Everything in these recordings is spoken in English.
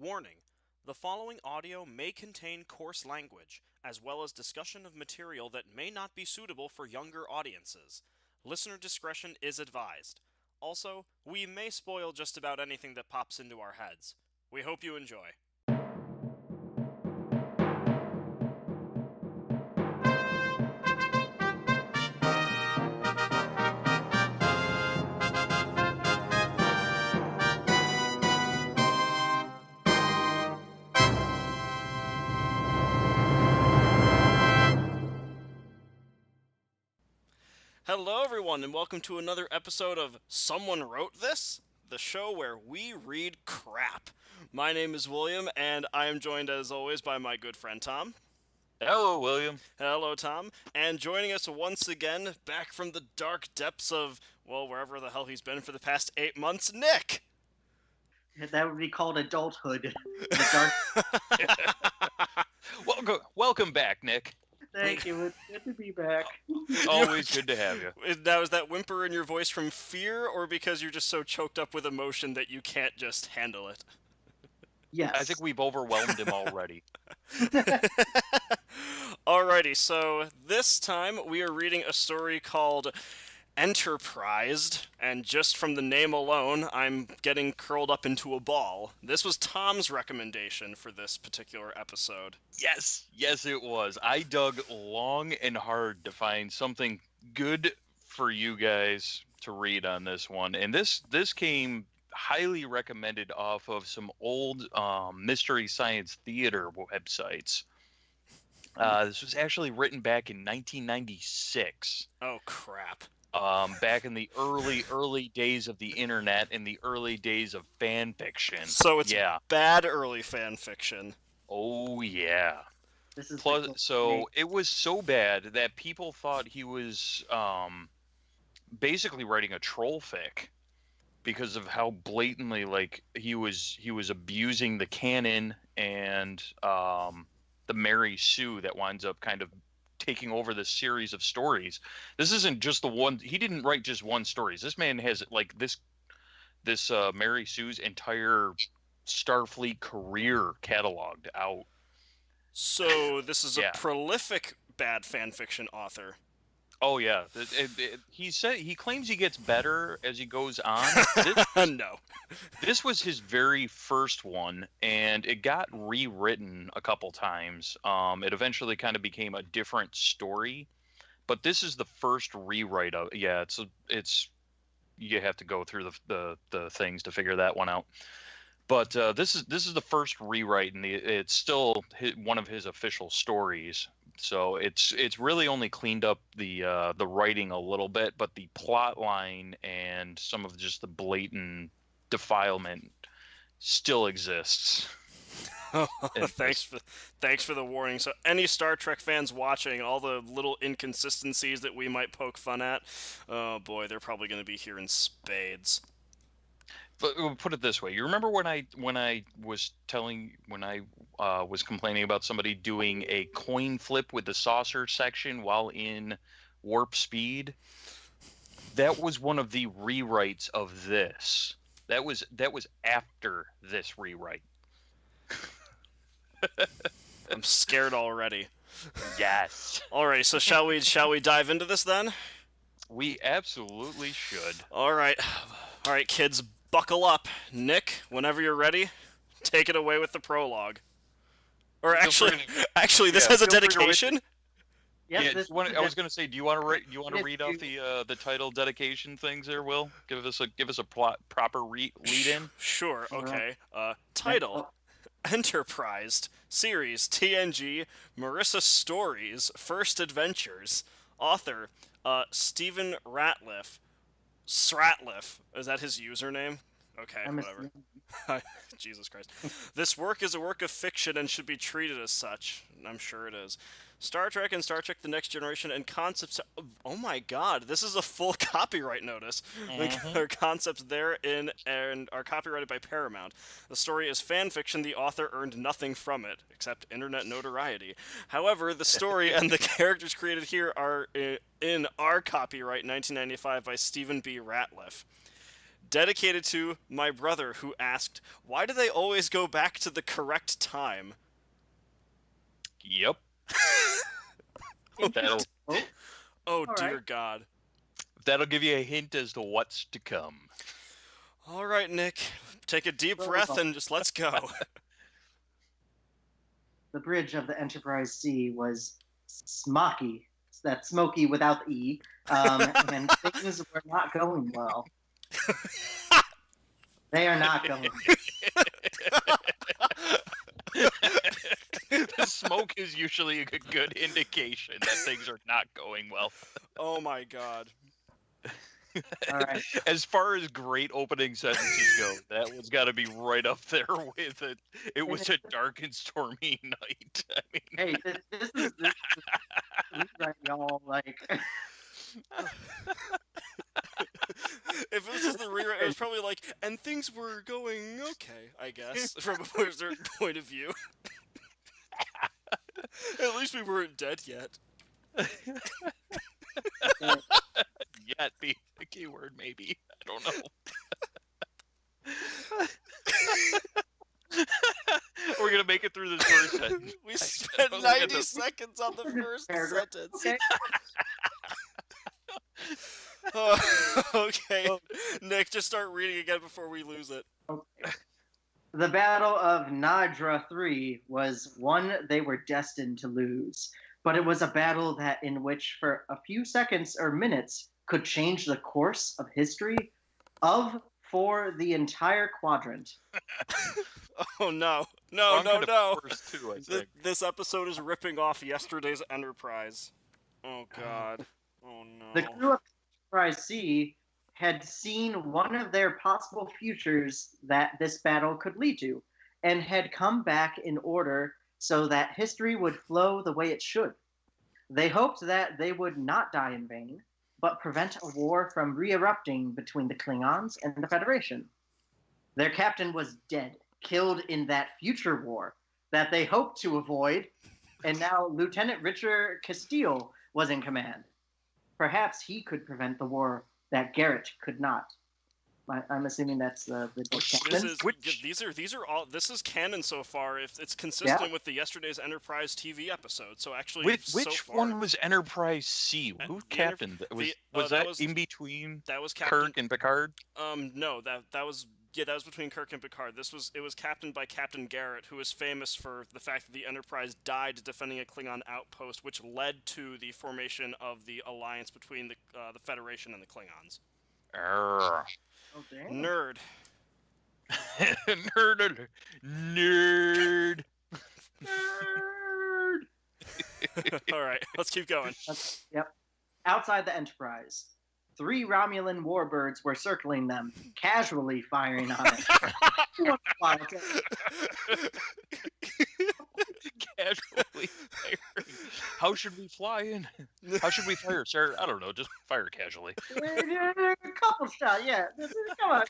Warning: the following audio may contain coarse language, as well as discussion of material that may not be suitable for younger audiences. Listener discretion is advised. Also, we may spoil just about anything that pops into our heads. We hope you enjoy. Hello, everyone, and welcome to another episode of Someone Wrote This, the show where we read crap. My name is William, and I am joined, as always, by my good friend Tom. Hello, William. Hello, Tom. And joining us once again, back from the dark depths of, well, wherever the hell he's been for the past 8 months, Nick! That would be called adulthood. The dark. Welcome back, Nick. Thank you. It's good to be back. Always good to have you. Now, is that whimper in your voice from fear, or because you're just so choked up with emotion that you can't just handle it? Yes. I think we've overwhelmed him already. Alrighty, so this time we are reading a story called Enterprised, and just from the name alone, I'm getting curled up into a ball. This was Tom's recommendation for this particular episode. Yes, it was. I dug long and hard to find something good for you guys to read on this one, and this came highly recommended off of some old Mystery Science Theater websites. This was actually written back in 1996. Oh, crap. Back in the early days of the internet and the early days of fan fiction. So it's bad early fan fiction. Oh, yeah. This is So it was so bad that people thought he was basically writing a troll fic because of how blatantly he was abusing the canon and the Mary Sue that winds up kind of taking over this series of stories. This isn't just the one. He didn't write just one story. This man has this Mary Sue's entire Starfleet career cataloged out. So this is a prolific bad fan fiction author. Oh yeah, he claims he gets better as he goes on. No. This was his very first one, and it got rewritten a couple times. It eventually kind of became a different story, but this is the first rewrite of. Yeah, it's you have to go through the things to figure that one out. But this is the first rewrite, and it's still one of his official stories. So it's really only cleaned up the writing a little bit, but the plot line and some of just the blatant defilement still exists. Thanks for the warning. So any Star Trek fans watching, all the little inconsistencies that we might poke fun at, oh boy, they're probably going to be here in spades. But we'll put it this way: you remember when I was complaining about somebody doing a coin flip with the saucer section while in warp speed? That was one of the rewrites of this. That was after this rewrite. I'm scared already. Yes. Alright, so shall we dive into this then? We absolutely should. Alright, kids, buckle up. Nick, whenever you're ready, take it away with the prologue. Or actually, this has a dedication. I was going to say, do you want to read off the title dedication things there, Will? Give us a proper lead in. Sure. Okay. Title: Enterprised Series TNG Marissa Stories First Adventures. Author: Stephen Ratliff. Stratliff. Is that his username? Okay, whatever. Jesus Christ. This work is a work of fiction and should be treated as such. I'm sure it is. Star Trek and Star Trek The Next Generation and concepts... Oh my god, this is a full copyright notice. There are concepts therein and are copyrighted by Paramount. The story is fan fiction. The author earned nothing from it, except internet notoriety. However, the story and the characters created here are in our copyright 1995 by Stephen B. Ratliff. Dedicated to my brother who asked, why do they always go back to the correct time? Yep. That'll Oh, Oh, all dear right. God. that'll give you a hint as to what's to come. All right, Nick. Take a deep breath and just let's go. The bridge of the Enterprise C was smoky. That's smoky without the E. And things were not going well. They are not going. The smoke is usually a good indication that things are not going well. Oh my God. All right. As far as great opening sentences go, that one's got to be right up there with it. It was a dark and stormy night. I mean, Hey, this is right, y'all. Like, If it was just the rewrite, it was probably like, and things were going okay, I guess, from a certain point of view. At least we weren't dead yet. yet being the key word, maybe. I don't know. We're gonna make it through this first sentence. We spent 90 seconds on the first sentence. okay. Okay, Nick, just start reading again before we lose it. Okay. The Battle of Nadra 3 was one they were destined to lose, but it was a battle that in which for a few seconds or minutes could change the course of history for the entire quadrant. Oh no. No. First two, I think. This episode is ripping off yesterday's Enterprise. Oh God. Oh no. The crew of Enterprise C had seen one of their possible futures that this battle could lead to, and had come back in order so that history would flow the way it should. They hoped that they would not die in vain, but prevent a war from re-erupting between the Klingons and the Federation. Their captain was dead, killed in that future war that they hoped to avoid, and now Lieutenant Richard Castile was in command. Perhaps he could prevent the war that Garrett could not. I'm assuming that's the captain. This is canon so far. If it's consistent with the yesterday's Enterprise TV episode, so actually, which one was Enterprise C? Who captained that? Was that in between? That was Captain Kirk and Picard. No, that was between Kirk and Picard. It was captained by Captain Garrett, who is famous for the fact that the Enterprise died defending a Klingon outpost, which led to the formation of the alliance between the Federation and the Klingons. Arrgh. Oh, damn. Nerd. Nerd. Nerd. All right, let's keep going. Yep. Outside the Enterprise, 3 Romulan warbirds were circling them, casually firing on it. Casually firing. How should we fly in? How should we fire, sir? I don't know. Just fire casually. A couple shots, yeah. Come on.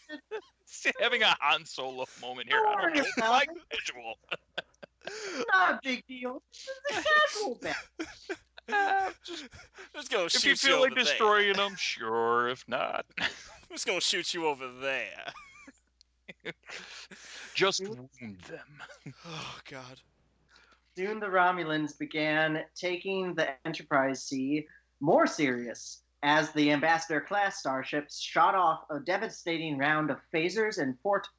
Having a Han Solo moment here. Don't I don't worry know. about Like casual. Not a big deal. It's a casual bet. Just gonna If shoot you feel like over destroying them, sure. If not, I'm just gonna shoot you over there. just wound them. Oh God. Soon the Romulans began taking the Enterprise C more serious as the Ambassador-class starships shot off a devastating round of phasers and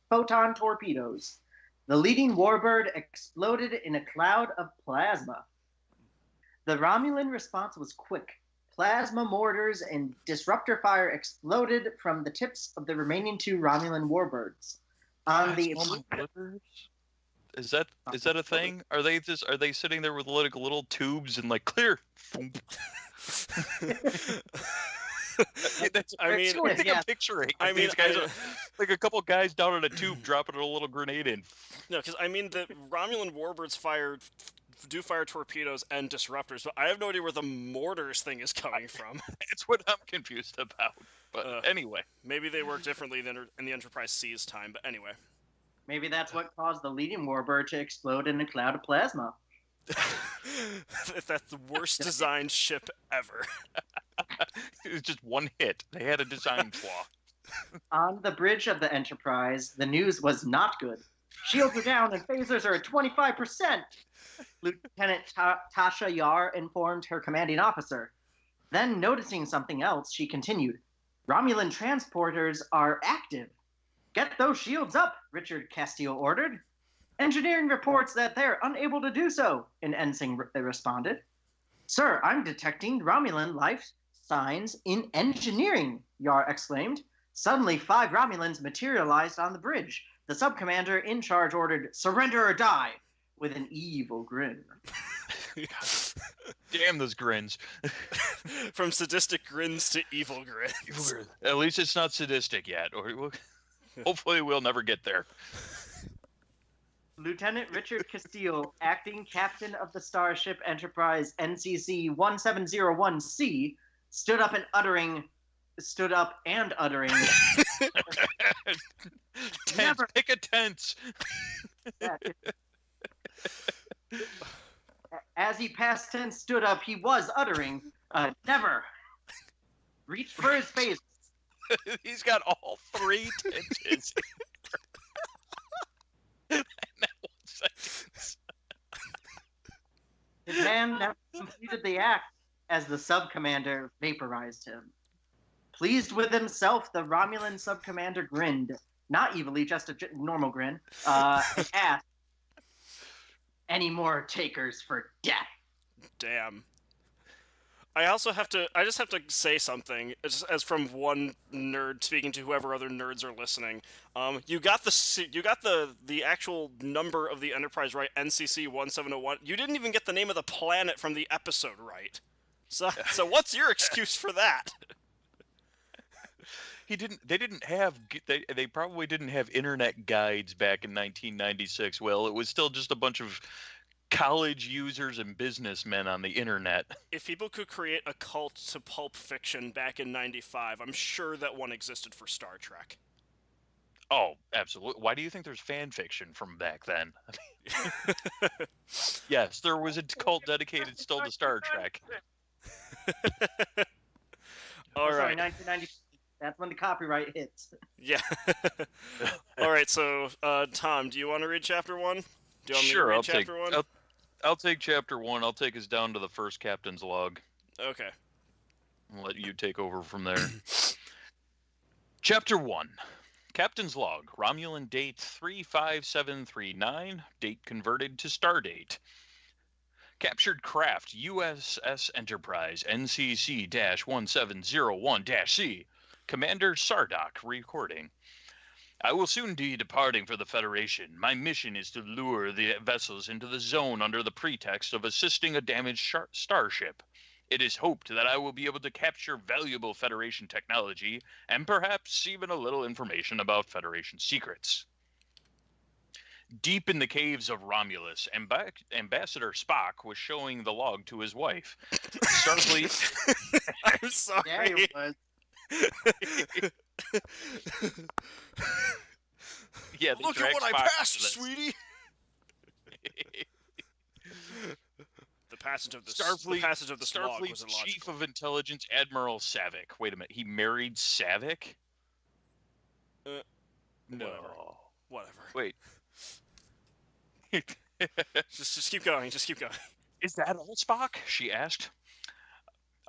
photon torpedoes. The leading warbird exploded in a cloud of plasma. The Romulan response was quick. Plasma mortars and disruptor fire exploded from the tips of the remaining 2 Romulan warbirds. On the Is that a thing? Are they sitting there with like little tubes and like clear? That's the only thing I'm picturing. These guys are like a couple guys down in a tube dropping a little grenade in. No, because the Romulan warbirds do fire torpedoes and disruptors, but I have no idea where the mortars thing is coming from. It's what I'm confused about. But anyway, maybe they work differently than in the Enterprise C's time. But anyway, maybe that's what caused the leading warbird to explode in a cloud of plasma. That's the worst designed ship ever. it was just one hit. They had a design flaw. On the bridge of the Enterprise, the news was not good. Shields are down and phasers are at 25%. Lieutenant Tasha Yar informed her commanding officer. Then, noticing something else, she continued, Romulan transporters are active. Get those shields up, Richard Castillo ordered. Engineering reports that they're unable to do so, an ensign responded. Sir, I'm detecting Romulan life signs in engineering, Yar exclaimed. Suddenly, 5 Romulans materialized on the bridge. The sub-commander in charge ordered, Surrender or die, with an evil grin. Damn those grins. From sadistic grins to evil grins. At least it's not sadistic yet. Hopefully we'll never get there. Lieutenant Richard Castillo, acting captain of the Starship Enterprise NCC 1701C, stood up and uttering. Tense. Never. Pick a tense. As he past tense stood up, he was uttering, never. Reached for his face. He's got all 3 tenses. In that one sentence. His hand never completed the act as the sub-commander vaporized him. Pleased with himself, the Romulan sub-commander grinned. Not evilly, just a normal grin. And asked, any more takers for death? Damn. I just have to say something, as from one nerd speaking to whoever other nerds are listening. You got the actual number of the Enterprise right, NCC 1701. You didn't even get the name of the planet from the episode right. So what's your excuse for that? They probably didn't have internet guides back in 1996. Well, it was still just a bunch of college users and businessmen on the internet. If people could create a cult to pulp fiction back in 95, I'm sure that one existed for Star Trek. Oh, absolutely. Why do you think there's fan fiction from back then? Yes, there was a cult dedicated still to Star Trek. All Sorry, right. 1990. That's when the copyright hits. Yeah. All right, so, Tom, do you want to read Chapter 1? Do you want me to read Chapter 1? I'll take Chapter 1. I'll take us down to the first captain's log. Okay. I'll let you take over from there. Chapter 1. Captain's log. Romulan date 35739. Date converted to stardate. Captured craft USS Enterprise NCC-1701-C. Commander Sardock recording. I will soon be departing for the Federation. My mission is to lure the vessels into the zone under the pretext of assisting a damaged starship. It is hoped that I will be able to capture valuable Federation technology and perhaps even a little information about Federation secrets. Deep in the caves of Romulus, Ambassador Spock was showing the log to his wife. Starfleet. I'm sorry. Yeah, it was. Yeah, Look at what I passed, sweetie. The passage of this log was illogical. Chief of Intelligence Admiral Savick. Wait a minute, he married Savick? No. Whatever. Wait. Just keep going. Just keep going. Is that all, Spock? She asked.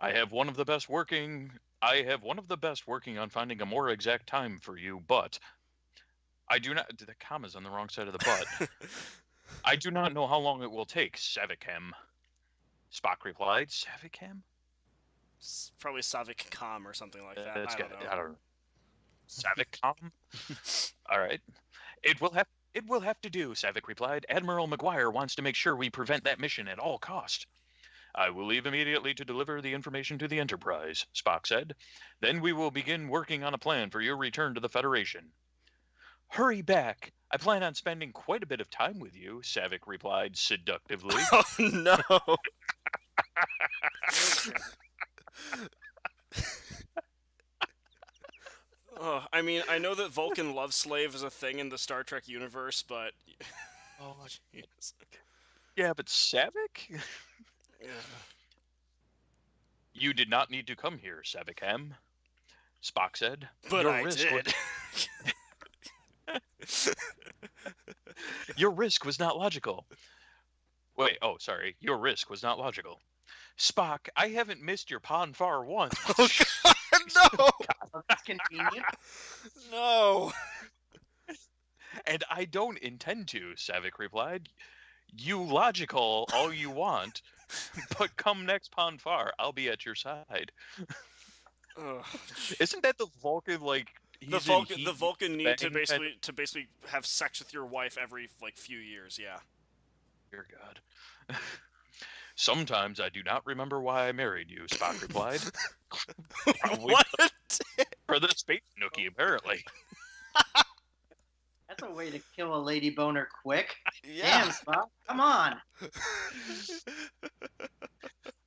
I have one of the best working on finding a more exact time for you, but I do not. The comma's on the wrong side of the butt. I do not know how long it will take, Savichem. Spock replied. Savichem? Probably Savik Kam or something like that. I don't know. I don't know. Savicom? All right. It will have to do, Savick replied. Admiral McGuire wants to make sure we prevent that mission at all cost. I will leave immediately to deliver the information to the Enterprise, Spock said. Then we will begin working on a plan for your return to the Federation. Hurry back. I plan on spending quite a bit of time with you, Savick replied seductively. Oh, no. Oh, I mean, I know that Vulcan love slave is a thing in the Star Trek universe, but... Oh, jeez. Yeah, but Savick? Yeah. You did not need to come here, Savichem. Spock said. But Your I risk was, did. your risk was not logical. Wait, oh, sorry. Your risk was not logical. Spock, I haven't missed your Fanfare once. Oh God, no, Oh, that's convenient. no. And I don't intend to, Savick replied. You logical all you want, but come next Fanfare, I'll be at your side. Ugh. Isn't that the Vulcan, like, The he's in Vulcan, heat the Vulcan need to bang kind basically have sex with your wife every like few years. Yeah. Dear God. Sometimes I do not remember why I married you, Spock replied. Probably What? for the space nookie, apparently. That's a way to kill a lady boner quick. Yeah. Damn, Spock. Come on.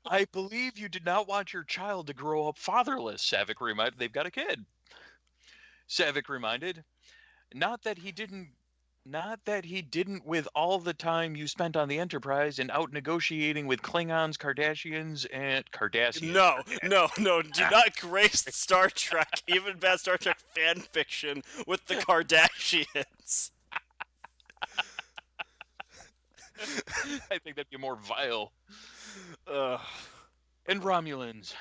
I believe you did not want your child to grow up fatherless, Savick reminded. They've got a kid. Savick reminded. Not that he didn't with all the time you spent on the Enterprise and out negotiating with Klingons, Cardassians. No. Do not grace Star Trek, even bad Star Trek fan fiction, with the Kardashians. I think that'd be more vile. Ugh. And Romulans.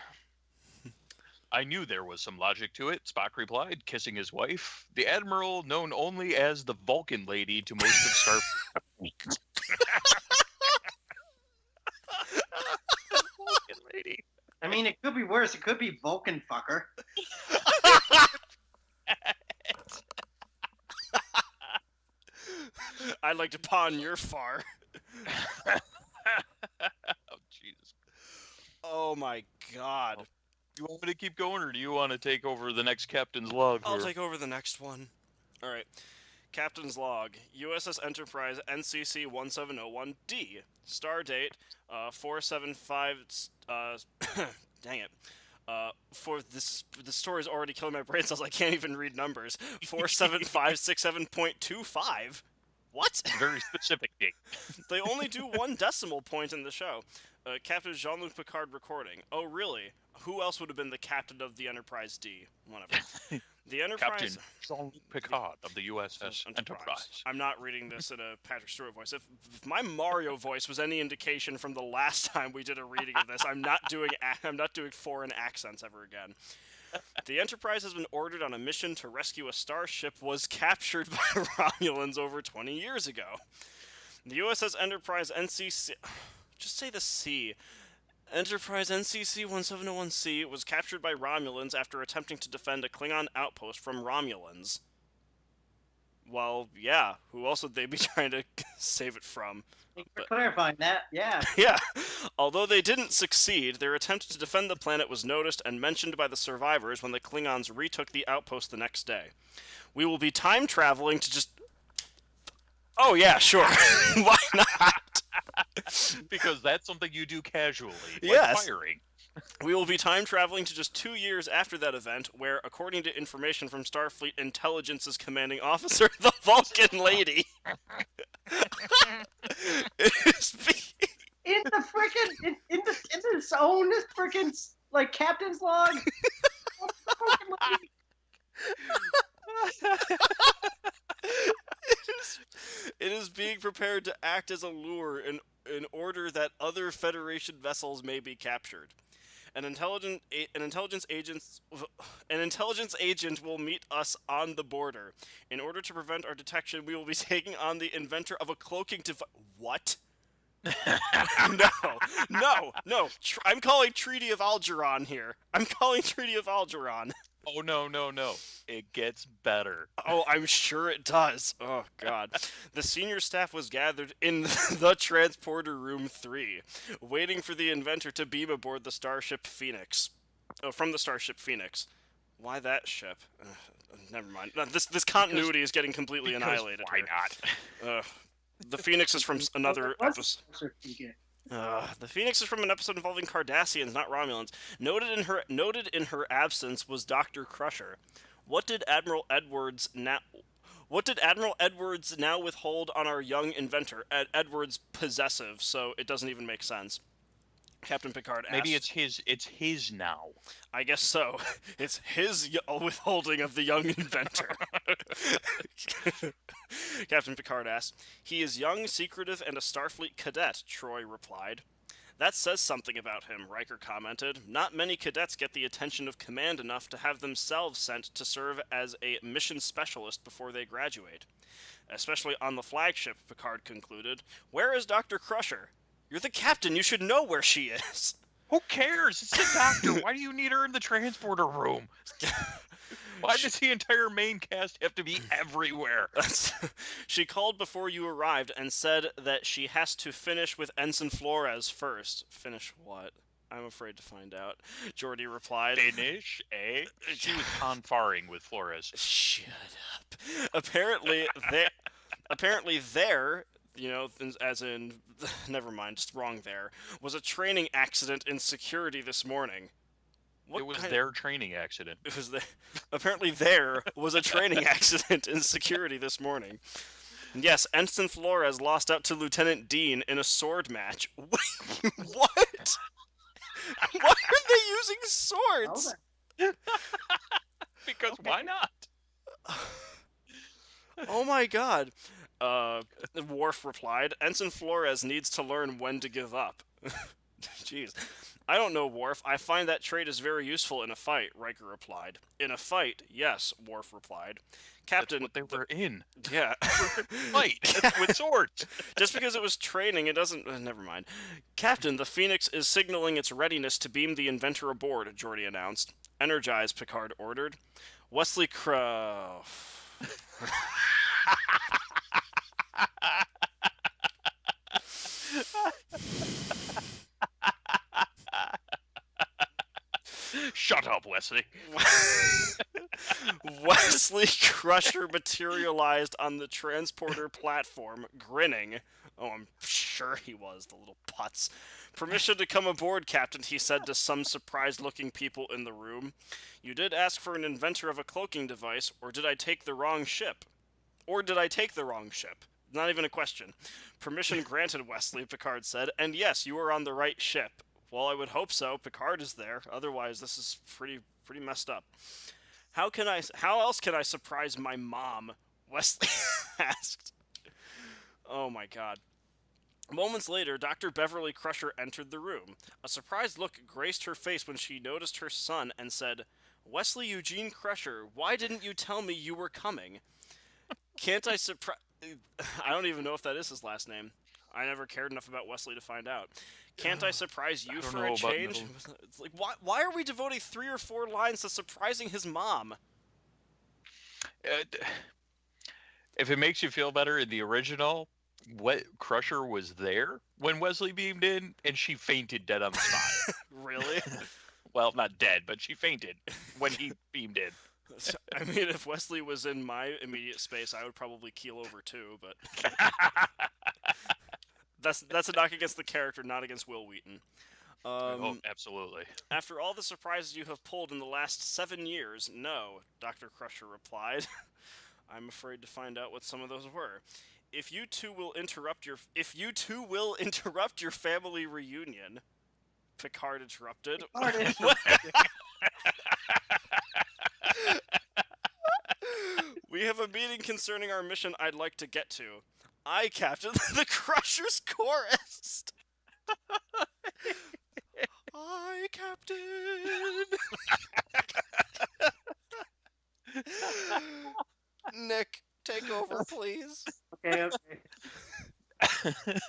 I knew there was some logic to it, Spock replied, kissing his wife, the Admiral known only as the Vulcan lady to most of Starfleet. Vulcan lady. I mean, it could be worse. It could be Vulcan fucker. I'd like to pawn your far. Oh, Jesus. Oh my God. Do you want me to keep going, or do you want to take over the next captain's log? I'll take over the next one. All right. Captain's log. USS Enterprise NCC 1701D. Star date 475. Dang it. For this, the story is already killing my brain cells. I can't even read numbers. 47567.25. What? Very specific date. They only do one decimal point in the show. Captain Jean-Luc Picard recording. Oh, really? Who else would have been the captain of the Enterprise D? Whatever. The Enterprise... Captain Jean-Luc Picard of the USS Enterprise. I'm not reading this in a Patrick Stewart voice. If my Mario voice was any indication from the last time we did a reading of this, I'm not doing foreign accents ever again. The Enterprise has been ordered on a mission to rescue a starship was captured by Romulans over 20 years ago. The USS Enterprise NCC... Just say the C. Enterprise NCC 1701C was captured by Romulans after attempting to defend a Klingon outpost from Romulans. Well, yeah. Who else would they be trying to save it from? Thanks for clarifying that. Yeah. Yeah. Although they didn't succeed, their attempt to defend the planet was noticed and mentioned by the survivors when the Klingons retook the outpost the next day. We will be time traveling to just... Oh, yeah, sure. Why not? Because that's something you do casually, like Yes. firing. We will be time traveling to just 2 years after that event, where, according to information from Starfleet Intelligence's commanding officer, the Vulcan lady, is In the freaking in its own freaking like captain's log. it is being prepared to act as a lure in order that other Federation vessels may be captured. An intelligence agent will meet us on the border. In order to prevent our detection, we will be taking on the inventor of a cloaking device. What? No. I'm calling Treaty of Algeron here. I'm calling Treaty of Algeron. Oh, no. It gets better. Oh, I'm sure it does. Oh, God. The senior staff was gathered in the Transporter Room 3, waiting for the inventor to beam aboard the Starship Phoenix. Oh, from the Starship Phoenix. Why that ship? Never mind. No, this continuity is getting completely annihilated. Why here. not? The Phoenix is from another episode. episode. The Phoenix is from an episode involving Cardassians, not Romulans. Noted in her absence was Dr. Crusher. What did Admiral Edwards now withhold on our young inventor? Edwards possessive, so it doesn't even make sense. Captain Picard asks. Maybe it's his now. I guess so. It's his withholding of the young inventor. Captain Picard asks. He is young, secretive, and a Starfleet cadet, Troy replied. That says something about him, Riker commented. Not many cadets get the attention of command enough to have themselves sent to serve as a mission specialist before they graduate. Especially on the flagship, Picard concluded. Where is Dr. Crusher? You're the captain, you should know where she is. Who cares? It's the doctor. Why do you need her in the transporter room? Why does the entire main cast have to be everywhere? She called before you arrived and said that she has to finish with Ensign Flores first. Finish what? I'm afraid to find out. Geordi replied. Finish, eh? She was confaring with Flores. Shut up. Apparently, there, you know, as in, never mind, just wrong there, was a training accident in security this morning. It was their training accident. It was apparently there was a training accident in security this morning. Yes, Ensign Flores lost out to Lieutenant Dean in a sword match. Wait, what? Why are they using swords? Because why not? Oh my god. Worf replied, Ensign Flores needs to learn when to give up. Jeez. I don't know, Worf. I find that trait is very useful in a fight, Riker replied. In a fight, yes, Worf replied. Captain... That's what they were in. Yeah. Fight with swords. Just because it was training, it doesn't... never mind. Captain, the Phoenix is signaling its readiness to beam the inventor aboard, Geordi announced. Energize, Picard ordered. Wesley Crow... Shut up, Wesley. Wesley Crusher materialized on the transporter platform, grinning. Oh, I'm sure he was, the little putz. Permission to come aboard, Captain, he said to some surprised-looking people in the room. You did ask for an inventor of a cloaking device, or did I take the wrong ship? Not even a question. Permission granted, Wesley, Picard said, and yes, you are on the right ship. Well, I would hope so. Picard is there. Otherwise, this is pretty messed up. How else can I surprise my mom? Wesley asked. Oh my god. Moments later, Dr. Beverly Crusher entered the room. A surprised look graced her face when she noticed her son and said, Wesley Eugene Crusher, why didn't you tell me you were coming? Can't I surprise... I don't even know if that is his last name. I never cared enough about Wesley to find out. Can't I surprise you for a change? It's like, why are we devoting 3 or 4 lines to surprising his mom? If it makes you feel better, in the original, Crusher was there when Wesley beamed in, and she fainted dead on the spot. Really? Well, not dead, but she fainted when he beamed in. I mean, if Wesley was in my immediate space, I would probably keel over too, but... That's a knock against the character, not against Will Wheaton. Oh, absolutely. After all the surprises you have pulled in the last 7 years, no, Dr. Crusher replied. I'm afraid to find out what some of those were. If you two will interrupt your family reunion, Picard interrupted. We have a meeting concerning our mission I'd like to get to. I captain the Crusher's chorus. I captain. Nick, take over, please. Okay.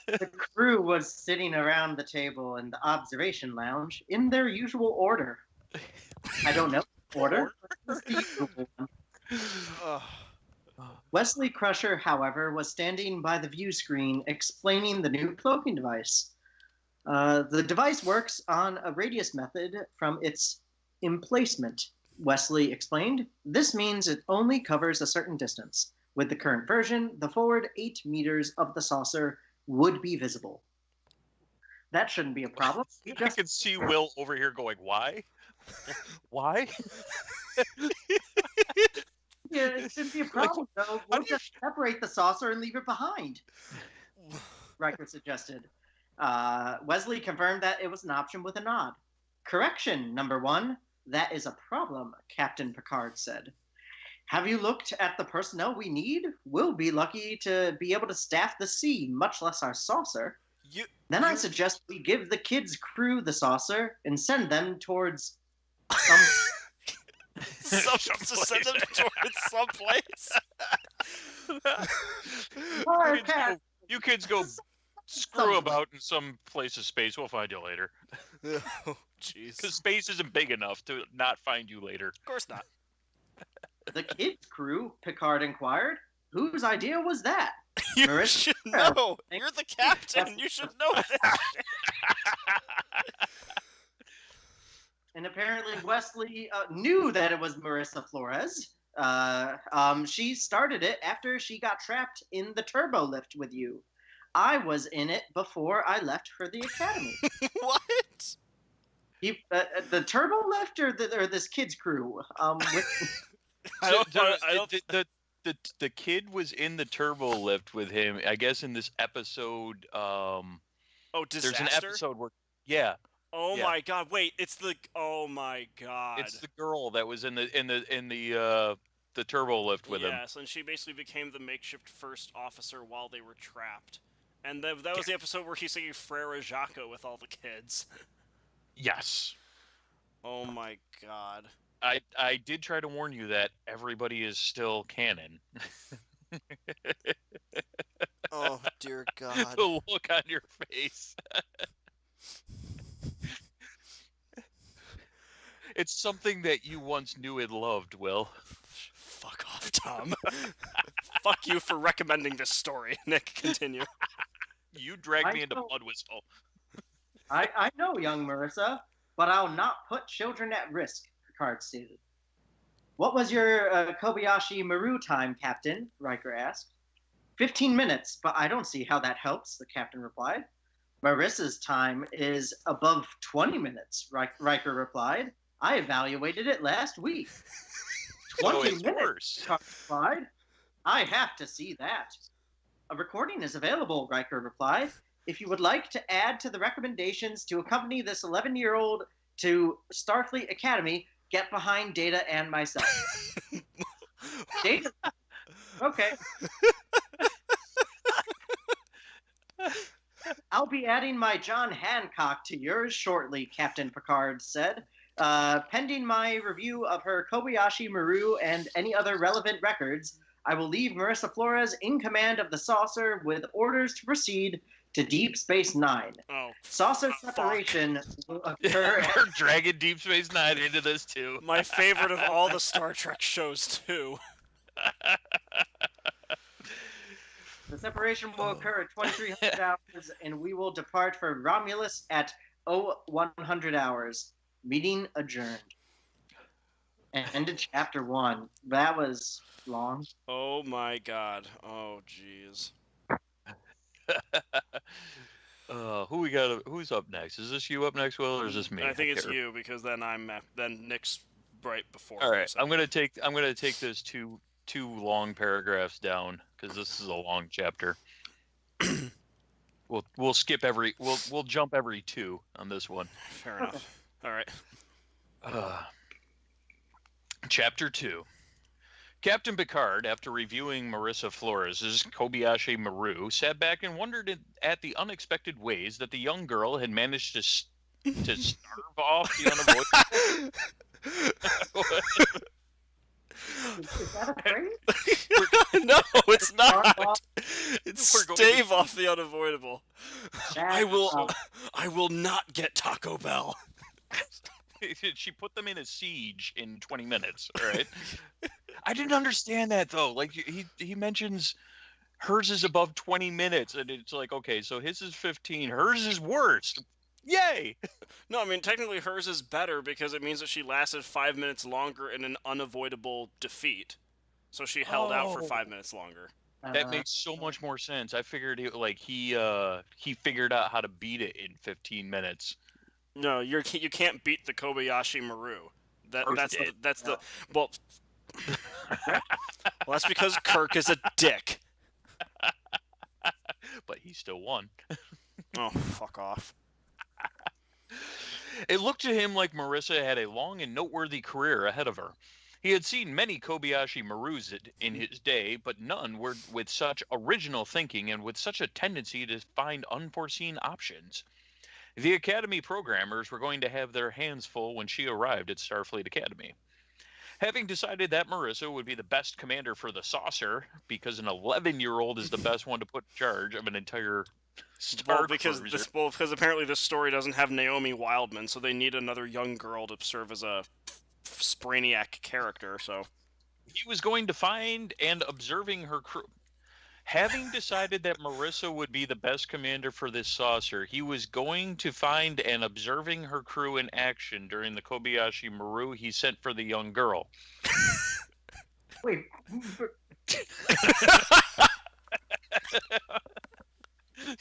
The crew was sitting around the table in the observation lounge in their usual order. I don't know order. Wesley Crusher, however, was standing by the view screen explaining the new cloaking device. The device works on a radius method from its emplacement, Wesley explained. This means it only covers a certain distance. With the current version, the forward 8 meters of the saucer would be visible. That shouldn't be a problem. I can see Will over here going, why? Why? Yeah, it shouldn't be a problem, though. We'll just separate the saucer and leave it behind, Riker suggested. Wesley confirmed that it was an option with a nod. Correction, number one. That is a problem, Captain Picard said. Have you looked at the personnel we need? We'll be lucky to be able to staff the sea, much less our saucer. You, Then I you, suggest we give the kids' crew the saucer and send them towards some. to send them towards someplace. You kids go screw about in some place of space. We'll find you later. Oh, jeez. Because space isn't big enough to not find you later. Of course not. The kids' crew? Picard inquired. Whose idea was that? You should know. You're the captain. You should know this. And apparently Wesley knew that it was Marissa Flores. She started it after she got trapped in the turbo lift with you. I was in it before I left for the academy. What? The turbo lift or this kid's crew? The kid was in the turbo lift with him, I guess, in this episode. Disaster? There's an episode where, yeah. Oh my God! Wait, oh my God! It's the girl that was in the turbo lift with him. Yes, and she basically became the makeshift first officer while they were trapped. And that was the episode where he's singing Frere Jacques with all the kids. Yes. Oh my God. I did try to warn you that everybody is still canon. Oh dear God. The look on your face. It's something that you once knew and loved, Will. Fuck off, Tom. Fuck you for recommending this story. Nick, continue. You dragged me into Blood Whistle. I know, young Marissa, but I'll not put children at risk, Picard stated. What was your Kobayashi Maru time, Captain? Riker asked. 15 minutes, but I don't see how that helps, the captain replied. Marissa's time is above 20 minutes, Riker replied. I evaluated it last week. 20 minutes, worse. Picard replied. I have to see that. A recording is available, Riker replied. If you would like to add to the recommendations to accompany this 11-year-old to Starfleet Academy, get behind Data and myself. Data? Okay. I'll be adding my John Hancock to yours shortly, Captain Picard said. Pending my review of her Kobayashi Maru and any other relevant records, I will leave Marissa Flores in command of the saucer with orders to proceed to Deep Space Nine. Oh, saucer separation will occur. We're dragging Deep Space Nine into this too. My favorite of all the Star Trek shows too. The separation will occur at 2300 hours, and we will depart for Romulus at 0100 hours. Meeting adjourned. And ended chapter 1. That was long. Oh my God. Oh jeez. Who we got? Who's up next? Is this you up next, Will, or is this me? I think it's you because then Nick's right before. All right, I'm gonna take this two long paragraphs down because this is a long chapter. We'll skip we'll jump every two on this one. Fair enough. All right. Chapter 2. Captain Picard, after reviewing Marissa Flores' Kobayashi Maru, sat back and wondered at the unexpected ways that the young girl had managed to starve off the unavoidable. Is that a phrase? No, it's not. It's stave off the unavoidable. I will not get Taco Bell. She put them in a siege in 20 minutes, all right? I didn't understand that, though. Like, he mentions hers is above 20 minutes, and it's like, okay, so his is 15. Hers is worse. Yay! No, I mean, technically hers is better because it means that she lasted 5 minutes longer in an unavoidable defeat. So she held out for 5 minutes longer. That makes so much more sense. I figured he figured out how to beat it in 15 minutes. No, you can't beat the Kobayashi Maru. That's because Kirk is a dick. But he still won. Oh, fuck off. It looked to him like Marissa had a long and noteworthy career ahead of her. He had seen many Kobayashi Marus in his day, but none were with such original thinking and with such a tendency to find unforeseen options. The Academy programmers were going to have their hands full when she arrived at Starfleet Academy. Having decided that Marissa would be the best commander for the saucer, because an 11-year-old is the best one to put in charge of an entire star cruiser. Because apparently this story doesn't have Naomi Wildman, so they need another young girl to serve as a Sprainiac character. So He was going to find and observing her crew. Having decided that Marissa would be the best commander for this saucer, he was going to find and observing her crew in action during the Kobayashi Maru he sent for the young girl. Wait.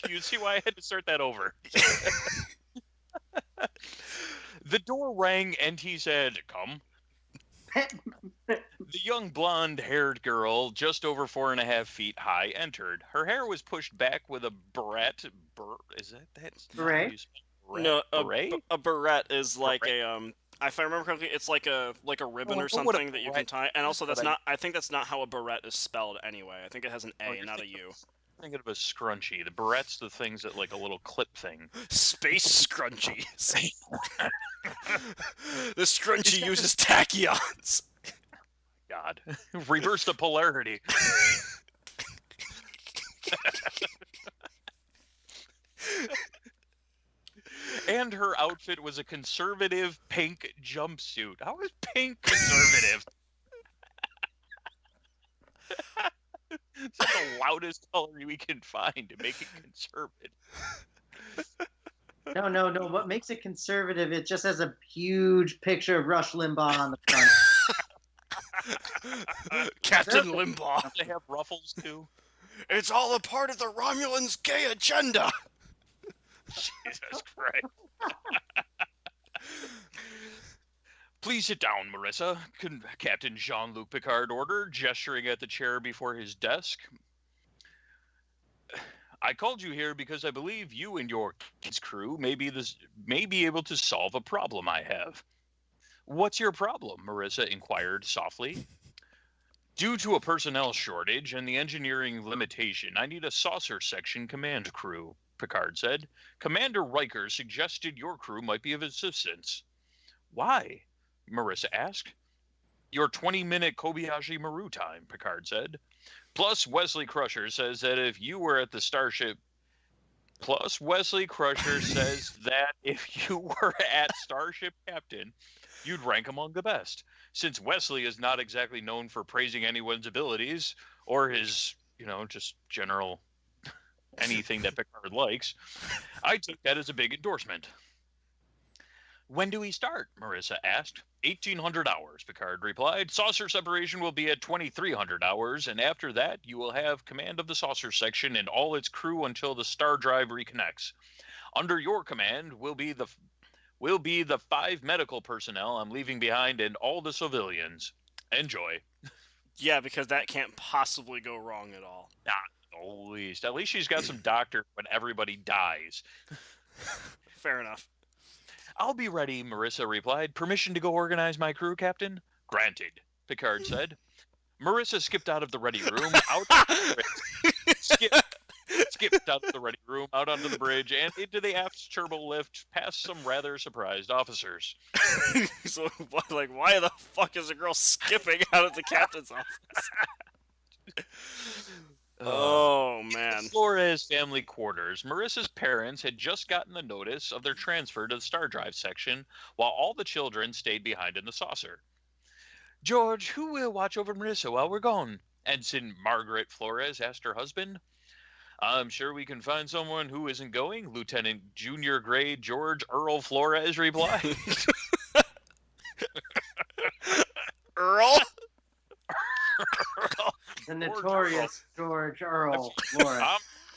You see why I had to start that over. The door rang and he said, "Come." The young blonde-haired girl, just over 4.5 feet high, entered. Her hair was pushed back with a barrette. Is that Beret? no, Beret? a barrette is like Beret? if I remember correctly, it's like a ribbon or something that you can tie. And also, that's not. I think that's not how a barrette is spelled anyway. I think it has an A, not a U. Thinking of a scrunchie. The barette's the things that like a little clip thing. Space scrunchies. The scrunchie uses tachyons. God. Reverse the polarity. And her outfit was a conservative pink jumpsuit. How is pink conservative? It's like the loudest color we can find to make it conservative. No. What makes it conservative? It just has a huge picture of Rush Limbaugh on the front. Captain Limbaugh. They have ruffles too. It's all a part of the Romulans' gay agenda. Jesus Christ. Please sit down, Marissa, Captain Jean-Luc Picard ordered, gesturing at the chair before his desk. I called you here because I believe you and your kids' crew may be able to solve a problem I have. What's your problem? Marissa inquired softly. Due to a personnel shortage and the engineering limitation, I need a saucer section command crew, Picard said. Commander Riker suggested your crew might be of assistance. Why? Marissa asked. Your 20-minute Kobayashi Maru time, Picard said. Plus, Wesley Crusher says that if you were at the starship... Wesley Crusher says that if you were at Starship Captain, you'd rank among the best. Since Wesley is not exactly known for praising anyone's abilities or his, just general anything that Picard likes, I take that as a big endorsement. When do we start? Marissa asked. 1,800 hours, Picard replied. Saucer separation will be at 2,300 hours, and after that, you will have command of the saucer section and all its crew until the star drive reconnects. Under your command will be the 5 medical personnel I'm leaving behind and all the civilians. Enjoy. Yeah, because that can't possibly go wrong at all. At least she's got some doctor when everybody dies. Fair enough. I'll be ready, Marissa replied. Permission to go organize my crew, Captain? Granted, Picard said. Marissa skipped out of the ready room, skipped out of the ready room, out onto the bridge, and into the aft turbo lift, past some rather surprised officers. So, why the fuck is a girl skipping out of the captain's office? Oh, man. In Flores family quarters, Marissa's parents had just gotten the notice of their transfer to the star drive section, while all the children stayed behind in the saucer. George, who will watch over Marissa while we're gone? Ensign Margaret Flores asked her husband. I'm sure we can find someone who isn't going, Lieutenant Junior Grade George Earl Flores replied. Earl? The notorious George Earl Flores.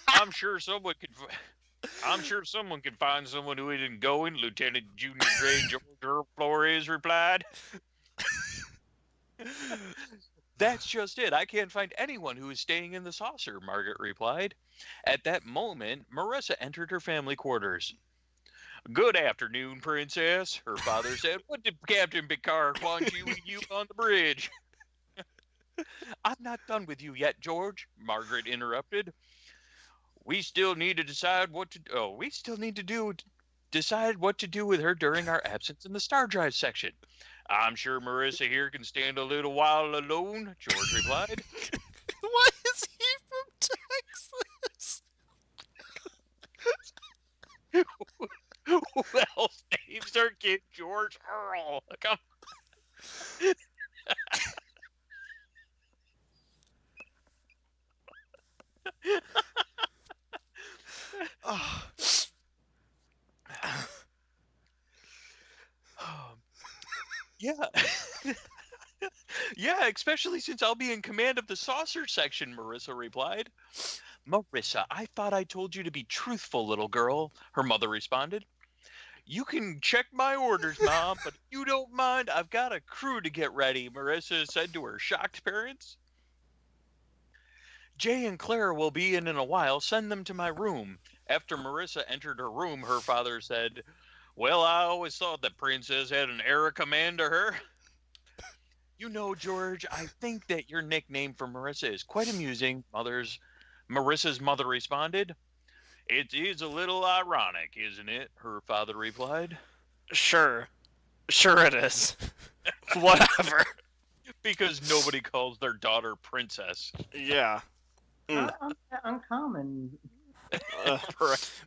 I'm sure someone could find someone who isn't going, Lieutenant Junior Grade George Earl Flores replied. That's just it. I can't find anyone who is staying in the saucer, Margaret replied. At that moment, Marissa entered her family quarters. Good afternoon, Princess, her father said. What did Captain Picard want you and you on the bridge? I'm not done with you yet, George, Margaret interrupted. We still need to decide what to we still need to decide what to do with her during our absence in the star drive section. I'm sure Marissa here can stand a little while alone, George replied. Why is he from Texas? Who else names their kid George Earl? Come Oh. Yeah. Yeah, especially since I'll be in command of the saucer section, Marissa replied. Marissa, I thought I told you to be truthful, little girl, her mother responded. You can check my orders, Mom, but if you don't mind, I've got a crew to get ready, Marissa said to her shocked parents. Jay and Clara will be in a while. Send them to my room. After Marissa entered her room, her father said, Well, I always thought that Princess had an air of command to her. You know, George, I think that your nickname for Marissa is quite amusing, Marissa's mother responded. It is a little ironic, isn't it? Her father replied. Sure it is. Whatever. Because nobody calls their daughter Princess. Yeah. Not uncommon.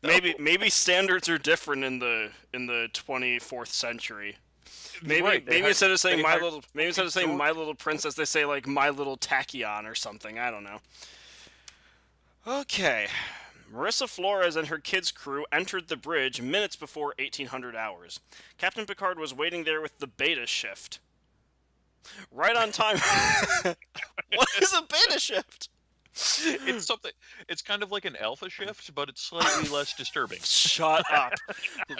Maybe standards are different in the 24th century. Maybe Right, maybe instead of saying my little George. my little princess, they say like my little tachyon or something. I don't know. Okay. Marissa Flores and her kids' crew entered the bridge minutes before 1800 hours. Captain Picard was waiting there with the beta shift. Right on time. What is a beta shift? It's something. It's kind of like an alpha shift, but it's slightly less disturbing. Shut up.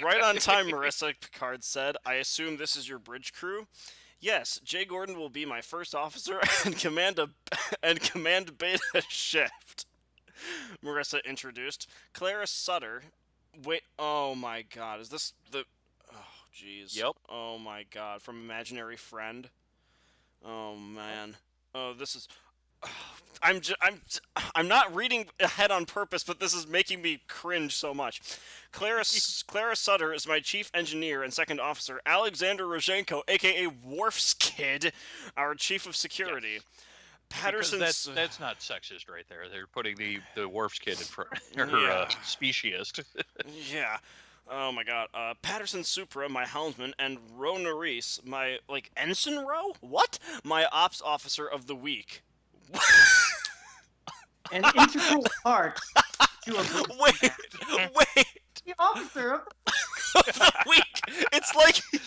Right on time, Marissa, Picard said. I assume this is your bridge crew? Yes, Jay Gordon will be my first officer and command beta shift. Marissa introduced. Clara Sutter. Wait, oh my god, is this the... Oh, jeez. Yep. Oh my god, from Imaginary Friend. Oh man. Oh, this is... I'm not reading ahead on purpose, but this is making me cringe so much. Clara Sutter is my chief engineer and second officer. Alexander Rozhenko, aka Worf's kid, our chief of security. Yes. Patterson's... Because that's not sexist right there. They're putting the Worf's kid in front. Her Yeah. speciesist. Yeah. Oh my god. Patterson Supra, my helmsman, and Ro Nerys, my, Ensign Ro? What? My ops officer of the week. An integral part to a Wait! the officer of The week!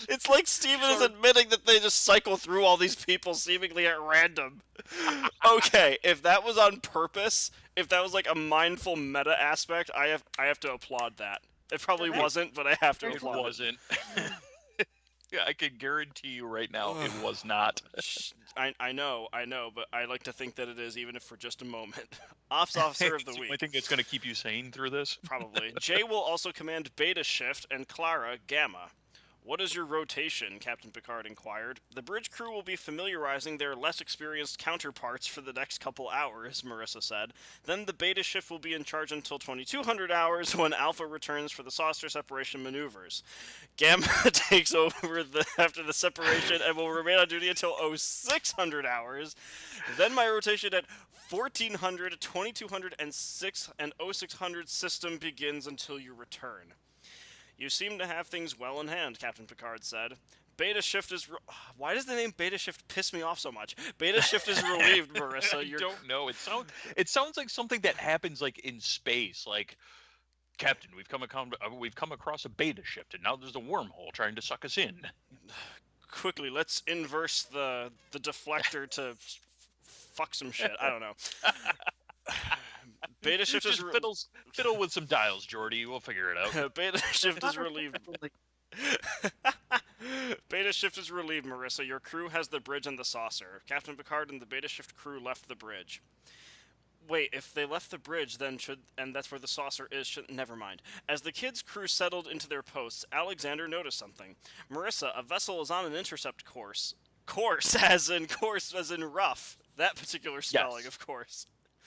It's like Steven is admitting that they just cycle through all these people seemingly at random. Okay, if that was on purpose, if that was like a mindful meta aspect, I have to applaud that. It probably wasn't, but I have to It applaud wasn't. Yeah, I can guarantee you right now it was not. I know, but I like to think that it is, even if for just a moment. Ops Officer of the I Week. think it's going to keep you sane through this. Probably. Jay will also command Beta Shift and Clara Gamma. What is your rotation? Captain Picard inquired. The bridge crew will be familiarizing their less experienced counterparts for the next couple hours, Marissa said. Then the Beta Shift will be in charge until 2200 hours when Alpha returns for the saucer separation maneuvers. Gamma takes over after the separation and will remain on duty until 0600 hours. Then my rotation at 1400, 2200, and 0600 system begins until you return. You seem to have things well in hand, Captain Picard said. Beta Shift is... Why does the name Beta Shift piss me off so much? Beta Shift is relieved, Marissa. I don't know. It sounds like something that happens like in space. Like, Captain, we've come across a beta shift, and now there's a wormhole trying to suck us in. Quickly, let's inverse the deflector to fuck some shit. I don't know. Beta Shift is... Fiddle with some dials, Jordy. We'll figure it out. Beta Shift is relieved. Beta shift is relieved, Marissa. Your crew has the bridge and the saucer. Captain Picard and the beta shift crew left the bridge. Wait, if they left the bridge, then and that's where the saucer is, never mind. As the kids' crew settled into their posts, Alexander noticed something. Marissa, a vessel is on an intercept course. Course, as in rough. That particular spelling, Yes. of course.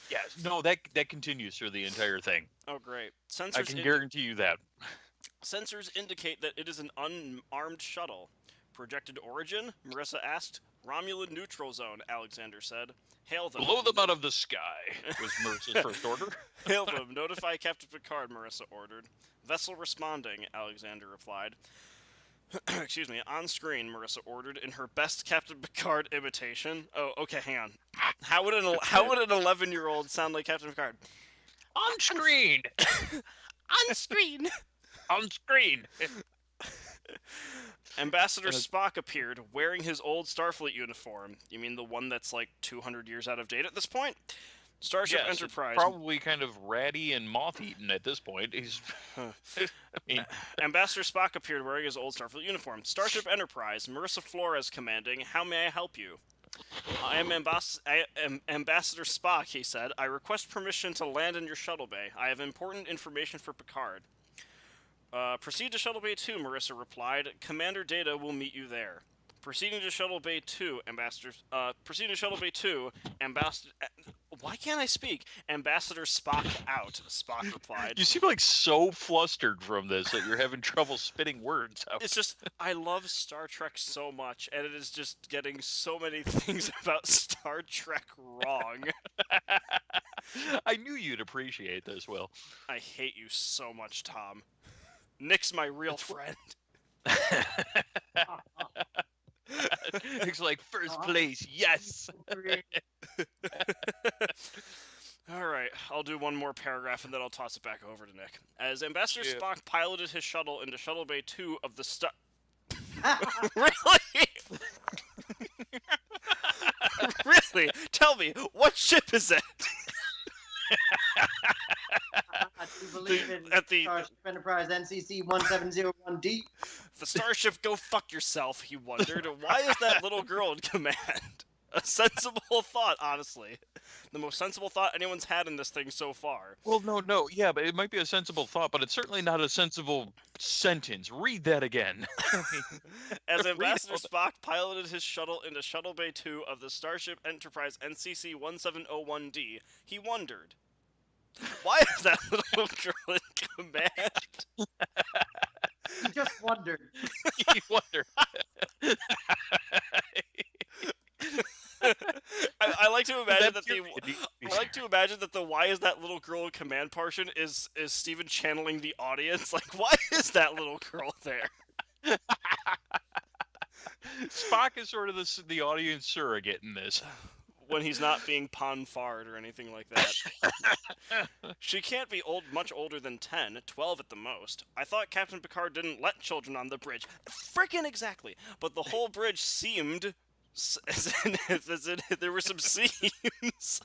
Yes. No, that continues through the entire thing. Oh, great. I can guarantee you that. Sensors indicate that it is an unarmed shuttle. Projected origin? Marissa asked. Romulan neutral zone, Alexander said. Hail them. Blow them out of the sky was Marissa's first order. Hail them. Notify Captain Picard, Marissa ordered. Vessel responding, Alexander replied. Excuse me. On screen, Marissa ordered in her best Captain Picard imitation. Oh, okay, hang on. How would an 11-year-old sound like Captain Picard? On screen! On screen! On screen! Ambassador Spock appeared, wearing his old Starfleet uniform. You mean the one that's like 200 years out of date at this point? Starship Yes, Enterprise. It's probably kind of ratty and moth-eaten at this point. He's, Ambassador Spock appeared wearing his old Starfleet uniform. Starship Enterprise, Marissa Flores commanding. How may I help you? I am Ambassador Spock, he said. I request permission to land in your shuttle bay. I have important information for Picard. Proceed to Shuttle Bay 2, Marissa replied. Commander Data will meet you there. Proceeding to Shuttle Bay 2, Proceeding to Shuttle Bay 2, Ambassador... Why can't I speak? Ambassador Spock out, Spock replied. You seem like so flustered from this that you're having trouble spitting words out. It's just, I love Star Trek so much, and it is just getting so many things about Star Trek wrong. I knew you'd appreciate this, Will. I hate you so much, Tom. Nick's my real friend. It's like first place, yes. All right, I'll do one more paragraph and then I'll toss it back over to Nick. As Ambassador Spock piloted his shuttle into Shuttle Bay 2 of the Really? Really? Tell me, what ship is it? I do believe in at the Starship Enterprise NCC 1701D. The starship, go fuck yourself, he wondered. Why is that little girl in command? A sensible thought, honestly. The most sensible thought anyone's had in this thing so far. Well, no, yeah, but it might be a sensible thought, but it's certainly not a sensible sentence. Read that again. As Ambassador Spock piloted his shuttle into Shuttle Bay 2 of the Starship Enterprise NCC 1701D, he wondered, why is that little girl in command? He just wondered. He wondered. I like to imagine that I like to imagine that the "why is that little girl in command" portion is Steven channeling the audience. Like, why is that little girl there? Spock is sort of the audience surrogate in this. When he's not being pon-farred or anything like that. She can't be much older than 10, 12 at the most. I thought Captain Picard didn't let children on the bridge. Frickin' exactly. But the whole bridge seemed... as in, there were some seams.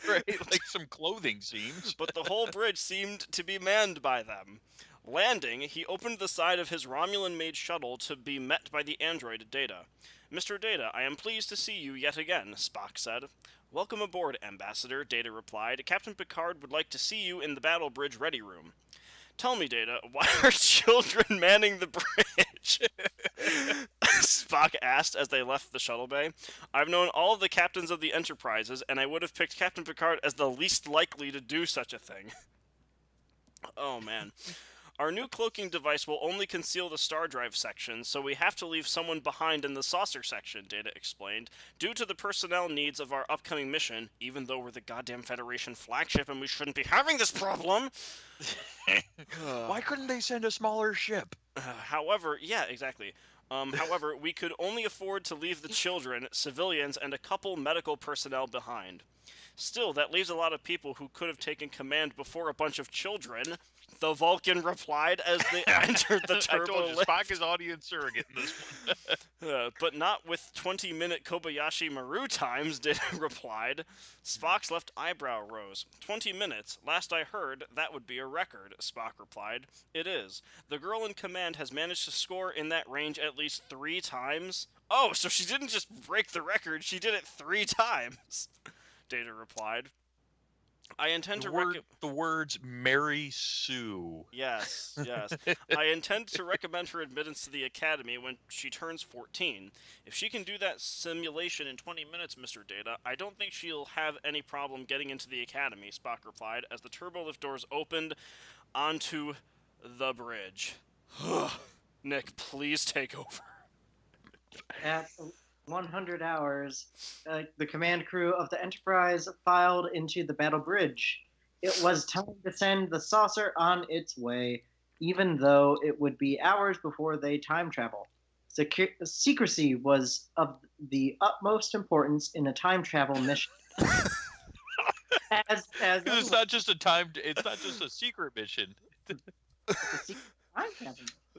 Right, like some clothing seams. But the whole bridge seemed to be manned by them. Landing, he opened the side of his Romulan-made shuttle to be met by the android Data. Mr. Data, I am pleased to see you yet again, Spock said. Welcome aboard, Ambassador, Data replied. Captain Picard would like to see you in the battle bridge ready room. Tell me, Data, why are children manning the bridge? Spock asked as they left the shuttle bay. I've known all of the captains of the Enterprises, and I would have picked Captain Picard as the least likely to do such a thing. Oh, man. Our new cloaking device will only conceal the star drive section, so we have to leave someone behind in the saucer section, Data explained. Due to the personnel needs of our upcoming mission, even though we're the goddamn Federation flagship and we shouldn't be having this problem... Why couldn't they send a smaller ship? However, yeah, exactly. However, we could only afford to leave the children, civilians, and a couple medical personnel behind. Still, that leaves a lot of people who could have taken command before a bunch of children. the Vulcan replied as they entered the I turbo told you, lift. Spock is audience surrogate in this one. But not with 20-minute Kobayashi Maru times, Data replied. Spock's left eyebrow rose. 20 minutes. Last I heard, that would be a record, Spock replied. It is. The girl in command has managed to score in that range at least 3 times. Oh, so she didn't just break the record, she did it 3 times, Data replied. I intend The words Mary Sue. Yes. I intend to recommend her admittance to the Academy when she turns 14. If she can do that simulation in 20 minutes, Mr. Data, I don't think she'll have any problem getting into the Academy, Spock replied, as the turbolift doors opened onto the bridge. Nick, please take over. At 100 hours, the command crew of the Enterprise filed into the battle bridge. It was time to send the saucer on its way, even though it would be hours before they time travel. Secrecy was of the utmost importance in a time travel mission. It's not just a secret mission. Time travel.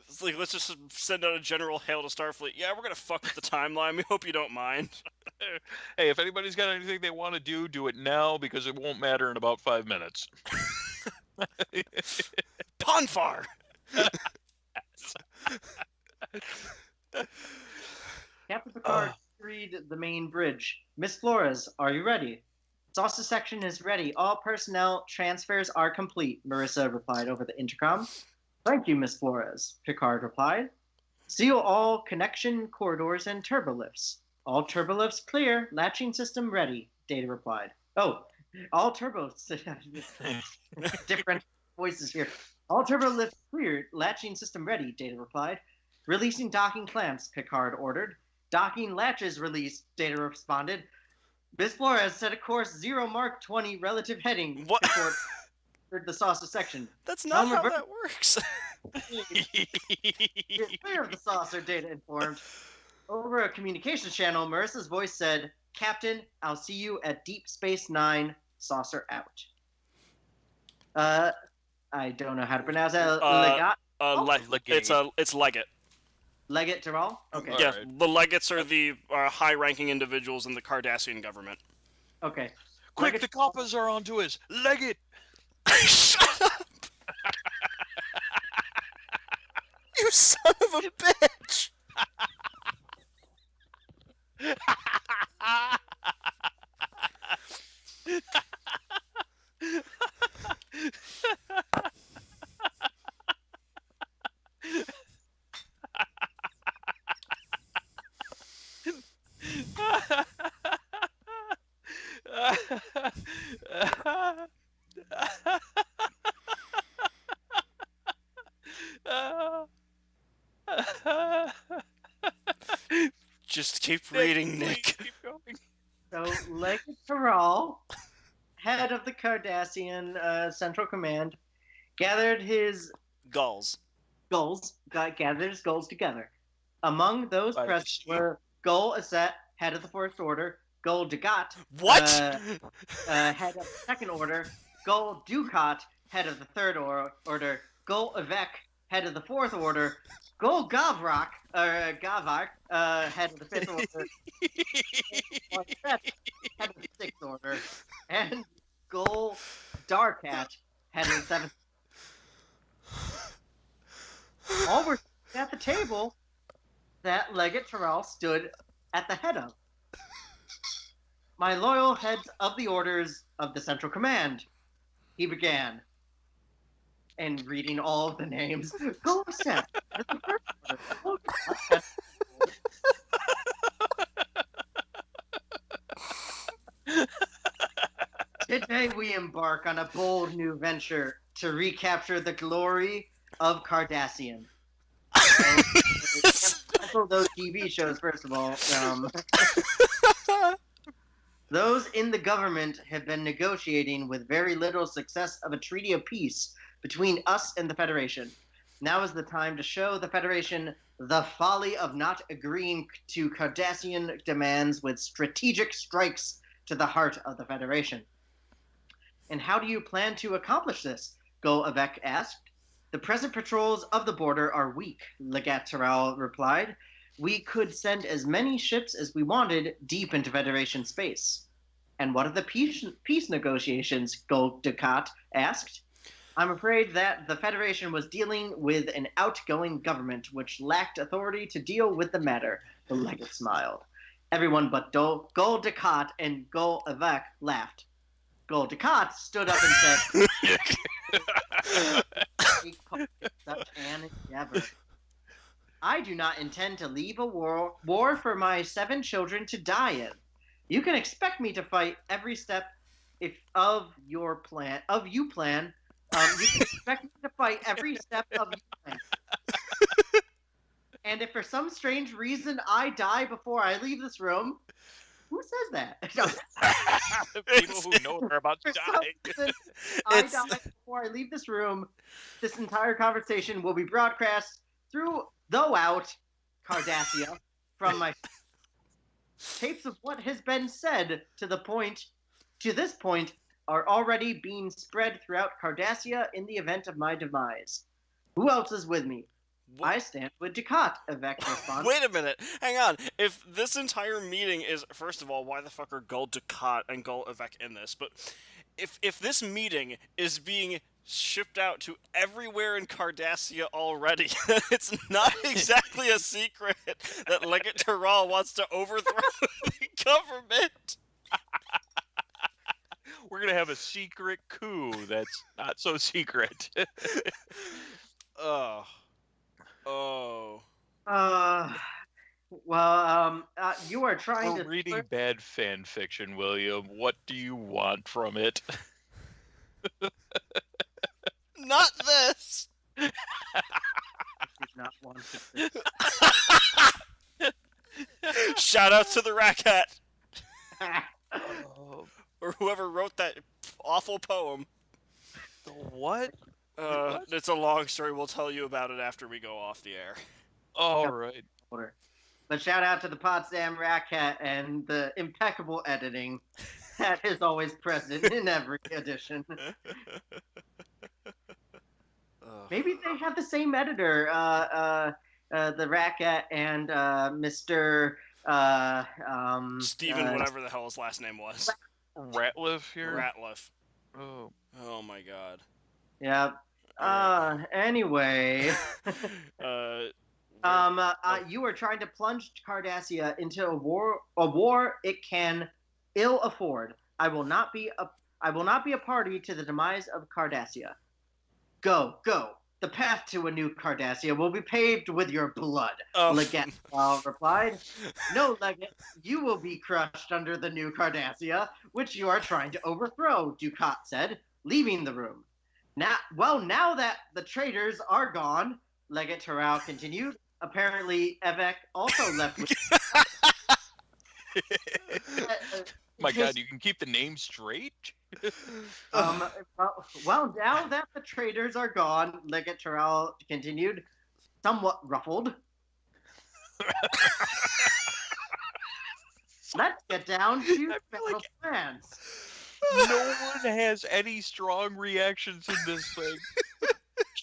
It's like, let's just send out a general hail to Starfleet. Yeah, we're gonna fuck with the timeline. We hope you don't mind. Hey, if anybody's got anything they want to do it now, because it won't matter in about 5 minutes. Fanfare! Captain Picard read the main bridge. Miss Flores, are you ready? Saucer section is ready. All personnel transfers are complete, Marissa replied over the intercom. Thank you, Miss Flores, Picard replied. Seal all connection corridors and turbolifts. All turbolifts clear. Latching system ready, Data replied. Oh, all turbos. Different voices here. All turbolifts cleared. Latching system ready, Data replied. Releasing docking clamps, Picard ordered. Docking latches released, Data responded. Miss Flores set a course 0 Mark 20 relative heading. What? The saucer section. That's not how that works. You're clear of the saucer, Data informed. Over a communications channel, Marissa's voice said, Captain, I'll see you at Deep Space Nine, saucer out. I don't know how to pronounce that. It's Legate. Legate Tyrrell? Okay. Yeah, right. The Legates are the high-ranking individuals in the Cardassian government. Okay. Quick, Legate. The coppers are onto us. Legate! Shut up! You son of a bitch! Just keep reading, Nick. Keep going. So, Legate Tyrrell, head of the Cardassian Central Command, gathered his gathered his goals together. Among those present were Gul Asset, head of the First Order, Gul Dagat, head of the Second Order, Gul Dukat, head of the Third Order, Gul Avec, head of the Fourth Order, Gul Gavrak, head of the Fifth Order, head of the Sixth Order, and Gul Darkat, head of the Seventh. All were at the table that Legate Tyrrell stood at the head of. My loyal heads of the orders of the Central Command, he began. And reading all of the names. Go set. Today we embark on a bold new venture to recapture the glory of Cardassian. Cancel those TV shows, first of all. Those in the government have been negotiating with very little success of a treaty of peace between us and the Federation. Now is the time to show the Federation the folly of not agreeing to Cardassian demands with strategic strikes to the heart of the Federation. And how do you plan to accomplish this? Gul Avec asked. The present patrols of the border are weak, Legat Terrell replied. We could send as many ships as we wanted deep into Federation space. And what of the peace negotiations? Gul Dukat asked. I'm afraid that the Federation was dealing with an outgoing government which lacked authority to deal with the matter, the legate smiled. Everyone but Gul Dukat and Gul Evek laughed. Gul Dukat stood up and said, such an endeavor. I do not intend to leave a war for my 7 children to die in. You can expect me to fight every step of your plan. You can expect me to fight every step of your plan. And if for some strange reason I die before I leave this room, who says that? People who know they're about to die. I die before I leave this room. This entire conversation will be broadcast throughout Cardassia from my tapes of what has been said to this point are already being spread throughout Cardassia in the event of my demise. Who else is with me? What? I stand with Dukat, Evek responds. Wait a minute. Hang on. If this entire meeting is... First of all, why the fuck are Gul Dukat and Gul Evek in this? But if this meeting is being shipped out to everywhere in Cardassia already, it's not exactly a secret that Legate Terral wants to overthrow the government. We're going to have a secret coup that's not so secret. Oh. You are trying We're reading bad fan fiction, William. What do you want from it? Not this! I did not want this. Shout out to the Rat Cat! Oh. Or whoever wrote that awful poem. The what? It's a long story. We'll tell you about it after we go off the air. All right. But shout out to the Potsdam Rat Cat and the impeccable editing that is always present in every edition. Maybe they have the same editor, the Rat Cat and Mr. Steven, whatever the hell his last name was. Ratliff here? Ratliff. Oh my god. Yeah. Anyway. You are trying to plunge Cardassia into a war it can ill afford. I will not be a party to the demise of Cardassia. Go. The path to a new Cardassia will be paved with your blood, Legate replied. No, Legate, you will be crushed under the new Cardassia, which you are trying to overthrow, Dukat said, leaving the room. Now that the traitors are gone, Legate Terral continued. Apparently, Evek also left with... My God, you can keep the name straight? Now that the traitors are gone, Legate Terral continued, somewhat ruffled. Let's get down to battle plans. No one has any strong reactions in this thing.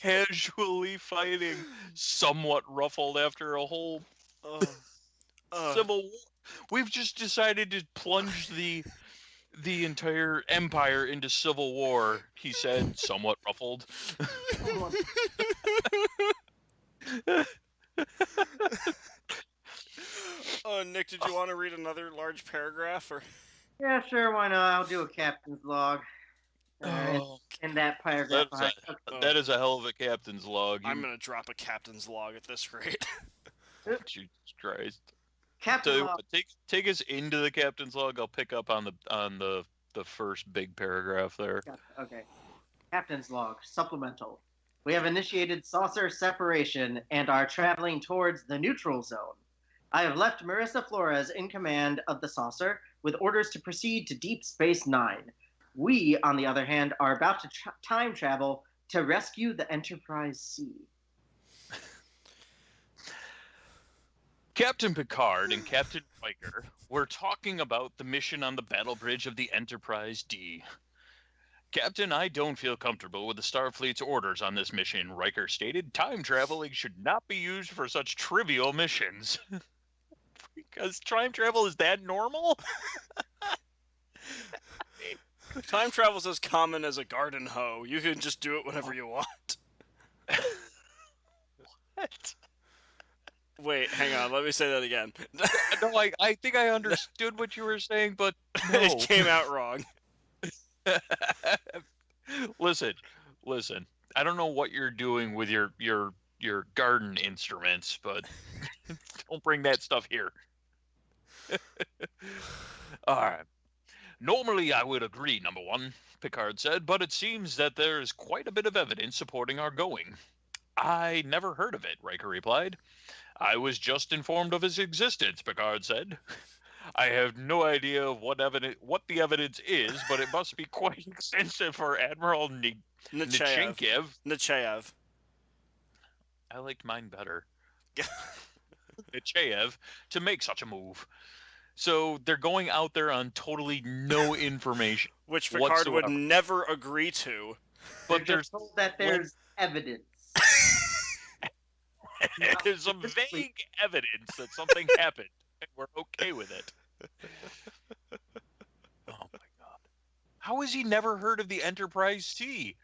Casually fighting, somewhat ruffled after a whole civil war. We've just decided to plunge the entire empire into civil war, he said, somewhat ruffled. Nick, did you want to read another large paragraph? Or? Yeah, sure, why not? I'll do a captain's log. In that paragraph. That is a hell of a captain's log. I'm going to drop a captain's log at this rate. Jesus Christ. Captain's log. Take us into the captain's log. I'll pick up on the first big paragraph there. Okay. Captain's log, supplemental. We have initiated saucer separation and are traveling towards the neutral zone. I have left Marissa Flores in command of the saucer with orders to proceed to Deep Space Nine. We, on the other hand, are about to time travel to rescue the Enterprise C. Captain Picard and Captain Riker were talking about the mission on the battle bridge of the Enterprise D. Captain, I don't feel comfortable with the Starfleet's orders on this mission, Riker stated. Time traveling should not be used for such trivial missions. Because time travel is that normal? Time travel's as common as a garden hoe. You can just do it whenever you want. What? Wait, hang on. Let me say that again. No, I think I understood what you were saying, but no. It came out wrong. Listen. I don't know what you're doing with your garden instruments, but don't bring that stuff here. All right. Normally, I would agree, number one, Picard said, but it seems that there is quite a bit of evidence supporting our going. I never heard of it, Riker replied. I was just informed of its existence, Picard said. I have no idea of what the evidence is, but it must be quite extensive for Admiral Nechayev. Nechayev. I liked mine better. Nechayev to make such a move. So they're going out there on totally no information. Which Picard whatsoever. would never agree to. But They're just told that there's evidence. There's some vague evidence that something happened, and we're okay with it. Oh my god. How has he never heard of the Enterprise C?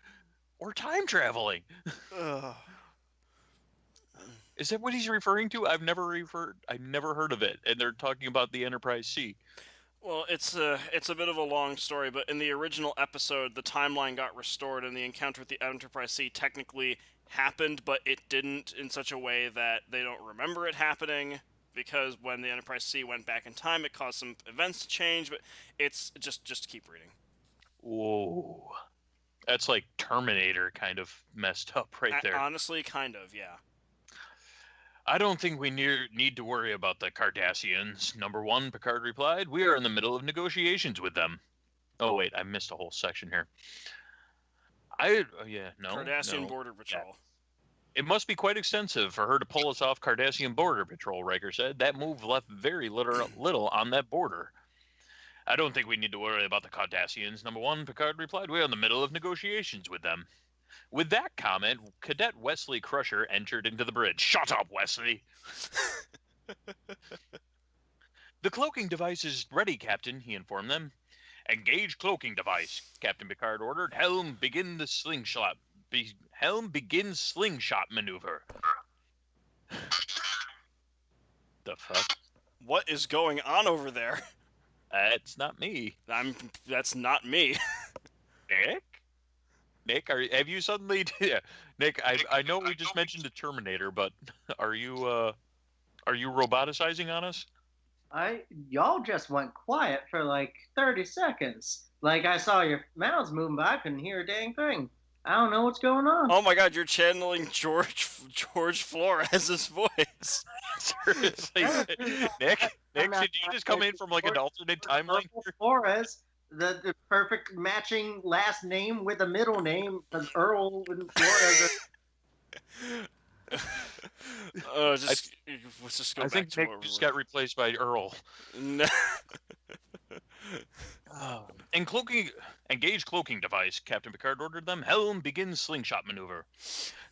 Or time traveling? Is that what he's referring to? I've never heard of it, and they're talking about the Enterprise C. Well, it's a bit of a long story, but in the original episode, the timeline got restored, and the encounter with the Enterprise C technically happened, but it didn't in such a way that they don't remember it happening, because when the Enterprise C went back in time, it caused some events to change, but it's just keep reading. Whoa. That's like Terminator kind of messed up right there. Honestly, kind of, yeah. I don't think we need to worry about the Cardassians. Number one, Picard replied. We are in the middle of negotiations with them. Oh, wait, I missed a whole section here. Cardassian Border Patrol. Yeah. It must be quite extensive for her to pull us off Cardassian Border Patrol, Riker said. That move left very little on that border. I don't think we need to worry about the Cardassians. Number one, Picard replied. We are in the middle of negotiations with them. With that comment, Cadet Wesley Crusher entered into the bridge. Shut up, Wesley! The cloaking device is ready, Captain, he informed them. Engage cloaking device, Captain Picard ordered. Helm, begin slingshot maneuver. The fuck? What is going on over there? That's not me. That's not me. Nick, have you suddenly... Nick, I know we just mentioned the Terminator, but are you roboticizing on us? Y'all just went quiet for like 30 seconds. Like I saw your mouths moving, but I couldn't hear a dang thing. I don't know what's going on. Oh my god, you're channeling George Flores' voice. Seriously, Nick, did you just come in from like an alternate timeline? Flores, the perfect matching last name with a middle name, because Earl and Flores let's just go I back think to Nick just got replaced by Earl. No. Engage cloaking device, Captain Picard ordered them. Helm, begin slingshot maneuver.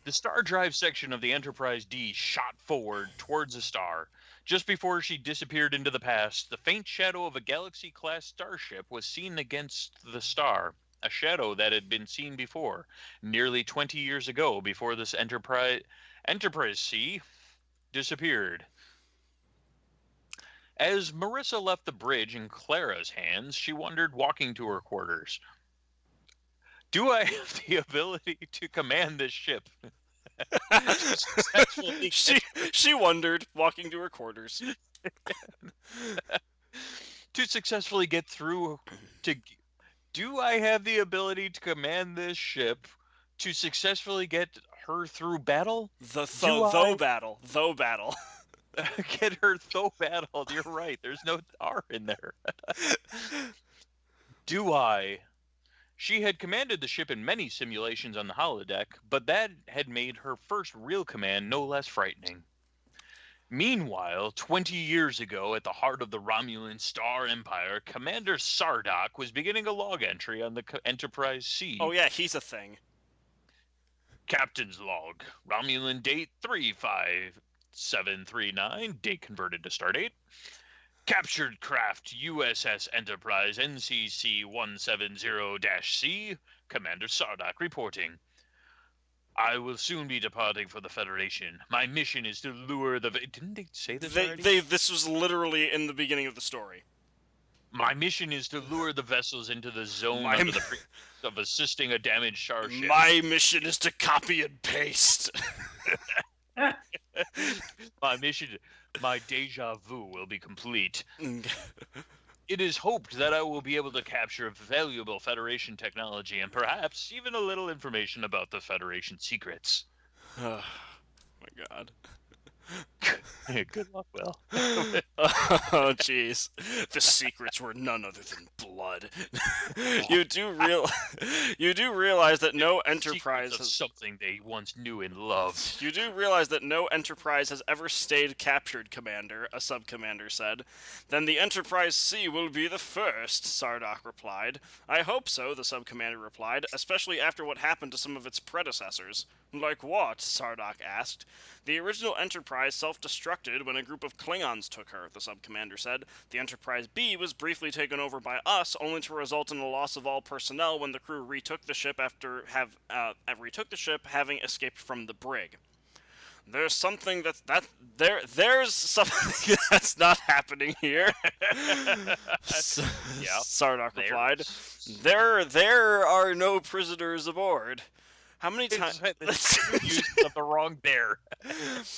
The star drive section of the Enterprise D shot forward towards the star. Just before she disappeared into the past, the faint shadow of a Galaxy-class starship was seen against the star, a shadow that had been seen before, nearly 20 years ago, before this Enterprise C disappeared. As Marissa left the bridge in Clara's hands, she wondered, walking to her quarters. Do I have the ability to command this ship? She wondered, walking to her quarters. To successfully get through do I have the ability to command this ship to successfully get her through battle? Battle. Get her through battle. You're right. There's no R in there. Do I? She had commanded the ship in many simulations on the holodeck, but that had made her first real command no less frightening. Meanwhile, 20 years ago, at the heart of the Romulan Star Empire, Commander Sardak was beginning a log entry on the Enterprise C. Oh yeah, he's a thing. Captain's log. Romulan date 35739, date converted to stardate. Captured craft USS Enterprise NCC 170-C. Commander Sardak reporting. I will soon be departing for the Federation. My mission is to lure the... Didn't they say this already? This was literally in the beginning of the story. My mission is to lure the vessels into the zone under the pretext of assisting a damaged starship. My mission is to copy and paste. My deja vu will be complete. It is hoped that I will be able to capture valuable Federation technology and perhaps even a little information about the Federation secrets. Oh my god. Good luck, Will. Oh jeez. The secrets were none other than blood. You do realize that no Enterprise has something they once knew and loved. You do realize that no Enterprise has ever stayed captured, Commander, a sub-commander said. Then the Enterprise C will be the first, Sardak replied. I hope so, the sub-commander replied, especially after what happened to some of its predecessors. Like what? Sardak asked. The original Enterprise self-destructed when a group of Klingons took her, the sub-commander said. The Enterprise B was briefly taken over by us, only to result in the loss of all personnel when the crew retook the ship having escaped from the brig. There's something there's something that's not happening here. Sardak replied. There are no prisoners aboard. How many times? Used the wrong bear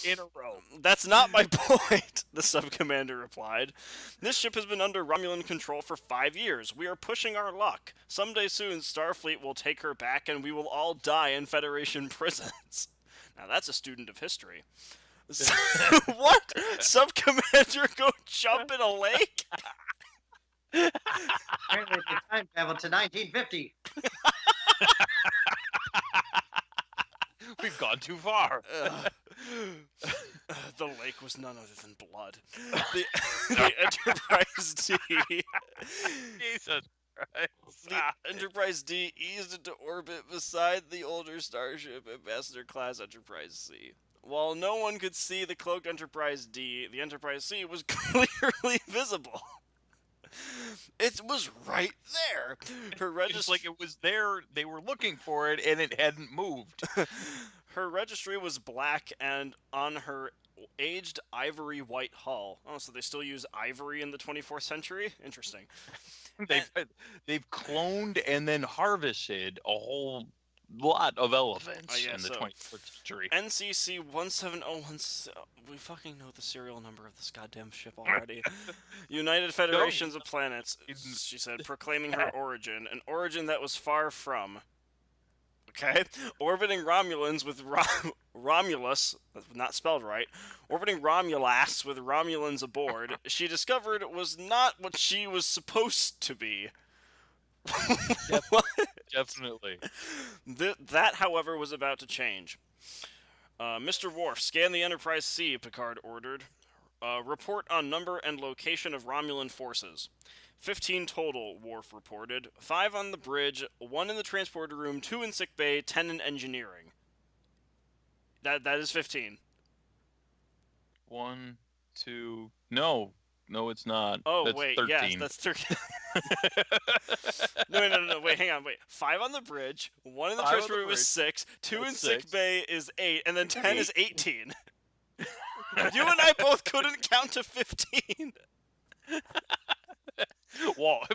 in a row. That's not my point, the sub-commander replied. This ship has been under Romulan control for 5 years. We are pushing our luck. Someday soon, Starfleet will take her back and we will all die in Federation prisons. Now that's a student of history. What? Sub-commander go jump in a lake? Apparently they time traveled to 1950. We've gone too far. The lake was none other than blood. The Enterprise D. Jesus Christ. The Enterprise D eased into orbit beside the older starship Ambassador Class Enterprise C. While no one could see the cloaked Enterprise D, the Enterprise C was clearly visible. It was right there. It's like it was there. They were looking for it, and it hadn't moved. Her registry was black and on her aged ivory white hull. Oh, so they still use ivory in the 24th century? Interesting. They've cloned and then harvested a whole lot of elephants in the 21st century. NCC 17017. We fucking know the serial number of this goddamn ship already. United Federations of Planets, she said, proclaiming her origin. An origin that was far from. Okay? Orbiting Romulans with Romulus, not spelled right, orbiting Romulas with Romulans aboard, she discovered was not what she was supposed to be. Definitely. That, however, was about to change. Mr. Worf, scan the Enterprise C, Picard ordered. Report on number and location of Romulan forces. 15 total, Worf reported. 5 on the bridge, 1 in the transporter room, 2 in sickbay, 10 in engineering. That is 15. 1, 2... No, it's not. Oh, that's wait, 13. yes, that's 13. No, wait, hang on, wait. 5 on the bridge, 1 in the transporter room is 6, 2 in sickbay is 8, and then 10 is 18. You and I both couldn't count to 15.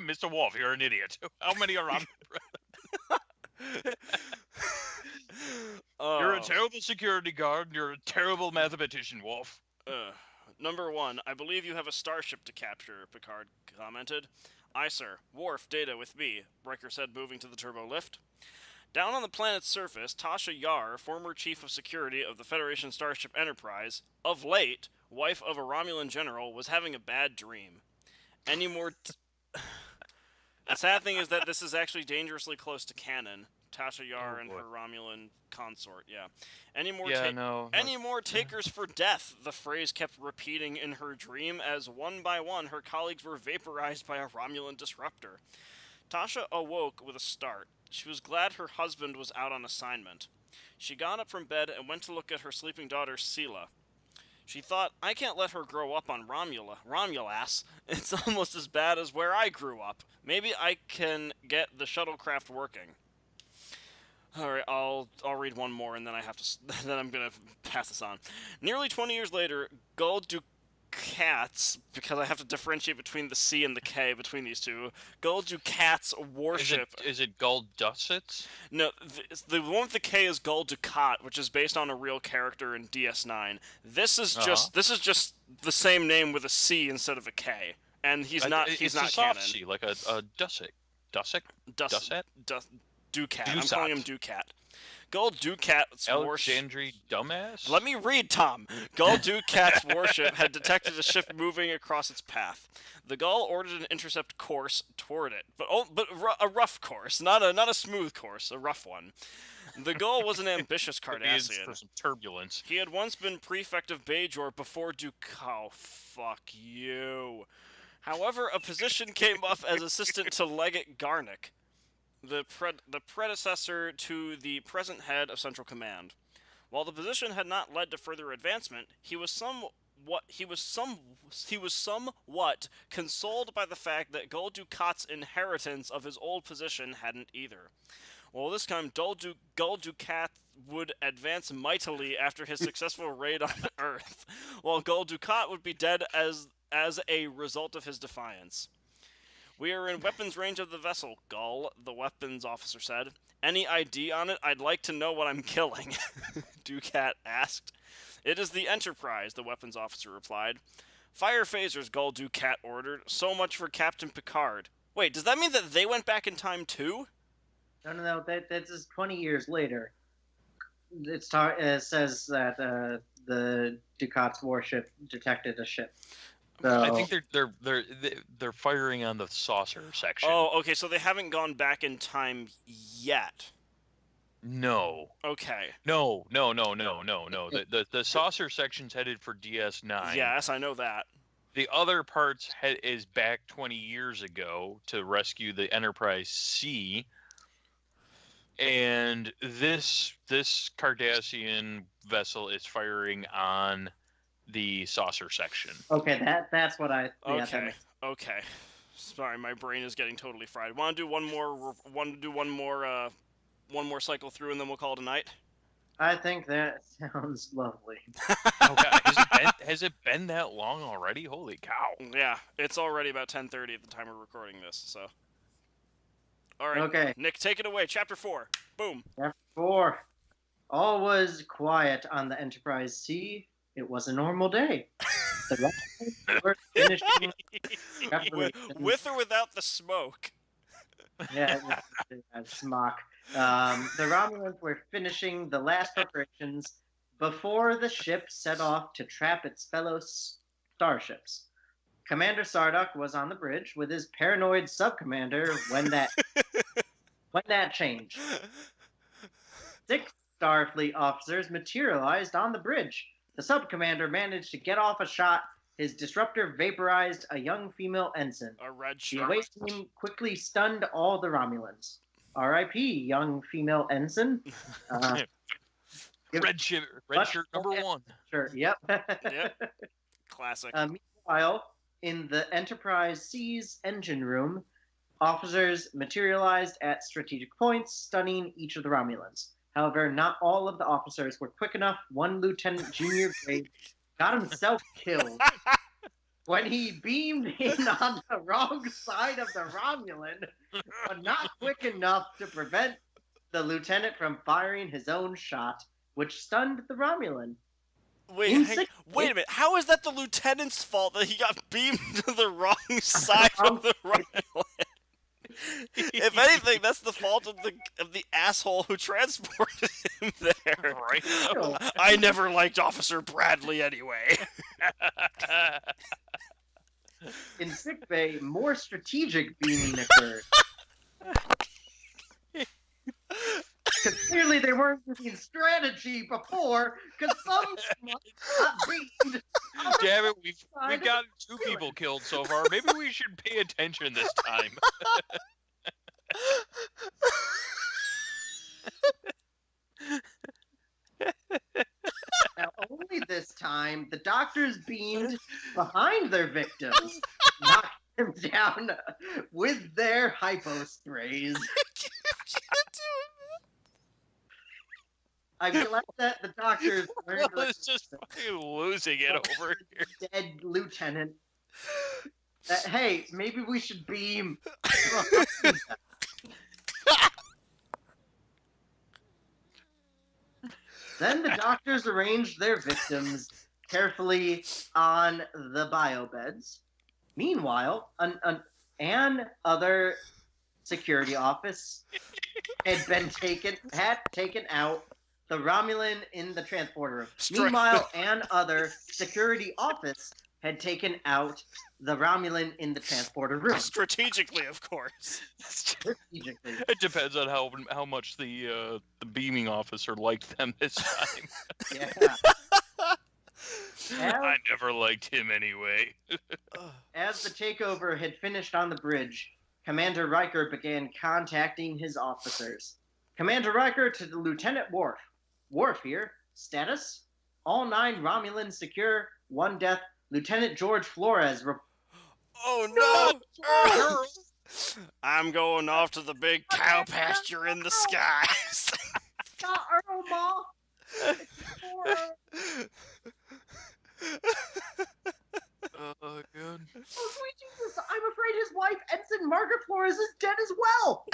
Mr. Worf, you're an idiot. How many are on the You're a terrible security guard. You're a terrible mathematician, Worf. Number 1, I believe you have a starship to capture, Picard commented. Aye, sir. Worf, data with me, Riker said, moving to the turbo lift. Down on the planet's surface, Tasha Yar, former chief of security of the Federation starship Enterprise, of late, wife of a Romulan general, was having a bad dream. Any more... The sad thing is that this is actually dangerously close to canon. Tasha Yar Oh, and boy. her Romulan consort. Yeah. Any more Yeah, no. any more takers for death? The phrase kept repeating in her dream as one by one her colleagues were vaporized by a Romulan disruptor. Tasha awoke with a start. She was glad her husband was out on assignment. She got up from bed and went to look at her sleeping daughter, Sela. She thought, I can't let her grow up on Romulas. It's almost as bad as where I grew up. Maybe I can get the shuttlecraft working. All right, I'll read one more, and then then I'm gonna pass this on. Nearly 20 years later, Gul Dukat's, because I have to differentiate between the C and the K between these two. Gul Dukat's warship. Is it Gul Dussets? No, the one with the K is Gul Dukat, which is based on a real character in DS9. This is just the same name with a C instead of a K, and he's not It's not a soft canon. C, like a Dusset. Dusset? Ducat. I'm calling him Ducat. Gul Dukat's warship. Alexandri Dumbass? Let me read, Tom. Gul Dukat's warship had detected a ship moving across its path. The Gull ordered an intercept course toward it, but a rough course, not a smooth course, a rough one. The Gull was an ambitious Cardassian. For some turbulence. He had once been prefect of Bajor before Oh, fuck you. However, a position came up as assistant to Legate Garnick, the predecessor to the present head of Central Command. While the position had not led to further advancement, he was somewhat consoled by the fact that Gul Dukat's inheritance of his old position hadn't either. Well, this time, Gul Dukat would advance mightily after his successful raid on Earth, while Gul Dukat would be dead as a result of his defiance. We are in weapons range of the vessel, Gull, the weapons officer said. Any ID on it? I'd like to know what I'm killing, Dukat asked. It is the Enterprise, the weapons officer replied. Fire phasers, Gul Dukat ordered. So much for Captain Picard. Wait, does that mean that they went back in time too? No, that's just 20 years later. It says that the Dukat's warship detected a ship. So, I think they're firing on the saucer section. Oh, okay, so they haven't gone back in time yet. No. Okay. No. The saucer section's headed for DS9. Yes, I know that. The other parts is back 20 years ago to rescue the Enterprise C. And this Cardassian vessel is firing on the saucer section. Okay, that's what I. Okay. Sorry, my brain is getting totally fried. Want to do one more cycle through, and then we'll call it a night? I think that sounds lovely. Okay, has it been that long already? Holy cow! Yeah, it's already about 10:30 at the time we're recording this. So, all right. Okay, Nick, take it away. Chapter 4. Boom. Chapter 4. All was quiet on the Enterprise C. It was a normal day. The Romulans were finishing with or without the smoke. Yeah, smock. The Romulans were finishing the last preparations before the ship set off to trap its fellow starships. Commander Sardock was on the bridge with his paranoid subcommander when that changed. 6 Starfleet officers materialized on the bridge. The subcommander managed to get off a shot. His disruptor vaporized a young female ensign. A red The shirt. away team quickly stunned all the Romulans. R.I.P. young female ensign. Red shirt number 1. Sure. Yep. Yep. Classic. Meanwhile, in the Enterprise C's engine room, officers materialized at strategic points, stunning each of the Romulans. However, not all of the officers were quick enough. One Lieutenant Junior Grade got himself killed when he beamed in on the wrong side of the Romulan, but not quick enough to prevent the lieutenant from firing his own shot, which stunned the Romulan. Wait a minute. How is that the lieutenant's fault that he got beamed to the wrong side of the Romulan? If anything, that's the fault of the asshole who transported him there. Right? I never liked Officer Bradley anyway. In sickbay, more strategic beaming occurred. Because clearly they weren't using strategy before, because some got beamed. Damn it, we've got 2 people killed so far. Maybe we should pay attention this time. Now, only this time, the doctors beamed behind their victims, knocked them down with their hypo sprays. I'm glad that the doctors learned Will is just fucking losing it over here. dead lieutenant. That, hey, maybe we should beam. Then the doctors arranged their victims carefully on the biobeds. Meanwhile, an other security office had taken out the Romulan in the transporter room. Meanwhile, an other security office had taken out the Romulan in the transporter room. Strategically, of course. Strategically. It depends on how much the beaming officer liked them this time. Yeah. I never liked him anyway. As the takeover had finished on the bridge, Commander Riker began contacting his officers. Commander Riker to Lieutenant Worf. Worf here. Status? All 9 Romulans secure. 1 death. Lieutenant George Flores. Oh no! I'm going off to the big cow pasture in the skies. Not Earl, Ma. Oh, good. Oh, sweet Jesus. I'm afraid his wife, Ensign Margaret Flores, is dead as well.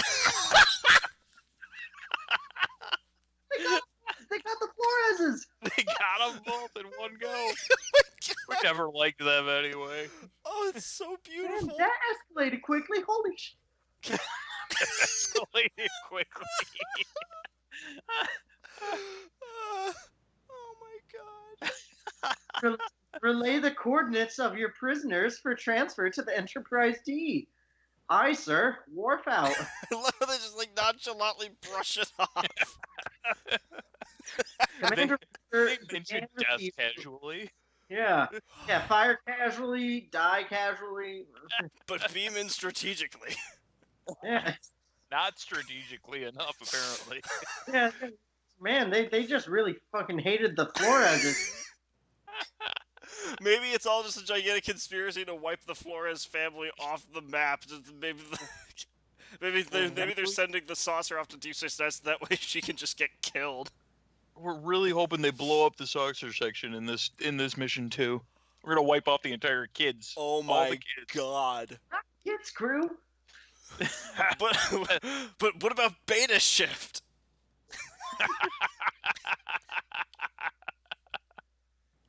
They got the Floreses. They got them both in one go. We never liked them anyway. Oh, it's so beautiful. Man, that escalated quickly. Holy shit. Escalated quickly. Oh my god. Relay the coordinates of your prisoners for transfer to the Enterprise D. Aye, sir. Wharf out. I love how they just like nonchalantly brush it off. Commander They mentioned death casually. Yeah. Yeah, fire casually, die casually. But beam in strategically. Yeah. Not strategically enough, apparently. Yeah. Man, they just really fucking hated the Floreses. Maybe it's all just a gigantic conspiracy to wipe the Flores family off the map. Maybe they're sending the saucer off to Deep Space Nine so that way she can just get killed. We're really hoping they blow up the saucer section in this mission too. We're gonna wipe off the entire kids. Oh my god! Not kids, crew. but what about Beta Shift?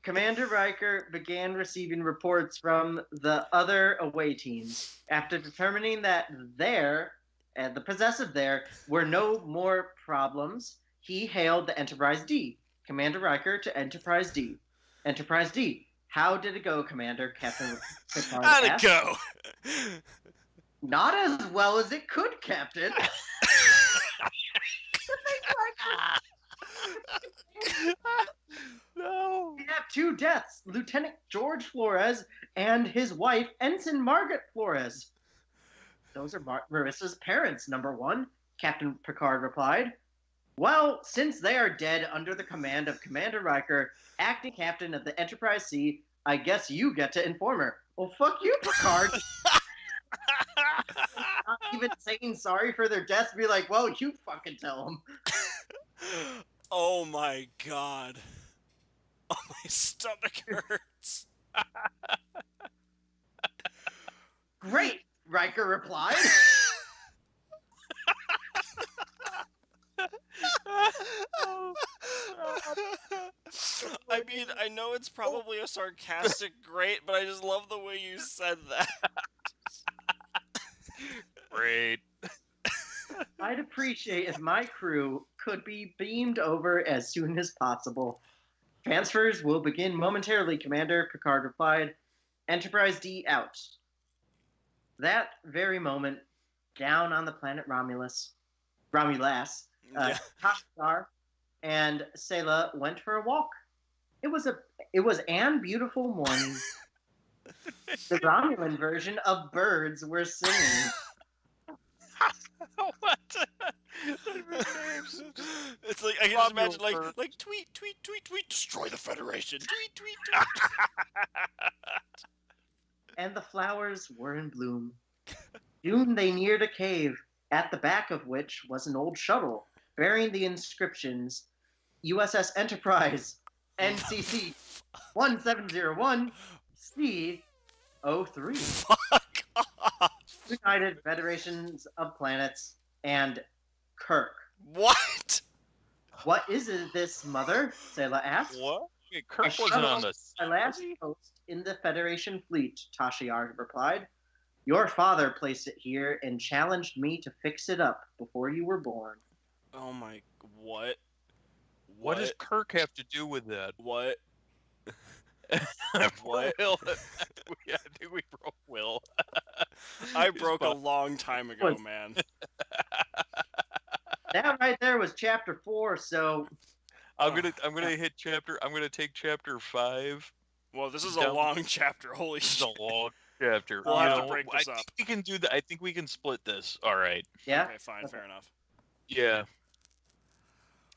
Commander Riker began receiving reports from the other away teams. After determining that the possessive there, were no more problems, he hailed the Enterprise D. Commander Riker to Enterprise D. Enterprise D. How did it go, Commander? Captain Picard How'd asked. it go? Not as well as it could, Captain. No. We have 2 deaths, Lieutenant George Flores and his wife, Ensign Margaret Flores. Those are Marissa's parents, number 1, Captain Picard replied. Well, since they are dead under the command of Commander Riker, acting captain of the Enterprise C, I guess you get to inform her. Well, fuck you, Picard. Not even saying sorry for their deaths, be like, well, you fucking tell them. Oh my god. Oh, my stomach hurts. Great, Riker replied. I mean, I know it's probably a sarcastic great, but I just love the way you said that. Great. I'd appreciate if my crew could be beamed over as soon as possible. Transfers will begin momentarily, Commander, Picard replied. Enterprise D out. That very moment, down on the planet Romulus, Yeah. Kashgar and Selah went for a walk. It was an beautiful morning. The Romulan version of birds were singing. What? Their names. It's like I can just Romulan imagine like bird. like tweet, tweet, tweet, tweet, destroy the Federation. Tweet, tweet, tweet. And the flowers were in bloom. Soon they neared a cave, at the back of which was an old shuttle bearing the inscriptions USS Enterprise, NCC 1701 C03, Fuck off. United Federations of Planets, and Kirk. What? What is this, Mother? Selah asked. What? Wait, A Kirk wasn't on shuttle, the my last was he? post in the Federation fleet, Tashiar replied. Your father placed it here and challenged me to fix it up before you were born. Oh my, what? What does Kirk have to do with that? What? Poor What? Will. I think we broke Will. I His broke a butt. long time ago, Was- man. That right there was chapter 4, so I'm gonna hit chapter. I'm gonna take chapter 5. Well, this is a Down- long chapter. Holy This is shit. a long chapter. We'll You have to know, break I this up. think we can do that. I think we can split this. All right. yeah. Okay, fine, fair enough. Yeah.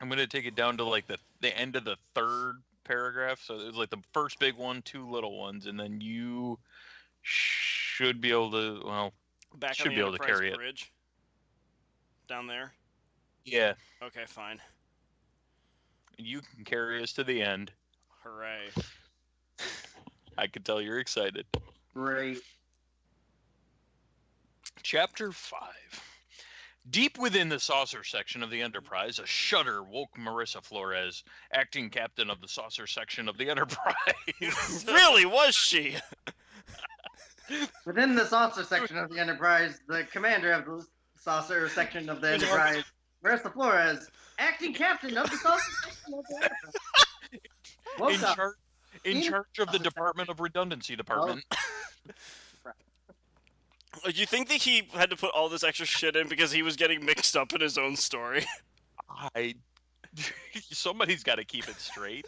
I'm gonna take it down to like the end of the third paragraph. So there's like the first big one, 2 little ones, and then you should be able to. Well, Back Should on the be able to Enterprise carry it. bridge. Down there. yeah, Okay, fine. you can carry us to the end. Hooray. I can tell you're excited. Great. Chapter 5. Deep within the saucer section of the Enterprise, a shudder woke Marissa Flores, acting captain of the saucer section of the Enterprise. Really, was she? Within the saucer section of the Enterprise, the commander of the saucer section of the Enterprise, Marissa Flores, acting captain of the saucer section of the Enterprise, woke in, up. in charge of the Department of Redundancy Department. Like, you think that he had to put all this extra shit in because he was getting mixed up in his own story? Somebody's got to keep it straight.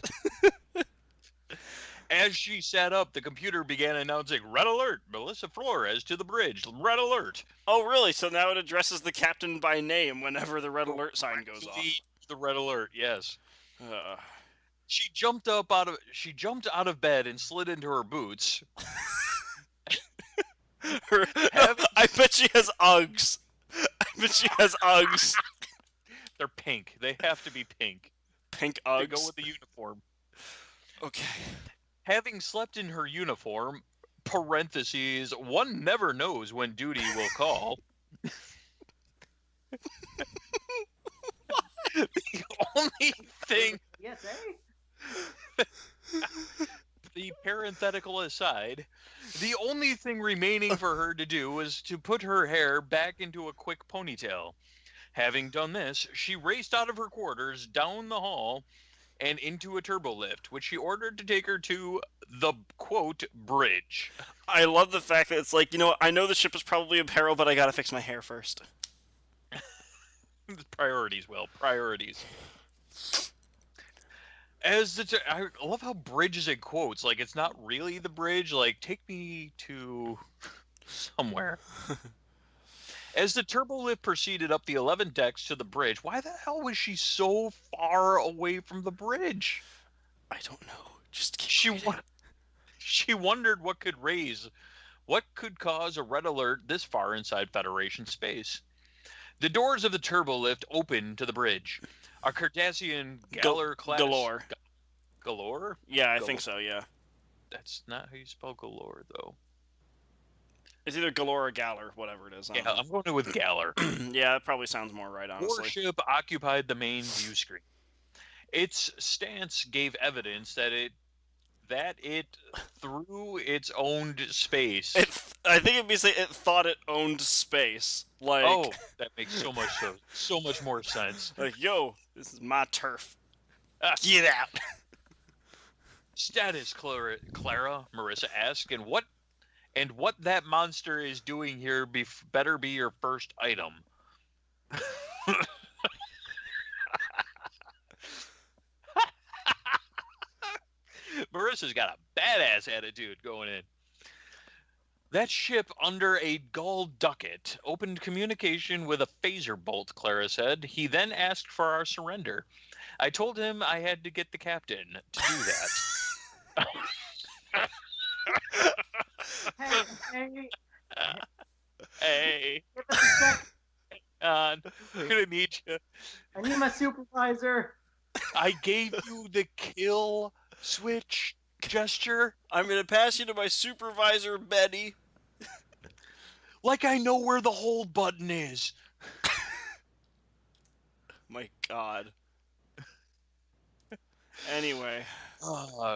As she sat up, the computer began announcing, "Red alert! Melissa Flores to the bridge. Red alert!" Oh, really? So now it addresses the captain by name whenever the red alert sign goes off. The red alert, yes. Uh, She jumped out of bed and slid into her boots. I bet she has Uggs. I bet she has Uggs. They're pink. They have to be pink. Pink They Uggs. go with the uniform. Okay. Having slept in her uniform, parentheses, one never knows when duty will call. The only thing, Yes, the parenthetical aside, the only thing remaining for her to do was to put her hair back into a quick ponytail. Having done this, she raced out of her quarters, down the hall, and into a turbo lift, which she ordered to take her to the, quote, bridge. I love the fact that it's like, you know what, I know the ship is probably in peril, but I gotta fix my hair first. Priorities, Will. Priorities. I love how bridge is in quotes. Like, it's not really the bridge. Like, take me to somewhere. As the turbo lift proceeded up the 11 decks to the bridge, why the hell was she so far away from the bridge? I don't know. Just keep She reading. she wondered what could cause a red alert this far inside Federation space. The doors of the turbo lift opened to the bridge. A Cardassian Galler class Galore. Galore? Yeah, I think so, yeah. That's not how you spell Galore, though. It's either Galore or Galler, whatever it is. I Yeah, don't I'm going with Galler. know. Yeah, it probably sounds more right, honestly. Warship occupied the main view screen. Its stance gave evidence that it through its owned space. I think it'd be say it thought it owned space. Like, Oh, that makes so much more sense. like, yo, this is my turf. Get out. Status, Clara, Marissa asked, and what that monster is doing here better be your first item. Marissa's got a badass attitude going in. That ship under a gull ducat opened communication with a phaser bolt, Clara said. He then asked for our surrender. I told him I had to get the captain to do that. Hey, Hey, give us a sec. I'm gonna need you. I need my supervisor. I gave you the kill switch gesture. I'm gonna pass you to my supervisor, Betty. Like I know where the hold button is. My God. Anyway.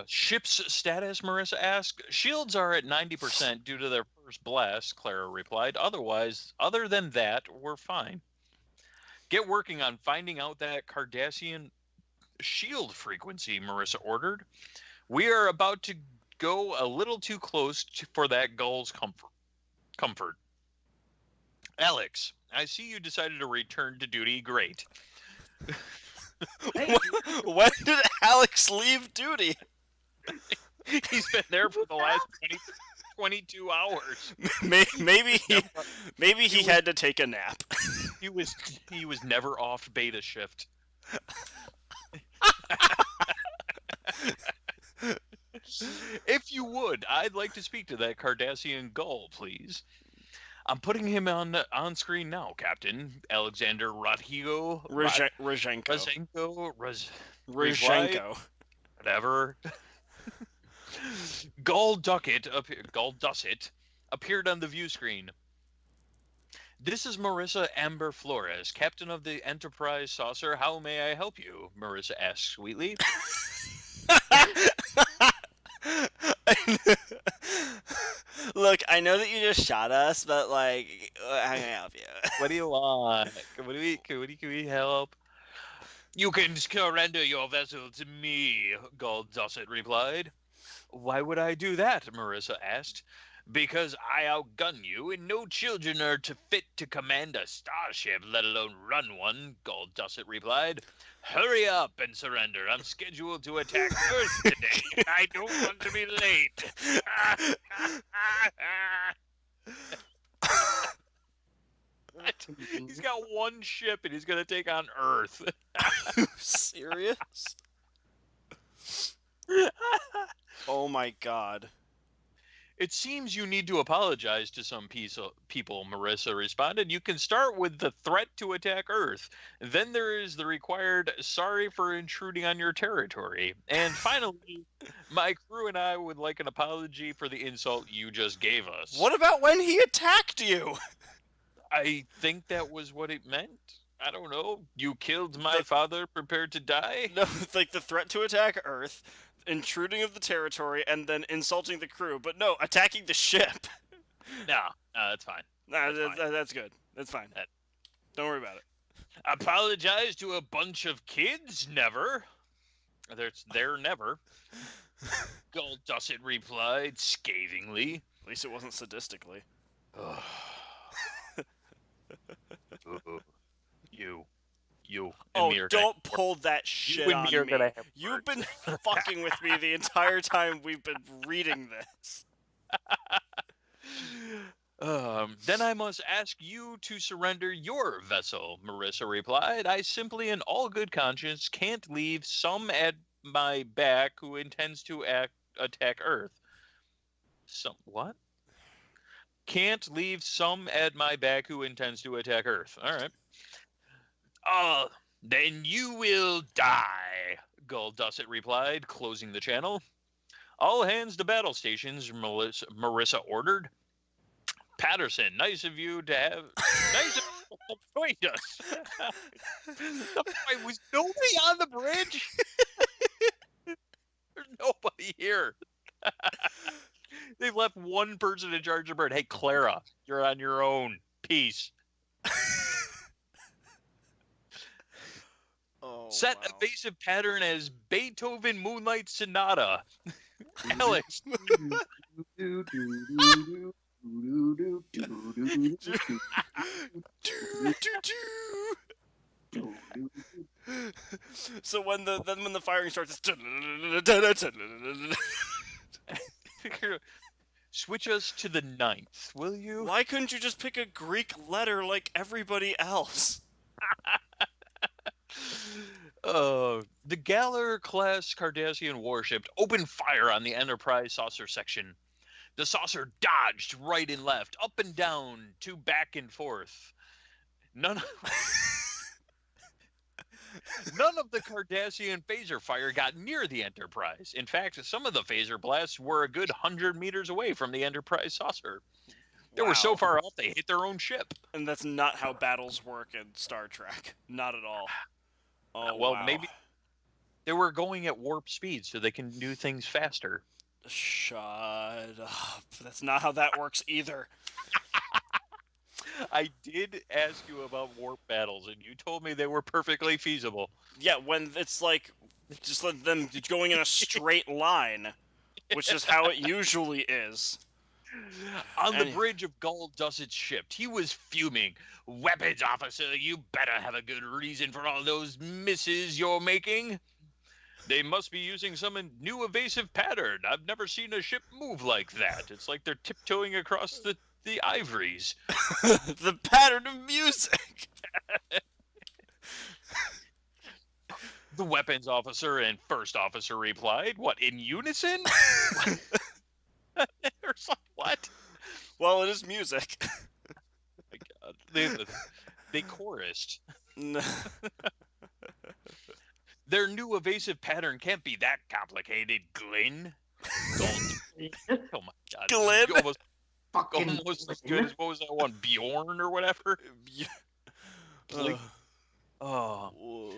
Ship's status, Marissa asked. Shields are at 90% due to their first blast, Clara replied. Other than that, we're fine. Get working on finding out that Cardassian shield frequency, Marissa ordered. We are about to go a little too close for that gull's comfort. Alex, I see you decided to return to duty. Great. When did Alex leave duty? He's been there for the last 22 hours. Maybe he had to take a nap. He was never off beta shift. If you would, I'd like to speak to that Cardassian gull, please. I'm putting him on screen now, Captain. Alexander Rodrigo Rozhenko. replied, whatever. Gull Dusset appeared on the view screen. This is Marissa Amber Flores, captain of the Enterprise saucer. How may I help you? Marissa asked sweetly. Look, I know that you just shot us, but like, how can I help you? What do you want? Can we help? You can surrender your vessel to me, Gull Dusset replied. Why would I do that? Marissa asked. Because I outgun you, and no children are fit to command a starship, let alone run one, Gull Dusset replied. Hurry up and surrender. I'm scheduled to attack Earth today. I don't want to be late. He's got one ship and he's going to take on Earth. Serious? Oh my God. It seems you need to apologize to some people, Marissa responded. You can start with the threat to attack Earth. Then there is the required sorry for intruding on your territory. And finally, my crew and I would like an apology for the insult you just gave us. What about when he attacked you? I think that was what it meant. I don't know. You killed my father, prepared to die? No, like the threat to attack Earth, intruding of the territory, and then insulting the crew. But no, attacking the ship. No, that's fine. That's good. That's fine. Don't worry about it. Apologize to a bunch of kids? Never. They're never. Gull Dusset replied scathingly. At least it wasn't sadistically. You. Oh, don't pull that shit on me. You've been fucking with me the entire time we've been reading this. Then I must ask you to surrender your vessel, Marissa replied. I simply, in all good conscience, can't leave some at my back who intends to attack Earth. Some what? Can't leave some at my back who intends to attack Earth. All right. Then you will die, Gull Dusset replied, closing the channel. All hands to battle stations, Marissa ordered. Patterson, nice of you to have joined us. Was nobody on the bridge? There's nobody here. They've left one person in charge of the bird. Hey, Clara, you're on your own. Peace. Set evasive pattern as Beethoven Moonlight Sonata. Alex. So when the firing starts, it's Switch us to the ninth, will you? why couldn't you just pick a Greek letter like everybody else? The Galler-class Cardassian warship opened fire on the Enterprise saucer section. The saucer dodged right and left, up and down, to back and forth. None of the Cardassian phaser fire got near the Enterprise. In fact, some of the phaser blasts were a good 100 meters away from the Enterprise saucer. They were so Wow. far off they hit their own ship. And that's not how battles work in Star Trek. Not at all. Oh, Well, wow. maybe they were going at warp speed so they can do things faster. Shut up. That's not how that works either. I did ask you about warp battles, and you told me they were perfectly feasible. Yeah, when it's like just let them going in a straight line, which is how it usually is. On the bridge of Gul Dussett's ship, he was fuming. Weapons officer, you better have a good reason for all those misses you're making. They must be using some new evasive pattern. I've never seen a ship move like that. It's like they're tiptoeing across the ivories. The pattern of music. The weapons officer and first officer replied, "What, in unison?" Or what? Well, it is music. My God. They chorused. No. Their new evasive pattern can't be that complicated, Glenn. Oh my God. Glenn? Almost as good as, what was that one, Bjorn or whatever? Whoa.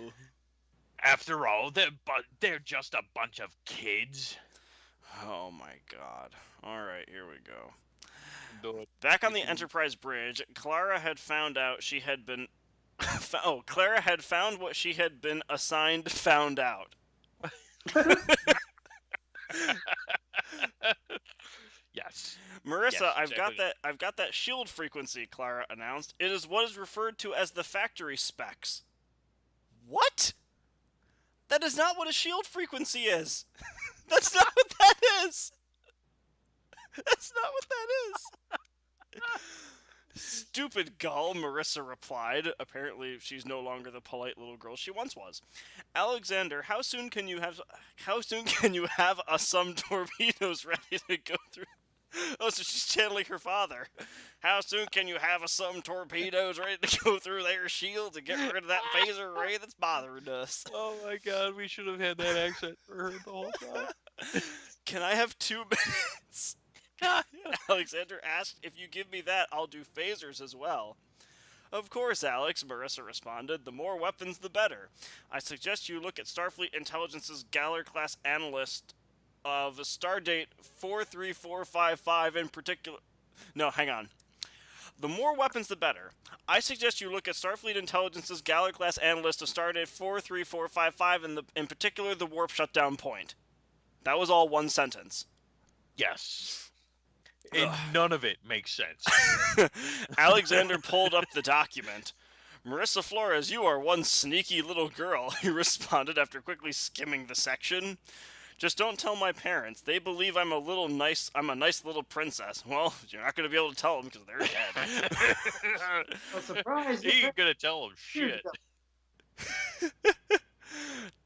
After all, they're just a bunch of kids. Oh my God. All right, here we go. Back on the Enterprise bridge, Clara had found out she had been... Clara had found what she had been assigned found out. Yes. Marissa, Yes, I've got exactly. I've got that shield frequency, Clara announced. It is what is referred to as the factory specs. What? That is not what a shield frequency is. That's not what that is. That's not what that is. Stupid gull, Marissa replied. Apparently, she's no longer the polite little girl she once was. Alexander, how soon can you have some torpedoes ready to go through? Oh, so she's channeling her father. How soon can you have some torpedoes ready to go through their shields and get rid of that phaser ray that's bothering us? Oh my God, we should have had that accent for her the whole time. Can I have 2 minutes? Alexander asked, if you give me that, I'll do phasers as well. Of course, Alex, Marissa responded. The more weapons, the better. I suggest you look at Starfleet Intelligence's Galler-class analyst of Stardate 43455 in particular... No, hang on. The more weapons, the better. I suggest you look at Starfleet Intelligence's Galler-class analyst of Stardate 43455 in particular the warp shutdown point. That was all one sentence. Yes. And none of it makes sense. Alexander pulled up the document. Marissa Flores, you are one sneaky little girl, he responded after quickly skimming the section. Just don't tell my parents. They believe I'm a nice little princess. Well, you're not going to be able to tell them because they're dead. A surprise! He ain't gonna tell them shit.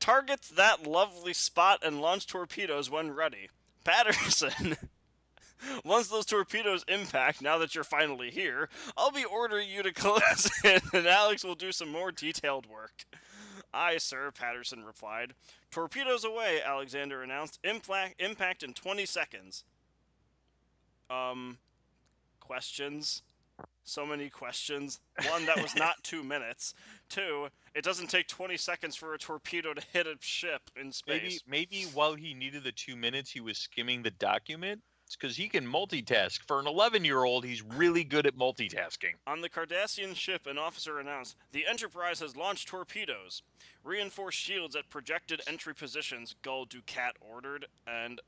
Targets that lovely spot and launch torpedoes when ready. Patterson. Once those torpedoes impact, now that you're finally here, I'll be ordering you to close in, and Alex will do some more detailed work. Aye, sir, Patterson replied. Torpedoes away, Alexander announced. Impact in 20 seconds. Questions? So many questions. 1, that was not 2 minutes. 2, it doesn't take 20 seconds for a torpedo to hit a ship in space. Maybe while he needed the 2 minutes, he was skimming the document. It's because he can multitask. For an 11-year-old, he's really good at multitasking. On the Cardassian ship, an officer announced, the Enterprise has launched torpedoes. Reinforce shields at projected entry positions, Gul Dukat ordered, and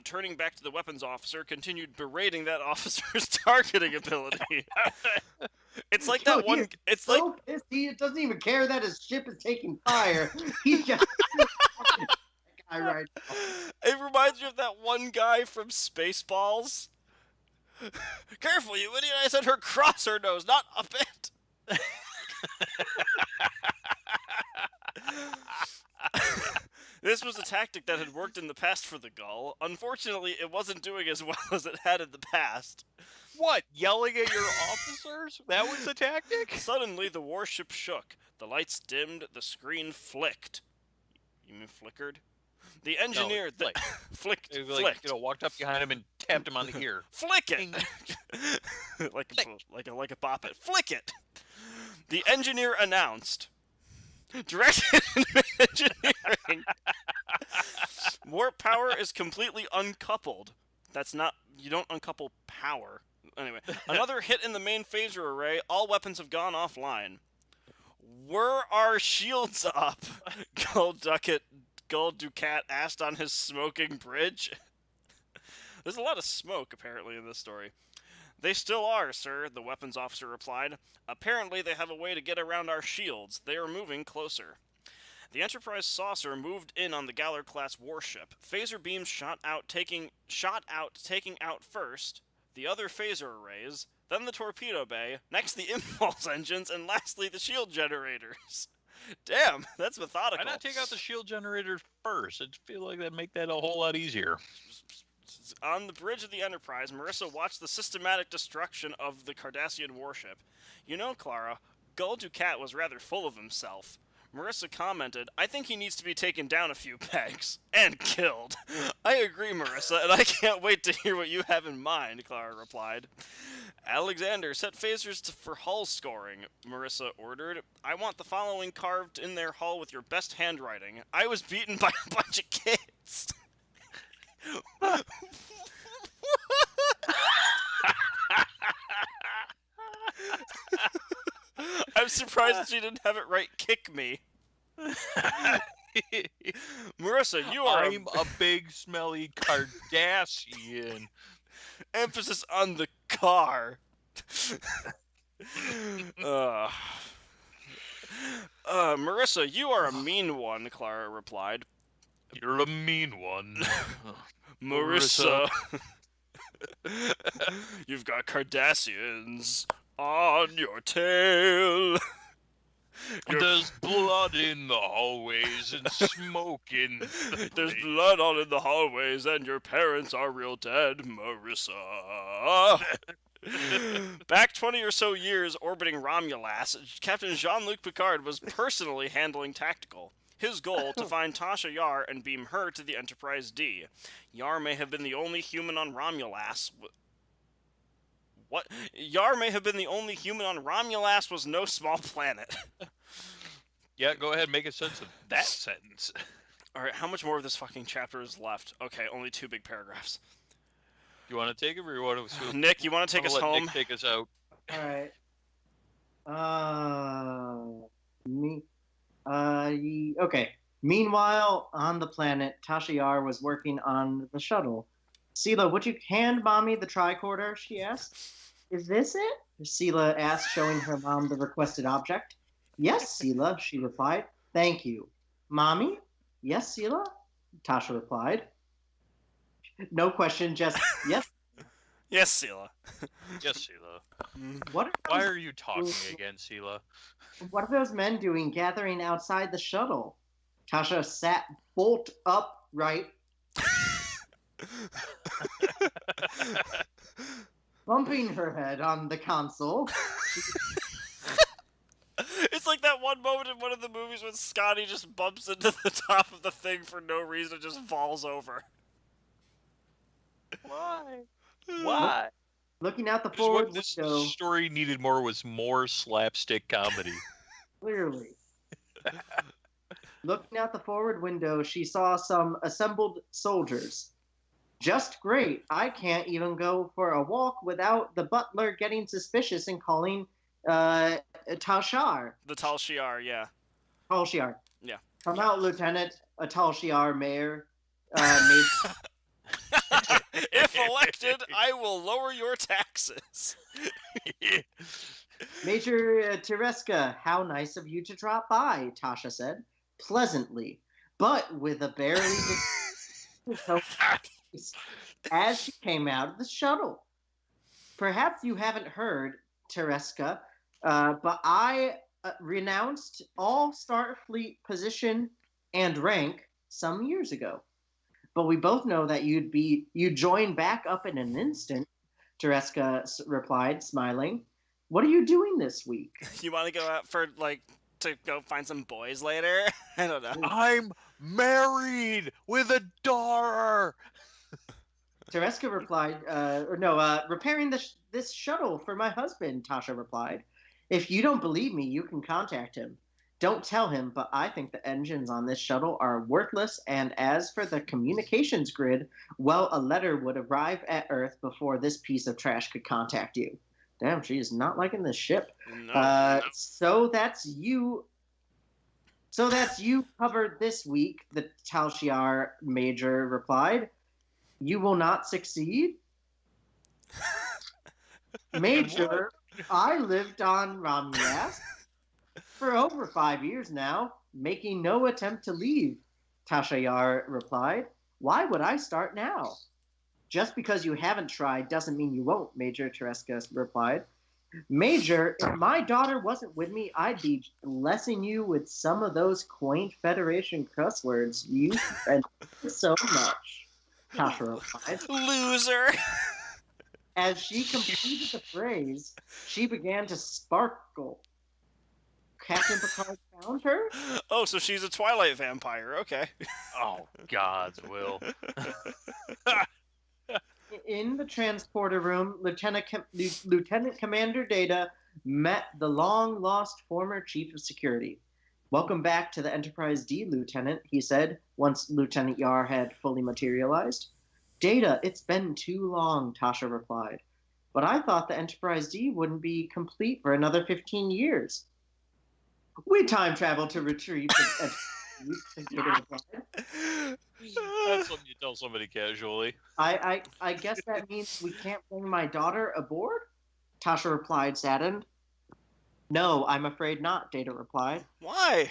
Turning back to the weapons officer, continued berating that officer's targeting ability. It's like that one. It's like so pissed. He doesn't even care that his ship is taking fire. He's just that guy right now. it reminds me of that one guy from Spaceballs. Careful, you idiot! I said her cross her nose, not up it. This was a tactic that had worked in the past for the Gull. Unfortunately, it wasn't doing as well as it had in the past. What? Yelling at your officers? That was the tactic? Suddenly, the warship shook. The lights dimmed. The screen flicked. You mean flickered? The engineer... No, flicked. It was like, flicked. Walked up behind him and tapped him on the ear. Flick it! like a bop it. Flick it! The engineer announced... Directed engineering. Warp power is completely uncoupled. That's not... You don't uncouple power. Anyway, another hit in the main phaser array. All weapons have gone offline. Were our shields up? Gul Dukat asked on his smoking bridge. There's a lot of smoke, apparently, in this story. They still are, sir, the weapons officer replied. Apparently they have a way to get around our shields. They are moving closer. The Enterprise saucer moved in on the Galler-class warship. Phaser beams shot out, taking out first the other phaser arrays, then the torpedo bay, next the impulse engines, and lastly the shield generators. Damn, that's methodical. Why not take out the shield generators first? I feel like that'd make that a whole lot easier. On the bridge of the Enterprise, Marissa watched the systematic destruction of the Cardassian warship. You know, Clara, Gul Dukat was rather full of himself. Marissa commented, I think he needs to be taken down a few pegs. And killed. I agree, Marissa, and I can't wait to hear what you have in mind, Clara replied. Alexander, set phasers for hull scoring, Marissa ordered. I want the following carved in their hull with your best handwriting. I was beaten by a bunch of kids. I'm surprised that she didn't have it right. Kick me. Marissa, you are... I'm a big, smelly Cardassian. Emphasis on the car. Marissa, you are a mean one, Clara replied. You're a mean one. Marissa. You've got Cardassians on your tail. There's blood in the hallways and smoke in the There's place. blood all in the hallways and your parents are real dead, Marissa. Back 20 or so years orbiting Romulas, Captain Jean-Luc Picard was personally handling tactical. His goal, to find Tasha Yar and beam her to the Enterprise D. Yar may have been the only human on Romulas... What? Yar may have been the only human on Romulas was no small planet. Yeah, go ahead and make a sense of that sentence. Alright, how much more of this fucking chapter is left? Okay, only 2 big paragraphs. You want to take it or you want to... Nick, you want to take us home? Nick take us out. All right. Okay. Meanwhile, on the planet, Tasha Yar was working on the shuttle. Sela, would you hand Mommy the tricorder? She asked. Is this it? Sela asked, showing her mom the requested object. Yes, Sela, she replied. Thank you. Mommy? Yes, Sela? Tasha replied. No question, just yes. Yes, Sela. Yes, Sela. Why are you talking again, Sela? What are those men doing gathering outside the shuttle? Tasha sat bolt upright, bumping her head on the console. It's like that one moment in one of the movies when Scotty just bumps into the top of the thing for no reason and just falls over. Why? Why? Looking out the What forward this window, story needed was more slapstick comedy. clearly. Looking out the forward window, she saw some assembled soldiers. Just great. I can't even go for a walk without the butler getting suspicious and calling Talshar. The Tal Shiar, yeah. Talshar. Yeah. Come out, Lieutenant. A Talshar mayor. Made elected, I will lower your taxes. Major Tereska, how nice of you to drop by, Tasha said, pleasantly, but with a barely as she came out of the shuttle. Perhaps you haven't heard, Tereska, but I renounced all Starfleet position and rank some years ago. But we both know that you'd join back up in an instant, Tereska replied, smiling. What are you doing this week? You want to go out for, to go find some boys later? I don't know. I'm married with a daughter. Tereska replied, repairing this shuttle for my husband, Tasha replied. If you don't believe me, you can contact him. Don't tell him, but I think the engines on this shuttle are worthless, and as for the communications grid, well, a letter would arrive at Earth before this piece of trash could contact you. Damn, she is not liking this ship. No. So that's you. So that's you covered this week, the Tal Shiar Major replied. You will not succeed? Major, I lived on Ramyas for over 5 years now, making no attempt to leave, Tasha Yar replied. Why would I start now? Just because you haven't tried doesn't mean you won't, Major Tereska replied. Major, if my daughter wasn't with me, I'd be blessing you with some of those quaint Federation cuss words you spend so much, Tasha replied. Loser! As she completed the phrase, she began to sparkle. Captain Picard found her? Oh, so she's a Twilight vampire. Okay. Oh, God's will. In the transporter room, Lieutenant Commander Data met the long-lost former Chief of Security. Welcome back to the Enterprise D, Lieutenant, he said, once Lieutenant Yar had fully materialized. Data, it's been too long, Tasha replied. But I thought the Enterprise D wouldn't be complete for another 15 years. We time travel to retrieve the Data replied. That's something you tell somebody casually. I guess that means we can't bring my daughter aboard? Tasha replied, saddened. No, I'm afraid not, Data replied. Why?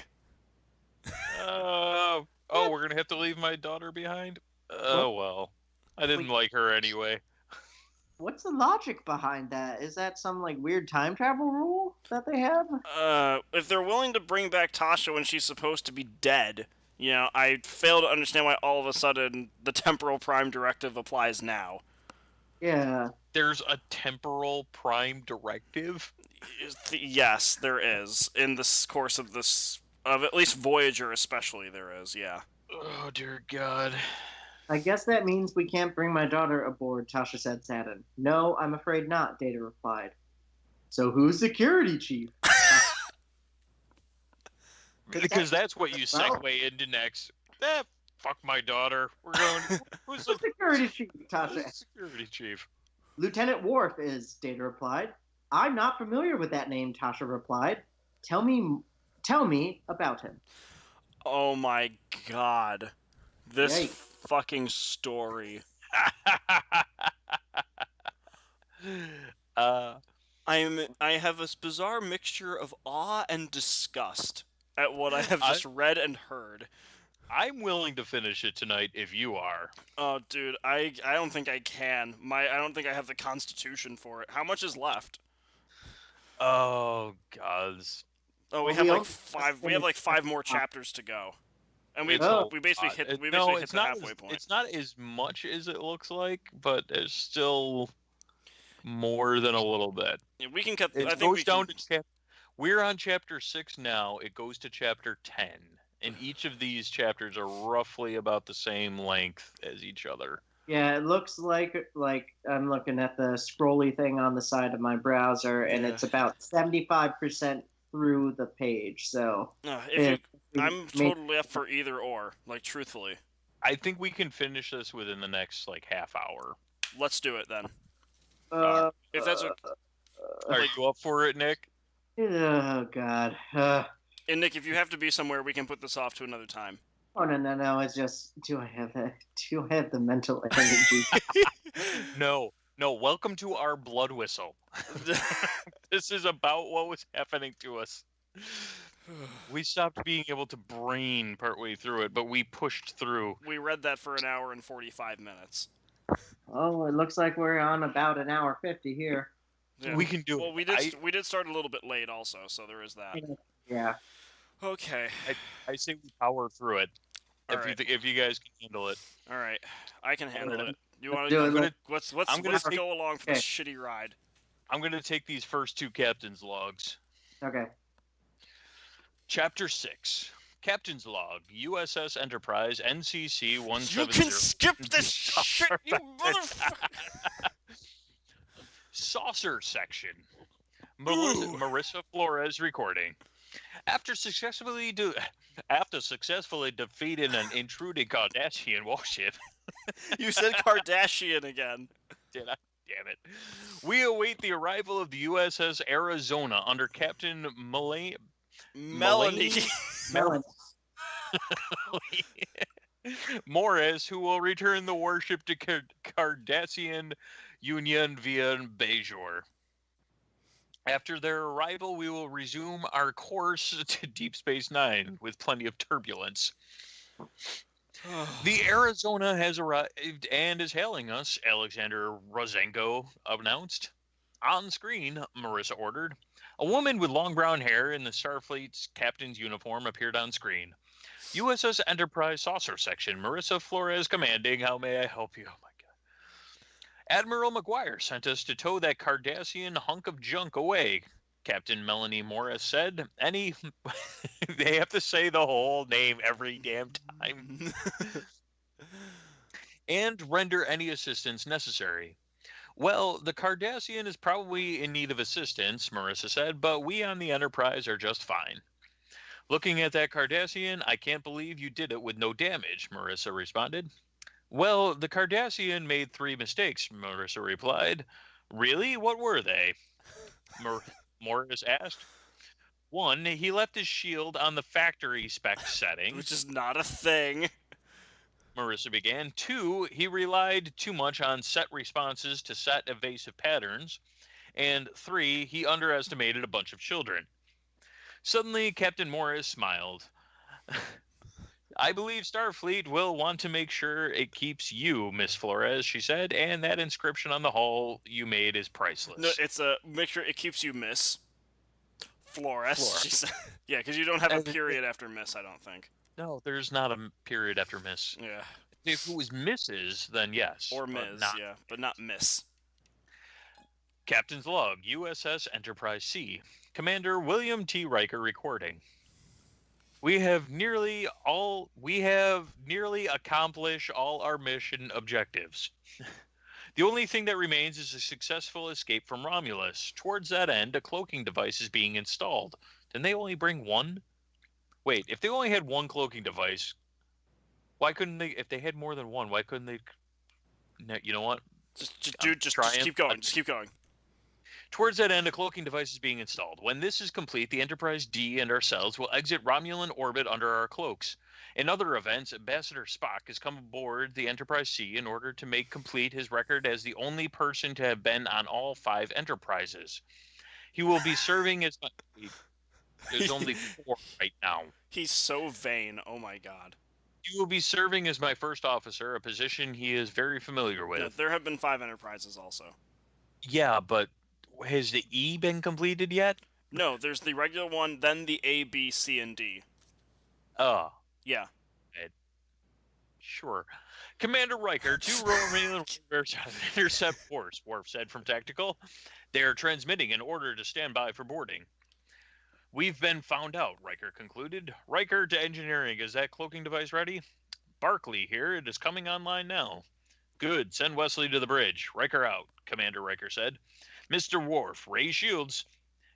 We're going to have to leave my daughter behind? Oh, well. I didn't like her anyway. What's the logic behind that? Is that some weird time travel rule that they have? If they're willing to bring back Tasha when she's supposed to be dead, I fail to understand why all of a sudden the temporal prime directive applies now. Yeah. There's a temporal prime directive? Yes, there is. In the course of at least Voyager especially, there is, yeah. Oh, dear God. I guess that means we can't bring my daughter aboard, Tasha said, saddened. No, I'm afraid not, Data replied. So who's security chief? Because that's what you segue into next. Fuck my daughter. We're going. Who's the security chief, Tasha? Who's the security chief? Lieutenant Worf is, Data replied. I'm not familiar with that name, Tasha replied. Tell me about him. Oh my God. This Yikes. fucking story. I have a bizarre mixture of awe and disgust at what I have just read and heard. I'm willing to finish it tonight if you are. Oh, dude, I don't think I can. I don't think I have the constitution for it. How much is left? Oh, God. Oh, we have like five more chapters to go. And we basically hit the halfway point. It's not as much as it looks like, but it's still more than a little bit. Yeah, we can cut. We're on chapter 6 now. It goes to chapter 10, and each of these chapters are roughly about the same length as each other. Yeah, it looks like I'm looking at the scrolly thing on the side of my browser, and it's about 75% through the page. So I'm totally up for either or. Truthfully, I think we can finish this within the next half hour. Let's do it then. If that's what. Are you up for it, Nick? Oh God. And Nick, if you have to be somewhere, we can put this off to another time. Oh no! It's just do I have the mental energy? No, no. Welcome to our blood whistle. This is about what was happening to us. We stopped being able to brain partway through it, but we pushed through. We read that for an hour and 45 minutes. Oh, it looks like we're on about an hour 50 here. Yeah. We can do Well, it. we did start a little bit late also, so there is that. Yeah. Okay. I say we power through it. All right. If you guys can handle it. All right. I can handle Alright. it. You Let's want do to it. let's take- go along for this shitty ride. I'm gonna take these first two captain's logs. Okay. Chapter 6. Captain's Log, USS Enterprise, NCC 170. You can skip this shit, you motherfucker. Saucer section. Marissa Flores recording. After successfully defeating an intruding Cardassian warship. You said Kardashian again. Did I? Damn it. We await the arrival of the USS Arizona under Captain Melanie. Melon. Morris, who will return the warship to Cardassian Union via Bajor. After their arrival, we will resume our course to Deep Space Nine with plenty of turbulence. The Arizona has arrived and is hailing us, Alexander Rosenko announced. On screen, Marissa ordered. A woman with long brown hair in the Starfleet's captain's uniform appeared on screen. USS Enterprise Saucer Section, Marissa Flores commanding. How may I help you? Oh my God. Admiral McGuire sent us to tow that Cardassian hunk of junk away, Captain Melanie Morris said. They have to say the whole name every damn time. And render any assistance necessary. Well, the Cardassian is probably in need of assistance, Marissa said, but we on the Enterprise are just fine. Looking at that Cardassian, I can't believe you did it with no damage, Marissa responded. Well, the Cardassian made 3 mistakes, Marissa replied. Really? What were they? Morris asked. 1, he left his shield on the factory spec setting. Which is not a thing. Marissa began. 2, he relied too much on set responses to set evasive patterns. And 3, he underestimated a bunch of children. Suddenly, Captain Morris smiled. I believe Starfleet will want to make sure it keeps you, Miss Flores, she said, and that inscription on the hull you made is priceless. No, it's make sure it keeps you Miss Flores. She said. Yeah, because you don't have a period after Miss, I don't think. No, there's not a period after Miss. Yeah. If it was Mrs., then yes. Or Ms., yeah, but not Miss. Captain's Log, USS Enterprise C. Commander William T. Riker recording. We have nearly accomplished all our mission objectives. The only thing that remains is a successful escape from Romulus. Towards that end, a cloaking device is being installed. Didn't they only bring one? Wait, if they only had one cloaking device, why couldn't they? If they had more than one, why couldn't they? No, you know what? Just keep going. Just keep going. Towards that end, a cloaking device is being installed. When this is complete, the Enterprise D and ourselves will exit Romulan orbit under our cloaks. In other events, Ambassador Spock has come aboard the Enterprise C in order to make complete his record as the only person to have been on all 5 Enterprises. He will be serving as... There's only 4 right now. He's so vain. Oh my God. He will be serving as my first officer, a position he is very familiar with. Yeah, there have been 5 Enterprises also. Yeah, but has the E been completed yet? No, there's the regular one, then the A, B, C, and D. Oh. Yeah. Sure. Commander Riker, 2 Romulan warriors intercept force, Worf said from Tactical. They are transmitting an order to stand by for boarding. We've been found out, Riker concluded. Riker to engineering, is that cloaking device ready? Barclay here, it is coming online now. Good, send Wesley to the bridge. Riker out, Commander Riker said. Mr. Worf, raise shields.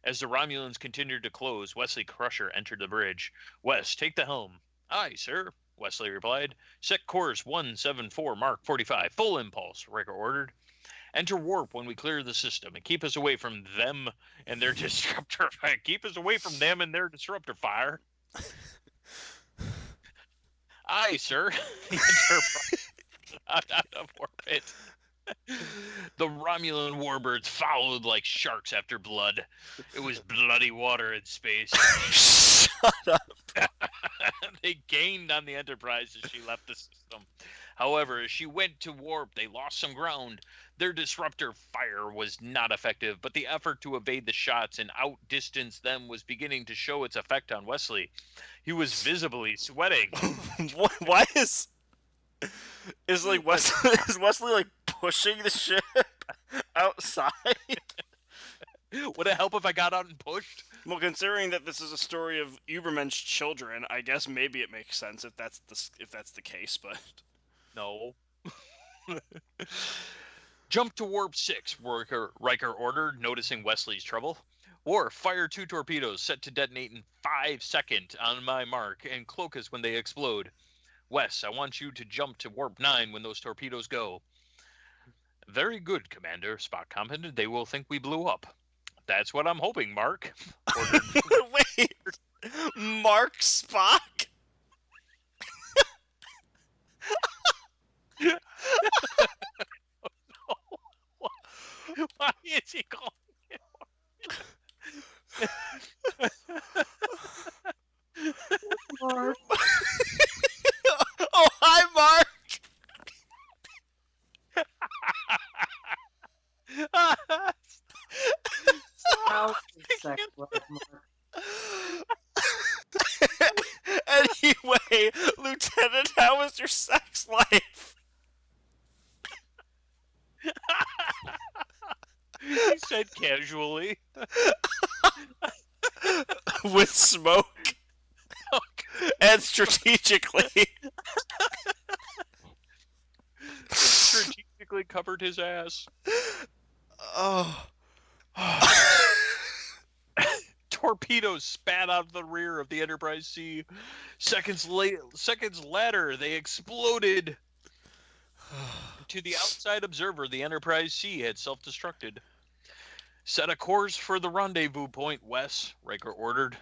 As the Romulans continued to close, Wesley Crusher entered the bridge. Wes, take the helm. Aye, sir, Wesley replied. Set course 174 Mark 45, full impulse, Riker ordered. Enter warp when we clear the system and keep us away from them and their disruptor fire. Keep us away from them and their disruptor fire. Aye, sir. The Enterprise shot out of orbit. The Romulan warbirds followed like sharks after blood. It was bloody water in space. Shut up. They gained on the Enterprise as she left the system. However, as she went to warp, they lost some ground. Their disruptor fire was not effective, but the effort to evade the shots and outdistance them was beginning to show its effect on Wesley. He was visibly sweating. Why is like Wesley is Wesley like pushing the ship outside? Would it help if I got out and pushed? Well, considering that this is a story of Ubermensch children, I guess maybe it makes sense if that's the case. But No. Jump to warp 6, Riker ordered, noticing Wesley's trouble. Or fire 2 torpedoes set to detonate in 5 seconds on my mark and cloak us when they explode. Wes, I want you to jump to warp 9 when those torpedoes go. Very good, Commander, Spock commented. They will think we blew up. That's what I'm hoping, Mark. Ordered. wait, Mark Spock? Why is he calling Mark. Oh, hi, Mark. How's your sex life, Mark? Anyway, Lieutenant, how was your sex life? He said casually. With smoke and strategically. Strategically covered his ass. Oh. Torpedoes spat out of the rear of the Enterprise C. Seconds later, they exploded. To the outside observer, the Enterprise C had self-destructed. Set a course for the rendezvous point, Wes, Riker ordered.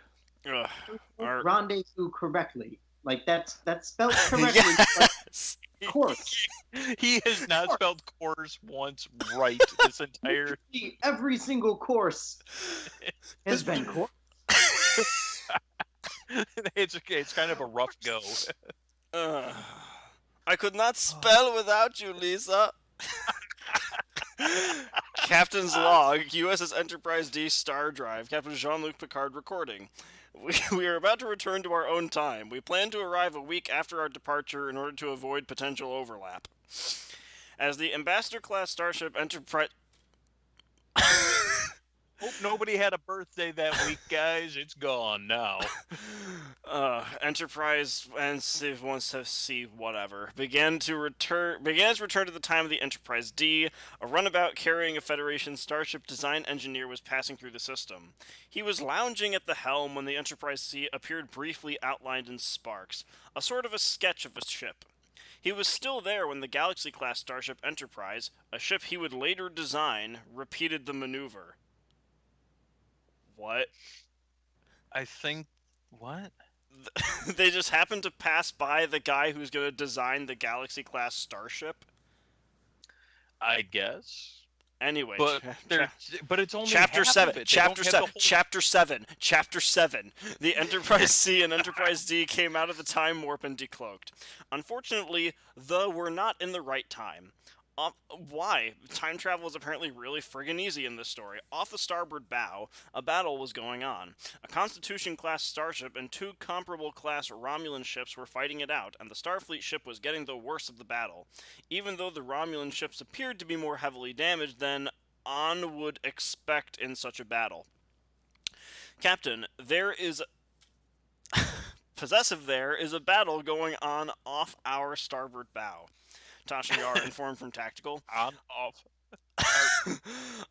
Rendezvous correctly. Like that's spelled correctly. Yes. Of course. He has not spelled course once right this entire. Every single course has been course. It's kind of a rough go. I could not spell without you, Lisa. Captain's log, USS Enterprise D star drive, Captain Jean-Luc Picard recording. We are about to return to our own time. We plan to arrive a week after our departure in order to avoid potential overlap. As the Ambassador-class starship Enterprise... Hope nobody had a birthday that week, guys. It's gone now. Enterprise and wants to see whatever began its return to the time of the Enterprise D. A runabout carrying a Federation starship design engineer was passing through the system. He was lounging at the helm when the Enterprise C appeared briefly outlined in sparks, a sort of a sketch of a ship. He was still there when the Galaxy-class starship Enterprise, a ship he would later design, repeated the maneuver. What? I think... What? They just happened to pass by the guy who's going to design the Galaxy-class starship? I guess. Anyway, but it's only Chapter half 7. of it. Chapter Whole... 7. Chapter 7. Chapter 7. The Enterprise C and Enterprise D came out of the time warp and decloaked. Unfortunately, we're not in the right time. Why? Time travel is apparently really friggin' easy in this story. Off the starboard bow, a battle was going on. A Constitution-class starship and 2 comparable-class Romulan ships were fighting it out, and the Starfleet ship was getting the worst of the battle, even though the Romulan ships appeared to be more heavily damaged than on would expect in such a battle. Captain, there is... Possessive, there is a battle going on off our starboard bow. Tasha Yar informed from Tactical. Off.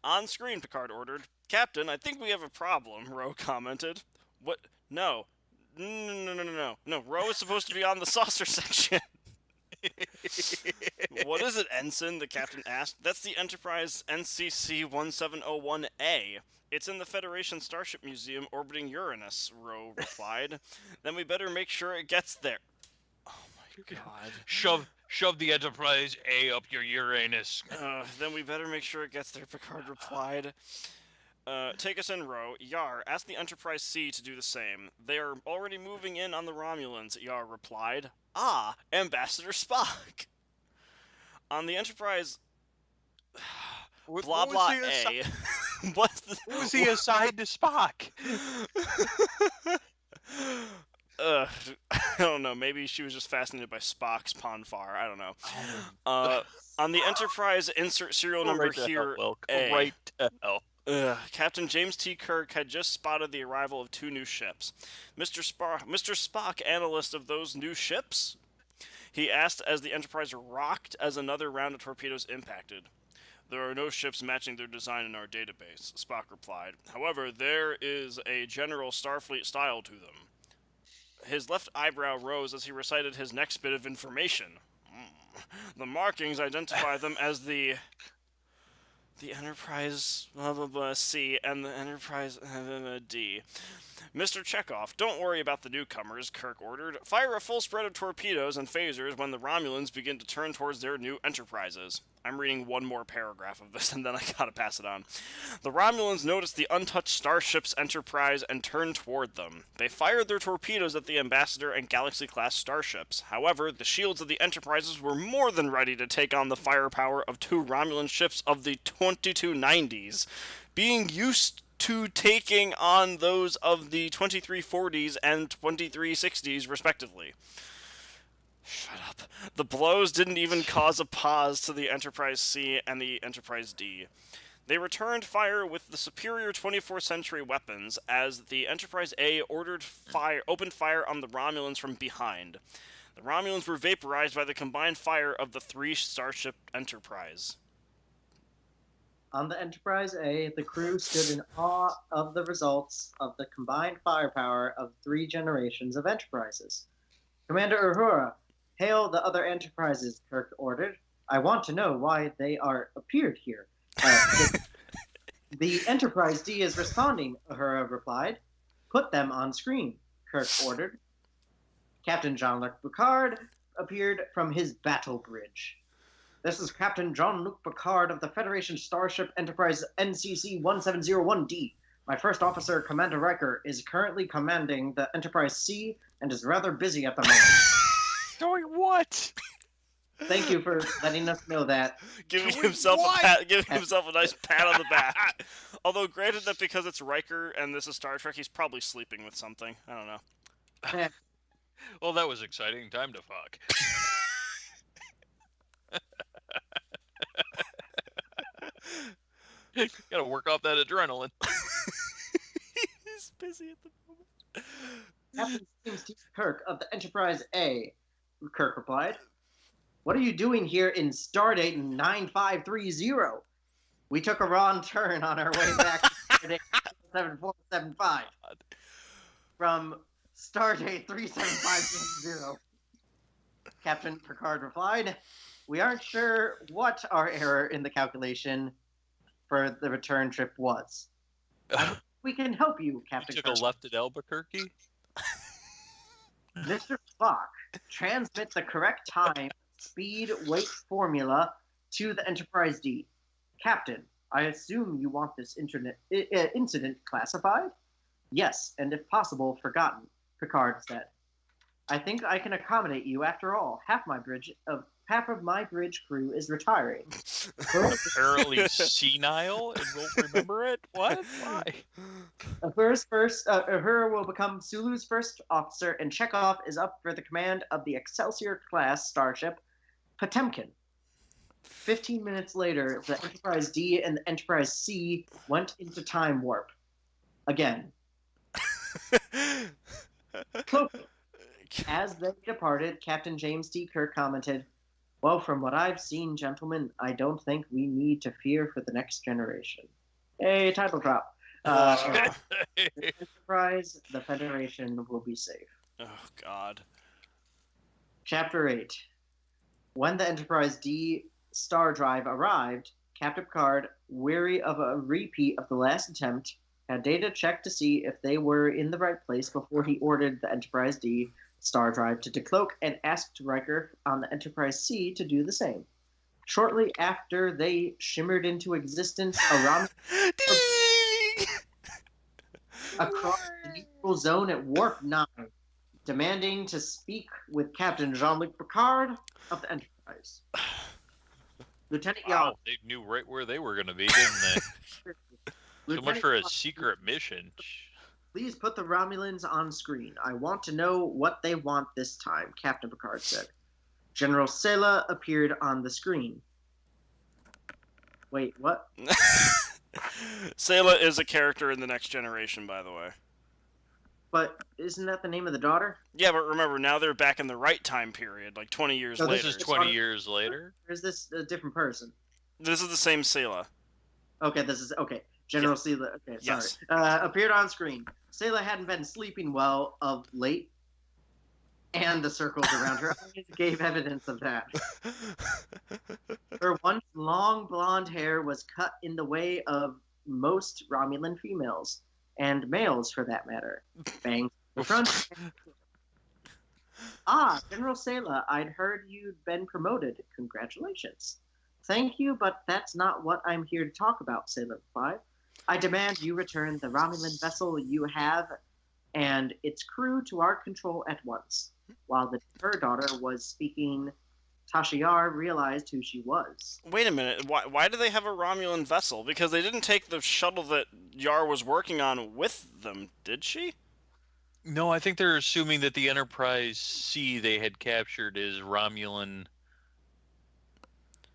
On screen, Picard ordered. Captain, I think we have a problem, Ro commented. What? No. No. Ro is supposed to be on the saucer section. What is it, Ensign? The captain asked. That's the Enterprise NCC 1701A. It's in the Federation Starship Museum orbiting Uranus, Ro replied. Then we better make sure it gets there. Oh my God. Shove the Enterprise A up your Uranus. Then we better make sure it gets there, Picard replied. Take us in, Ro. Yar, ask the Enterprise C to do the same. They are already moving in on the Romulans, Yar replied. Ah, Ambassador Spock! On the Enterprise... Blah What was blah he A. What's the... What was he aside to Spock? I don't know. Maybe she was just fascinated by Spock's Fanfare. I don't know. On the Enterprise, insert serial number Right to here. hell, Will. A. Right to hell. Captain James T. Kirk had just spotted the arrival of 2 new ships. Mr. Spock, analyst of those new ships? He asked as the Enterprise rocked as another round of torpedoes impacted. There are no ships matching their design in our database, Spock replied. However, there is a general Starfleet style to them. His left eyebrow rose as he recited his next bit of information. The markings identify them as the Enterprise blah blah blah C and the Enterprise D. Mr. Chekhov, don't worry about the newcomers, Kirk ordered. Fire a full spread of torpedoes and phasers when the Romulans begin to turn towards their new enterprises. I'm reading one more paragraph of this and then I gotta pass it on. The Romulans noticed the untouched starships Enterprise and turned toward them. They fired their torpedoes at the Ambassador and Galaxy-class starships. However, the shields of the Enterprises were more than ready to take on the firepower of 2 Romulan ships of the 2290s, being used to taking on those of the 2340s and 2360s, respectively. Shut up. The blows didn't even cause a pause to the Enterprise C and the Enterprise D. They returned fire with the superior 24th century weapons as the Enterprise A opened fire on the Romulans from behind. The Romulans were vaporized by the combined fire of the 3 starship Enterprise. On the Enterprise A, the crew stood in awe of the results of the combined firepower of 3 generations of Enterprises. Commander Uhura, hail the other Enterprises, Kirk ordered. I want to know why they are appeared here. The Enterprise D is responding, Uhura replied. Put them on screen, Kirk ordered. Captain Jean-Luc Picard appeared from his battle bridge. This is Captain Jean-Luc Picard of the Federation Starship Enterprise NCC 1701D. My first officer, Commander Riker, is currently commanding the Enterprise C and is rather busy at the moment. Doing what? Thank you for letting us know that. Giving himself a nice pat on the back. Although, granted that because it's Riker and this is Star Trek, he's probably sleeping with something. I don't know. Well, that was exciting. Time to fuck. Gotta work off that adrenaline. He's busy at the moment. Captain James T. Kirk of the Enterprise A, Kirk replied. What are you doing here in Stardate 9530? We took a wrong turn on our way back to Stardate 7475. From Stardate 37500. Captain Picard replied, we aren't sure what our error in the calculation for the return trip was. We can help you, Captain You took Kirk. a left at Albuquerque? Mr. Spock, transmit the correct time, speed, weight formula to the Enterprise D. Captain, I assume you want this incident classified? Yes, and if possible, forgotten, Picard said. I think I can accommodate you. After all, half of my bridge crew is retiring. Apparently senile and won't remember it? What? Why? Uhura will become Sulu's first officer, and Chekhov is up for the command of the Excelsior-class starship Potemkin. 15 minutes later, the Enterprise D and the Enterprise C went into time warp. Again. As they departed, Captain James T. Kirk commented, well, from what I've seen, gentlemen, I don't think we need to fear for the next generation. Hey, title drop. The Enterprise, the Federation will be safe. Oh, God. Chapter 8. When the Enterprise D star drive arrived, Captain Picard, weary of a repeat of the last attempt, had data checked to see if they were in the right place before he ordered the Enterprise D star drive to decloak and asked Riker on the Enterprise C to do the same. Shortly after they shimmered into existence, a Romulan Ding! across the neutral zone at Warp 9, demanding to speak with Captain Jean-Luc Picard of the Enterprise. Lieutenant Yar. Wow, they knew right where they were going to be, didn't they? So much for a Yar, secret mission. please put the Romulans on screen. I want to know what they want this time, Captain Picard said. General Sela appeared on the screen. Wait, what? Sayla is a character in The Next Generation, by the way. But isn't that the name of the daughter? Yeah, but remember, now they're back in the right time period, like 20 years No, later. This is 20 years later? Or is this a different person? This is the same Sayla. Okay, this is okay. General Sela. Okay, sorry. Yes. Appeared on screen. Sela hadn't been sleeping well of late, and the circles around her eyes gave evidence of that. Her once long blonde hair was cut in the way of most Romulan females, and males for that matter. Bangs in the front. Ah, General Sela, I'd heard you'd been promoted. Congratulations. Thank you, but that's not what I'm here to talk about, Sela replied. I demand you return the Romulan vessel you have and its crew to our control at once. While her daughter was speaking, Tasha Yar realized who she was. Wait a minute, why do they have a Romulan vessel? Because they didn't take the shuttle that Yar was working on with them, did she? No, I think they're assuming that the Enterprise C they had captured is Romulan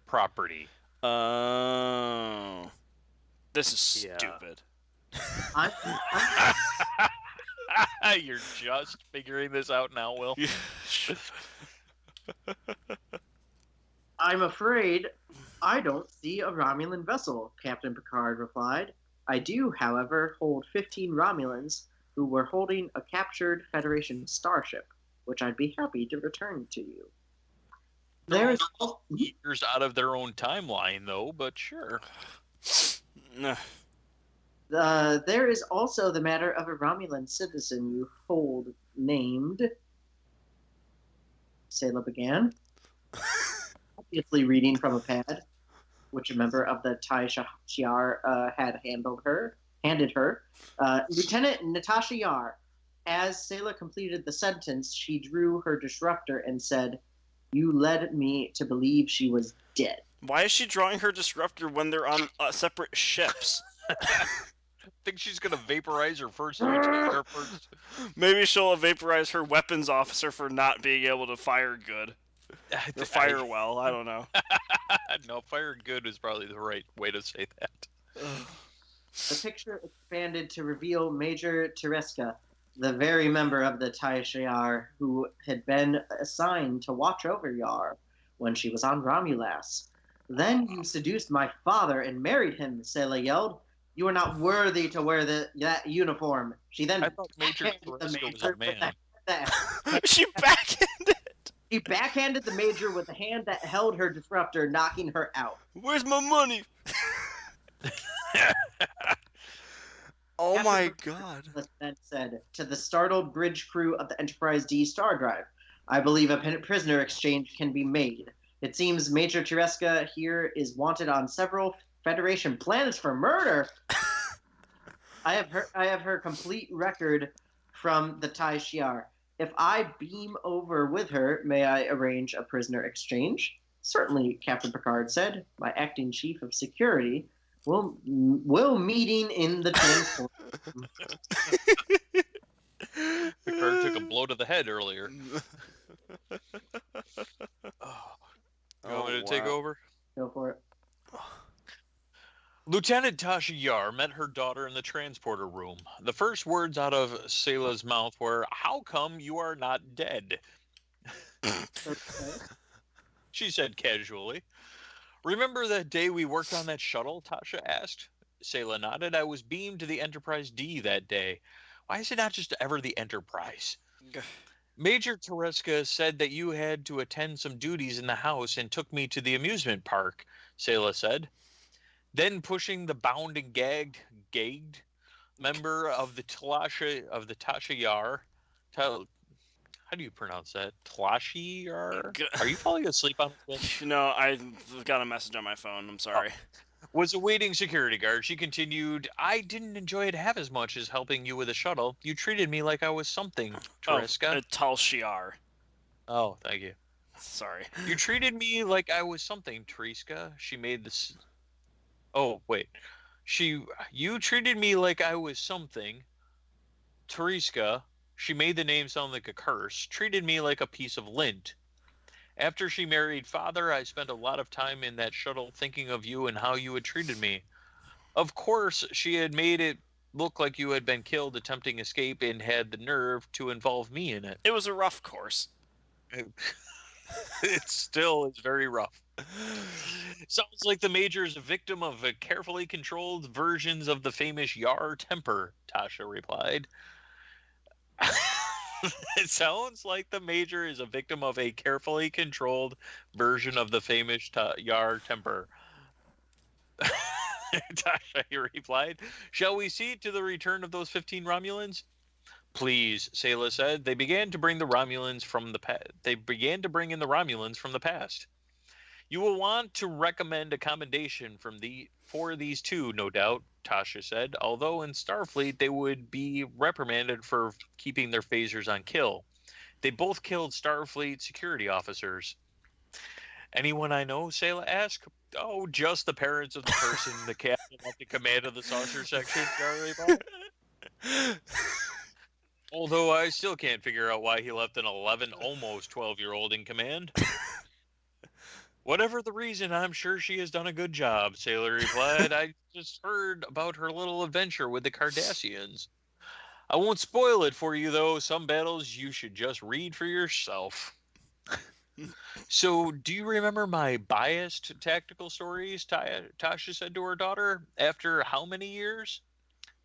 property. Oh. This is stupid. You're just figuring this out now, Will. I'm afraid I don't see a Romulan vessel, Captain Picard replied. I do, however, hold 15 Romulans who were holding a captured Federation starship, which I'd be happy to return to you. There's years out of their own timeline, though, but sure. There is also the matter of a Romulan citizen you hold named... Sela began, obviously reading from a pad, which a member of the Tai Shiar had handed her. Lieutenant Natasha Yar. As Sela completed the sentence, she drew her disruptor and said, "You led me to believe she was dead." Why is she drawing her disruptor when they're on separate ships? Think she's gonna vaporize her first. Maybe she'll vaporize her weapons officer for not being able to fire good. Or fire well, I don't know. No, fire good is probably the right way to say that. The picture expanded to reveal Major Tereska, the very member of the Tai Shiar who had been assigned to watch over Yar when she was on Romulas. Then you seduced my father and married him, Sela yelled. You are not worthy to wear that uniform. She then I thought Major Tereska was a man. She backhanded. She backhanded the Major with the hand that held her disruptor, knocking her out. Where's my money? Oh my god. Then said to the startled bridge crew of the Enterprise D star drive, I believe a prisoner exchange can be made. It seems Major Tereska here is wanted on several Federation planets for murder. I have her complete record from the Tai Shiar. If I beam over with her, may I arrange a prisoner exchange? Certainly, Captain Picard said. My acting chief of security will meeting in the transport. Picard took a blow to the head earlier. You want me to take over? Go for it. Lieutenant Tasha Yar met her daughter in the transporter room. The first words out of Sela's mouth were, "How come you are not dead?" She said casually. "Remember that day we worked on that shuttle?" Tasha asked. Sela nodded. "I was beamed to the Enterprise D that day. Why is it not just ever the Enterprise?" Major Tereska said that you had to attend some duties in the house and took me to the amusement park, Sela said. Then pushing the bound and gagged member of the Tasha Yar, how do you pronounce that? Tlashi? Are G- you falling asleep on us? No, I got a message on my phone. I'm Oh, sorry. was a waiting security guard. She continued, I didn't enjoy it half as much as helping you with the shuttle. You treated me like I was something, Oh, Tereska. Tal Shiar. Oh, thank you. Sorry. You treated me like I was something, Tereska. She made this. Oh, wait. You treated me like I was something, Tereska. She made the name sound like a curse. Treated me like a piece of lint. After she married father, I spent a lot of time in that shuttle thinking of you and how you had treated me. Of course, she had made it look like you had been killed attempting escape and had the nerve to involve me in it. It was a rough course. It still is very rough. Sounds like the Major is a victim of a carefully controlled versions of the famous Yar temper, Tasha replied. It sounds like the Major is a victim of a carefully controlled version of the famous Yar temper. Tasha replied. Shall we see to the return of those 15 Romulans? Please, Sayla said. They began to bring in the Romulans from the past. You will want to recommend a commendation for these two, no doubt, Tasha said, although in Starfleet they would be reprimanded for keeping their phasers on kill. They both killed Starfleet security officers. Anyone I know, Sayla asked. Oh, just the parents of the person, the captain at the command of the saucer section, Charlie Ball. Although I still can't figure out why he left an 11, almost 12-year-old in command. Whatever the reason, I'm sure she has done a good job, Sailor replied. I just heard about her little adventure with the Cardassians. I won't spoil it for you, though. Some battles you should just read for yourself. So, do you remember my biased tactical stories? Tasha said to her daughter. After how many years?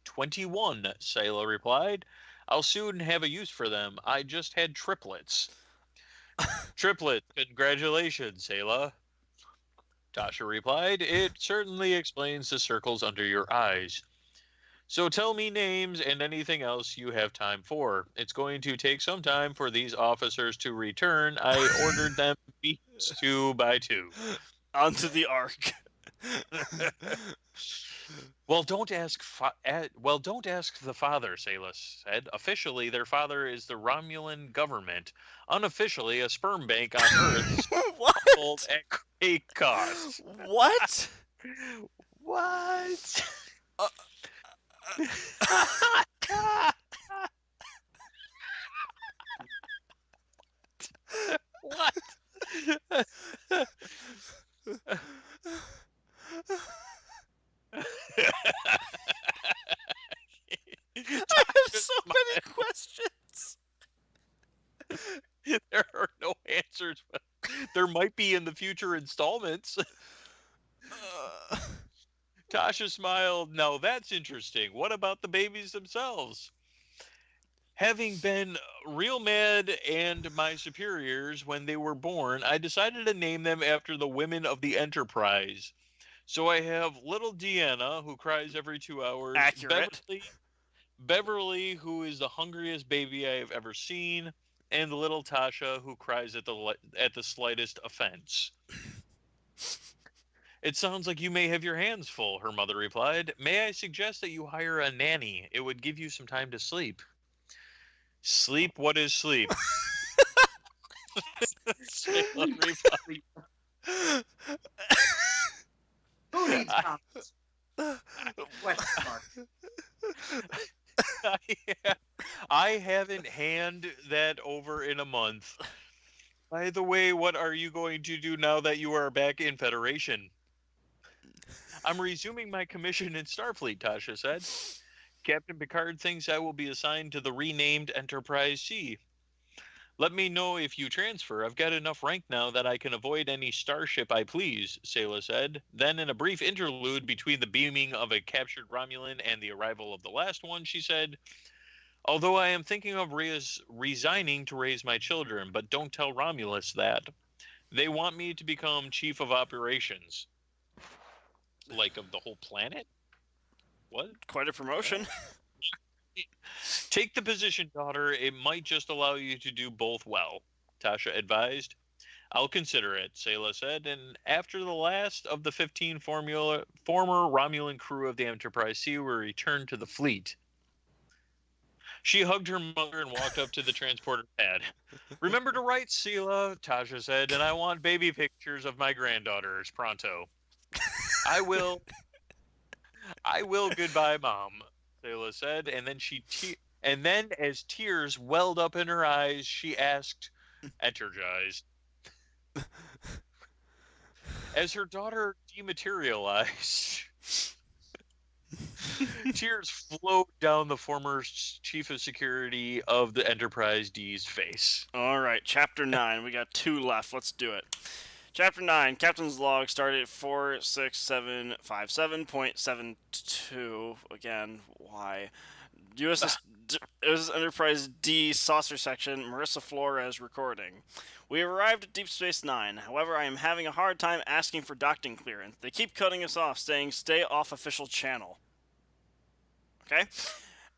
21, Sayla replied. I'll soon have a use for them. I just had triplets. Triplets, congratulations, Sayla. Tasha replied. It certainly explains the circles under your eyes. So tell me names and anything else you have time for. It's going to take some time for these officers to return. I ordered them beats 2 by 2. Onto the Ark. Well, don't ask the father, Salus said. Officially, their father is the Romulan government. Unofficially, a sperm bank on Earth sold What? at great cost. What? What? Uh, What? I have so many questions. There are no answers, but there might be in the future installments. Tasha smiled. Now that's interesting. What about the babies themselves? Having been real mad and my superiors when they were born, I decided to name them after the women of the Enterprise. So I have little Deanna, who cries every 2 hours, Accurate. Beverly, who is the hungriest baby I have ever seen, and little Tasha, who cries at the slightest offense. It sounds like you may have your hands full, her mother replied. May I suggest that you hire a nanny? It would give you some time to sleep. Sleep? What is sleep? Salem replied. Who needs comments? Question mark. I haven't handed that over in a month. By the way, what are you going to do now that you are back in Federation? I'm resuming my commission in Starfleet, Tasha said. Captain Picard thinks I will be assigned to the renamed Enterprise C. Let me know if you transfer. I've got enough rank now that I can avoid any starship I please, Sayla said. Then, in a brief interlude between the beaming of a captured Romulan and the arrival of the last one, she said, although I am thinking of resigning to raise my children, but don't tell Romulus that. They want me to become chief of operations. Like of the whole planet? What? Quite a promotion. Take the position, daughter. It might just allow you to do both well, Tasha advised. I'll consider it, Sayla said, and after the last of the 15 former Romulan crew of the Enterprise C were returned to the fleet, she hugged her mother and walked up to the transporter pad. Remember to write, Sela, Tasha said, and I want baby pictures of my granddaughters pronto. I will. I will. Goodbye, Mom, Sela said, and then as tears welled up in her eyes, she asked, energized. As her daughter dematerialized, tears flowed down the former chief of security of the Enterprise D's face. All right, Chapter 9. We got 2 left. Let's do it. Chapter 9, Captain's Log started at 46757.72. Again, why? USS Enterprise D saucer section, Marissa Flores recording. We have arrived at Deep Space Nine. However, I am having a hard time asking for docking clearance. They keep cutting us off, saying stay off official channel. Okay?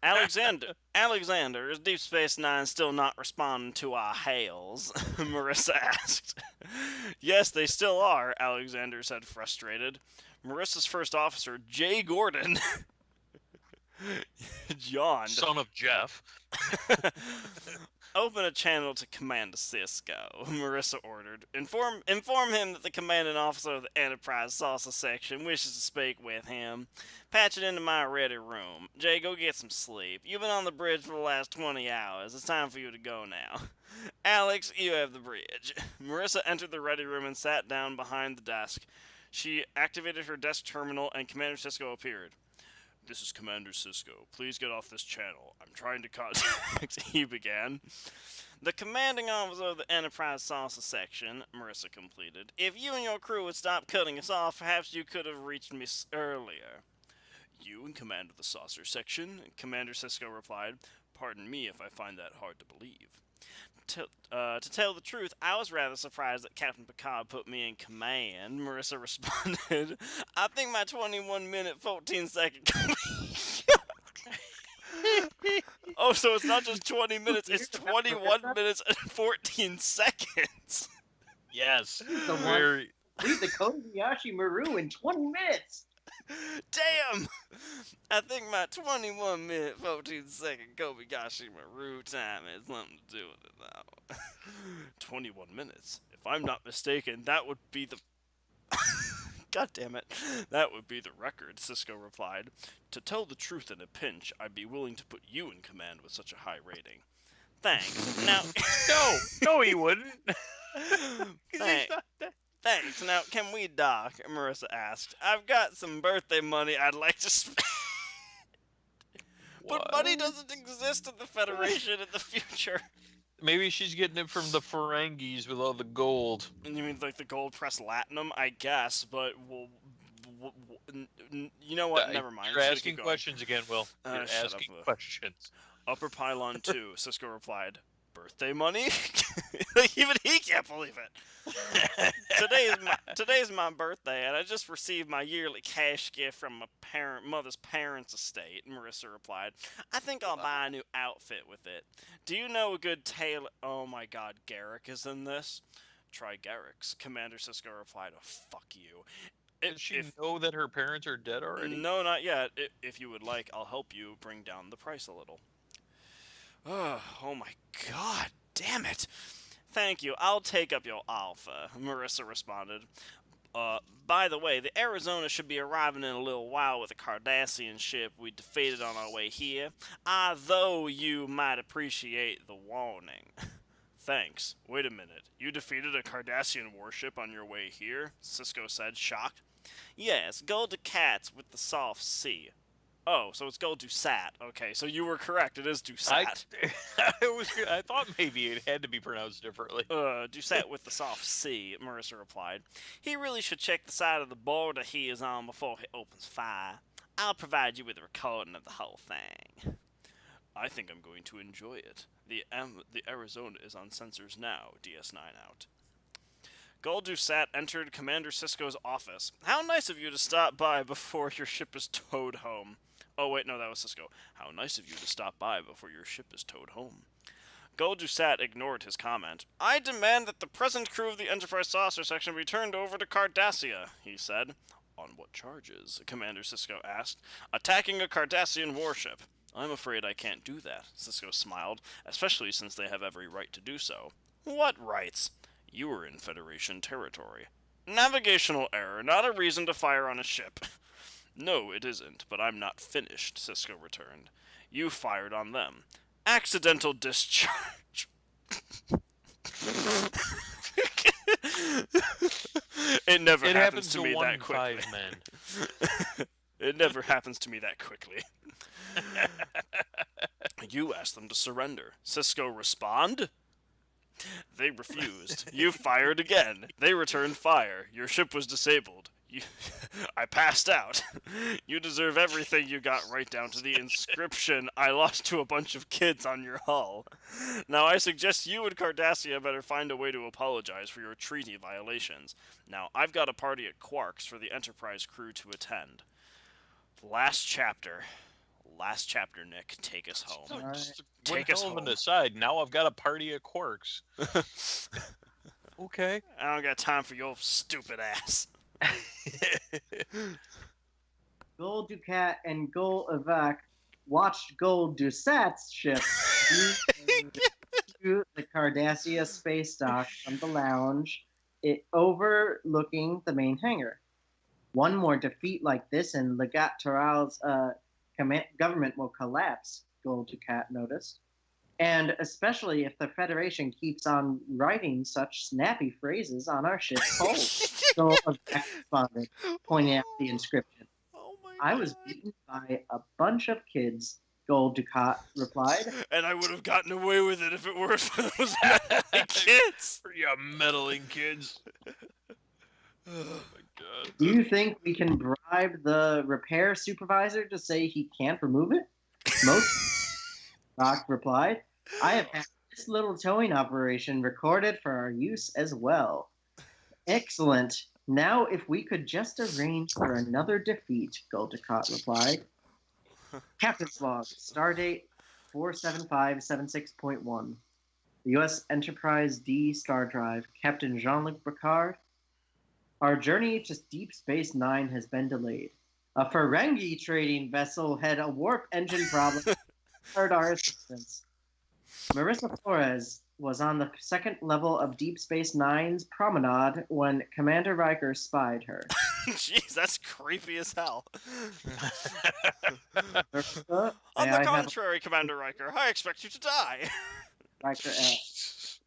Alexander, is Deep Space Nine still not responding to our hails? Marissa asked. Yes, they still are, Alexander said, frustrated. Marissa's first officer, Jay Gordon, yawned. Son of Jeff. Open a channel to Commander Cisco, Marissa ordered. Inform him that the commanding officer of the Enterprise Salsa section wishes to speak with him. Patch it into my ready room. Jay, go get some sleep. You've been on the bridge for the last 20 hours. It's time for you to go now. Alex, you have the bridge. Marissa entered the ready room and sat down behind the desk. She activated her desk terminal and Commander Cisco appeared. This is Commander Cisco. Please get off this channel. I'm trying to contact, he began. The commanding officer of the Enterprise Salsa section, Marissa completed. If you and your crew would stop cutting us off, perhaps you could have reached me earlier. You and Commander of the Saucer section? Commander Cisco replied. Pardon me if I find that hard to believe. To tell the truth, I was rather surprised that Captain Picard put me in command, Marissa responded. I think my 21-minute, 14-second... Oh, so it's not just 20 minutes, it's 21 minutes and 14 seconds. Yes. The one read the Kobayashi Maru in 20 minutes. Damn! I think my 21-minute, 14-second Kobayashi Maru time has something to do with it now. 21 minutes. If I'm not mistaken, that would be the... God damn it. That would be the record, Cisco replied. To tell the truth in a pinch, I'd be willing to put you in command with such a high rating. Thanks. Now... No, he wouldn't. Thanks. Now, can we dock? Marissa asked. I've got some birthday money I'd like to spend. But money doesn't exist in the Federation in the future. Maybe she's getting it from the Ferengis with all the gold. You mean like the gold press latinum? I guess, but you know what? Never mind. You're asking questions again, Will. You're asking questions. Upper Pylon 2, Cisco replied. Birthday money? Even he can't believe it. Today's my birthday, and I just received my yearly cash gift from my mother's parents' estate, Marissa replied. I think I'll buy a new outfit with it. Do you know a good tailor? Oh my god, Garrick is in this? Try Garrick's, Commander Cisco replied. Oh, fuck you. Does she know that her parents are dead already? No, not yet. If you would like, I'll help you bring down the price a little. Oh my god, damn it. Thank you, I'll take up your offer, Marissa responded. By the way, the Arizona should be arriving in a little while with a Cardassian ship we defeated on our way here, although you might appreciate the warning. Thanks. Wait a minute. You defeated a Cardassian warship on your way here? Cisco said, shocked. Yes, go to Cats with the soft C. Oh, so it's Gold Dusat. Okay, so you were correct. It is Dusat. I thought maybe it had to be pronounced differently. Dusat with the soft C, Marissa replied. He really should check the side of the border he is on before he opens fire. I'll provide you with a recording of the whole thing. I think I'm going to enjoy it. The Arizona is on sensors now, DS9 out. Gold Dusat entered Commander Cisco's office. How nice of you to stop by before your ship is towed home. Oh, wait, no, that was Cisco. How nice of you to stop by before your ship is towed home. Gul Dusat ignored his comment. I demand that the present crew of the Enterprise saucer section be turned over to Cardassia, he said. On what charges? Commander Cisco asked. Attacking a Cardassian warship. I'm afraid I can't do that, Cisco smiled, especially since they have every right to do so. What rights? You were in Federation territory. Navigational error, not a reason to fire on a ship. No, it isn't, but I'm not finished, Cisco returned. You fired on them. Accidental discharge. It never happens to me that quickly. Men. It never happens to me that quickly. You asked them to surrender. Cisco respond? They refused. You fired again. They returned fire. Your ship was disabled. I passed out. You deserve everything you got, right down to the inscription, I lost to a bunch of kids, on your hull. Now I suggest you and Cardassia better find a way to apologize for your treaty violations. Now I've got a party at Quark's for the Enterprise crew to attend. Last chapter. Last chapter, Nick. Take us home. Take us home. Aside. Now I've got a party at Quark's. Okay. I don't got time for your stupid ass. Gul Dukat and Gul Evak watched Gul Dusat's ship to the Cardassia space dock from the lounge, it overlooking the main hangar. One more defeat like this and Legat Toral's government will collapse, Gul Dukat noticed. And especially if the Federation keeps on writing such snappy phrases on our ship's hull. So Evak responded, pointing at the inscription. I was beaten by a bunch of kids, Gul Dukat replied. And I would have gotten away with it if it weren't for those meddling kids. You meddling kids. Oh my god. Do you think we can bribe the repair supervisor to say he can't remove it? Most Doc replied, I have had this little towing operation recorded for our use as well. Excellent. Now, if we could just arrange for another defeat, Gul Dukat replied. Captain's log, stardate 47576.1. The U.S. Enterprise D star drive, Captain Jean-Luc Picard. Our journey to Deep Space Nine has been delayed. A Ferengi trading vessel had a warp engine problem. Heard our assistance. Marissa Flores was on the second level of Deep Space Nine's promenade when Commander Riker spied her. Jeez, that's creepy as hell. Marissa, On the contrary, Commander Riker, I expect you to die. Riker asked.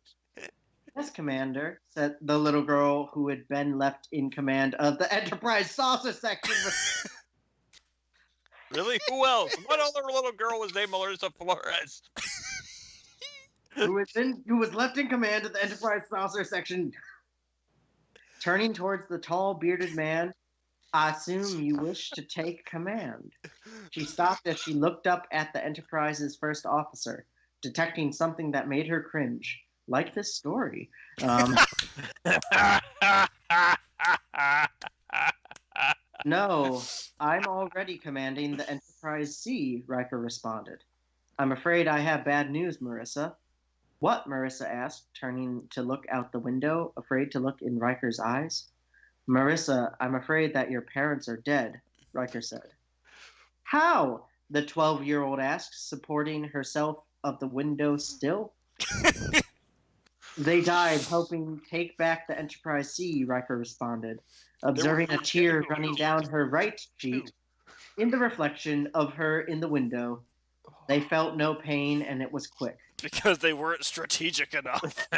Yes, Commander, said the little girl who had been left in command of the Enterprise saucer section. Really? Who else? What other little girl was named Marissa Flores? who was left in command of the Enterprise saucer section. Turning towards the tall, bearded man, I assume you wish to take command. She stopped as she looked up at the Enterprise's first officer, detecting something that made her cringe. Like this story. No, I'm already commanding the Enterprise C, Riker responded. I'm afraid I have bad news, Marissa. What? Marissa asked, turning to look out the window, afraid to look in Riker's eyes. Marissa, I'm afraid that your parents are dead, Riker said. How? The 12-year-old asked, supporting herself of the window still. They died helping take back the Enterprise C, Riker responded, observing a tear running down her right cheek in the reflection of her in the window. They felt no pain, and it was quick. Because they weren't strategic enough.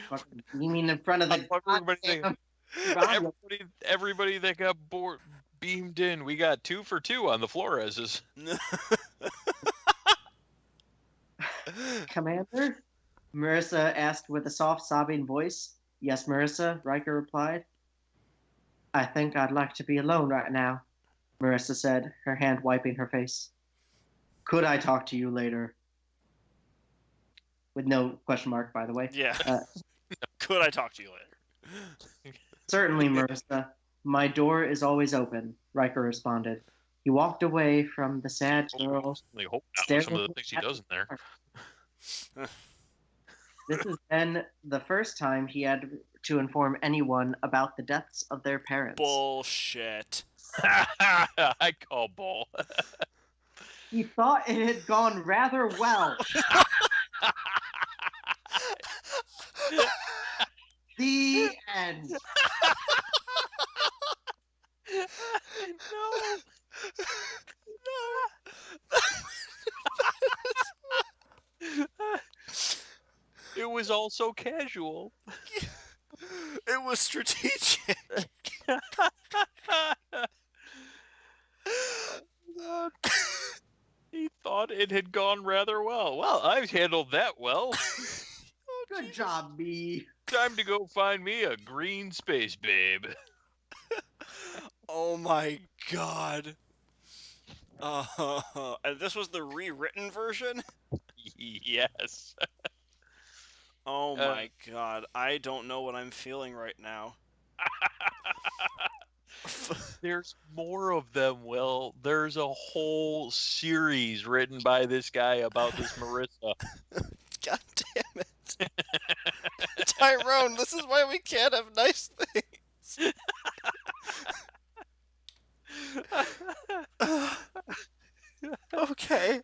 Fucking beaming in front of the everybody that got beamed in. We got 2 for 2 on the Floreses. Commander? Marissa asked with a soft, sobbing voice. Yes, Marissa, Riker replied. I think I'd like to be alone right now, Marissa said, her hand wiping her face. Could I talk to you later? With no question mark, by the way. Yeah. Could I talk to you later? Certainly, Marissa. My door is always open, Riker responded. He walked away from the sad girl, I hope not with some of the staring things he at does in there. the This has been the first time he had to inform anyone about the deaths of their parents. Bullshit. I call bull. He thought it had gone rather well. The end. No. It was all so casual. It was strategic. He thought it had gone rather well. Well, I've handled that well. Good job, me. Time to go find me a green space babe. Oh my god. And this was the rewritten version? Yes. Oh my god. I don't know what I'm feeling right now. There's more of them, Will. There's a whole series written by this guy about this Marissa. God damn it. Tyrone, this is why we can't have nice things. Okay.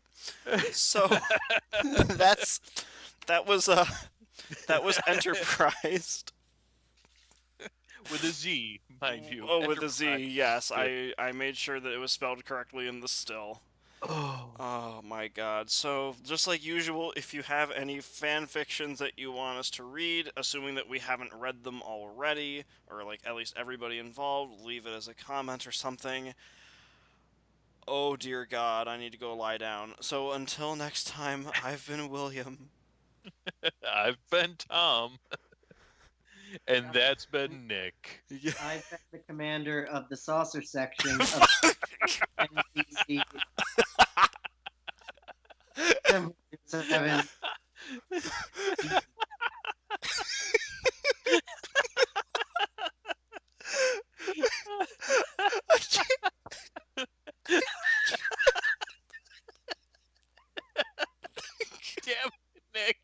So that was Enterprised. With a Z, mind you. Oh, with a Z, Enterprise. yes. I made sure that it was spelled correctly in the still. Oh my god. So, just like usual, if you have any fan fictions that you want us to read, assuming that we haven't read them already, or like at least everybody involved, leave it as a comment or something. Oh dear god, I need to go lie down. So until next time, I've been William. I've been Tom. And that's been Nick. Yeah. I've been the commander of the saucer section of NBC 7. I can't. Damn it, Nick.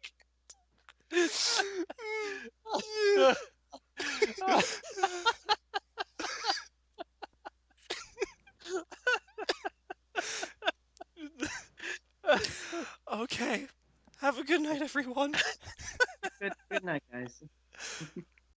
Okay. Have a good night, everyone. Good night, guys.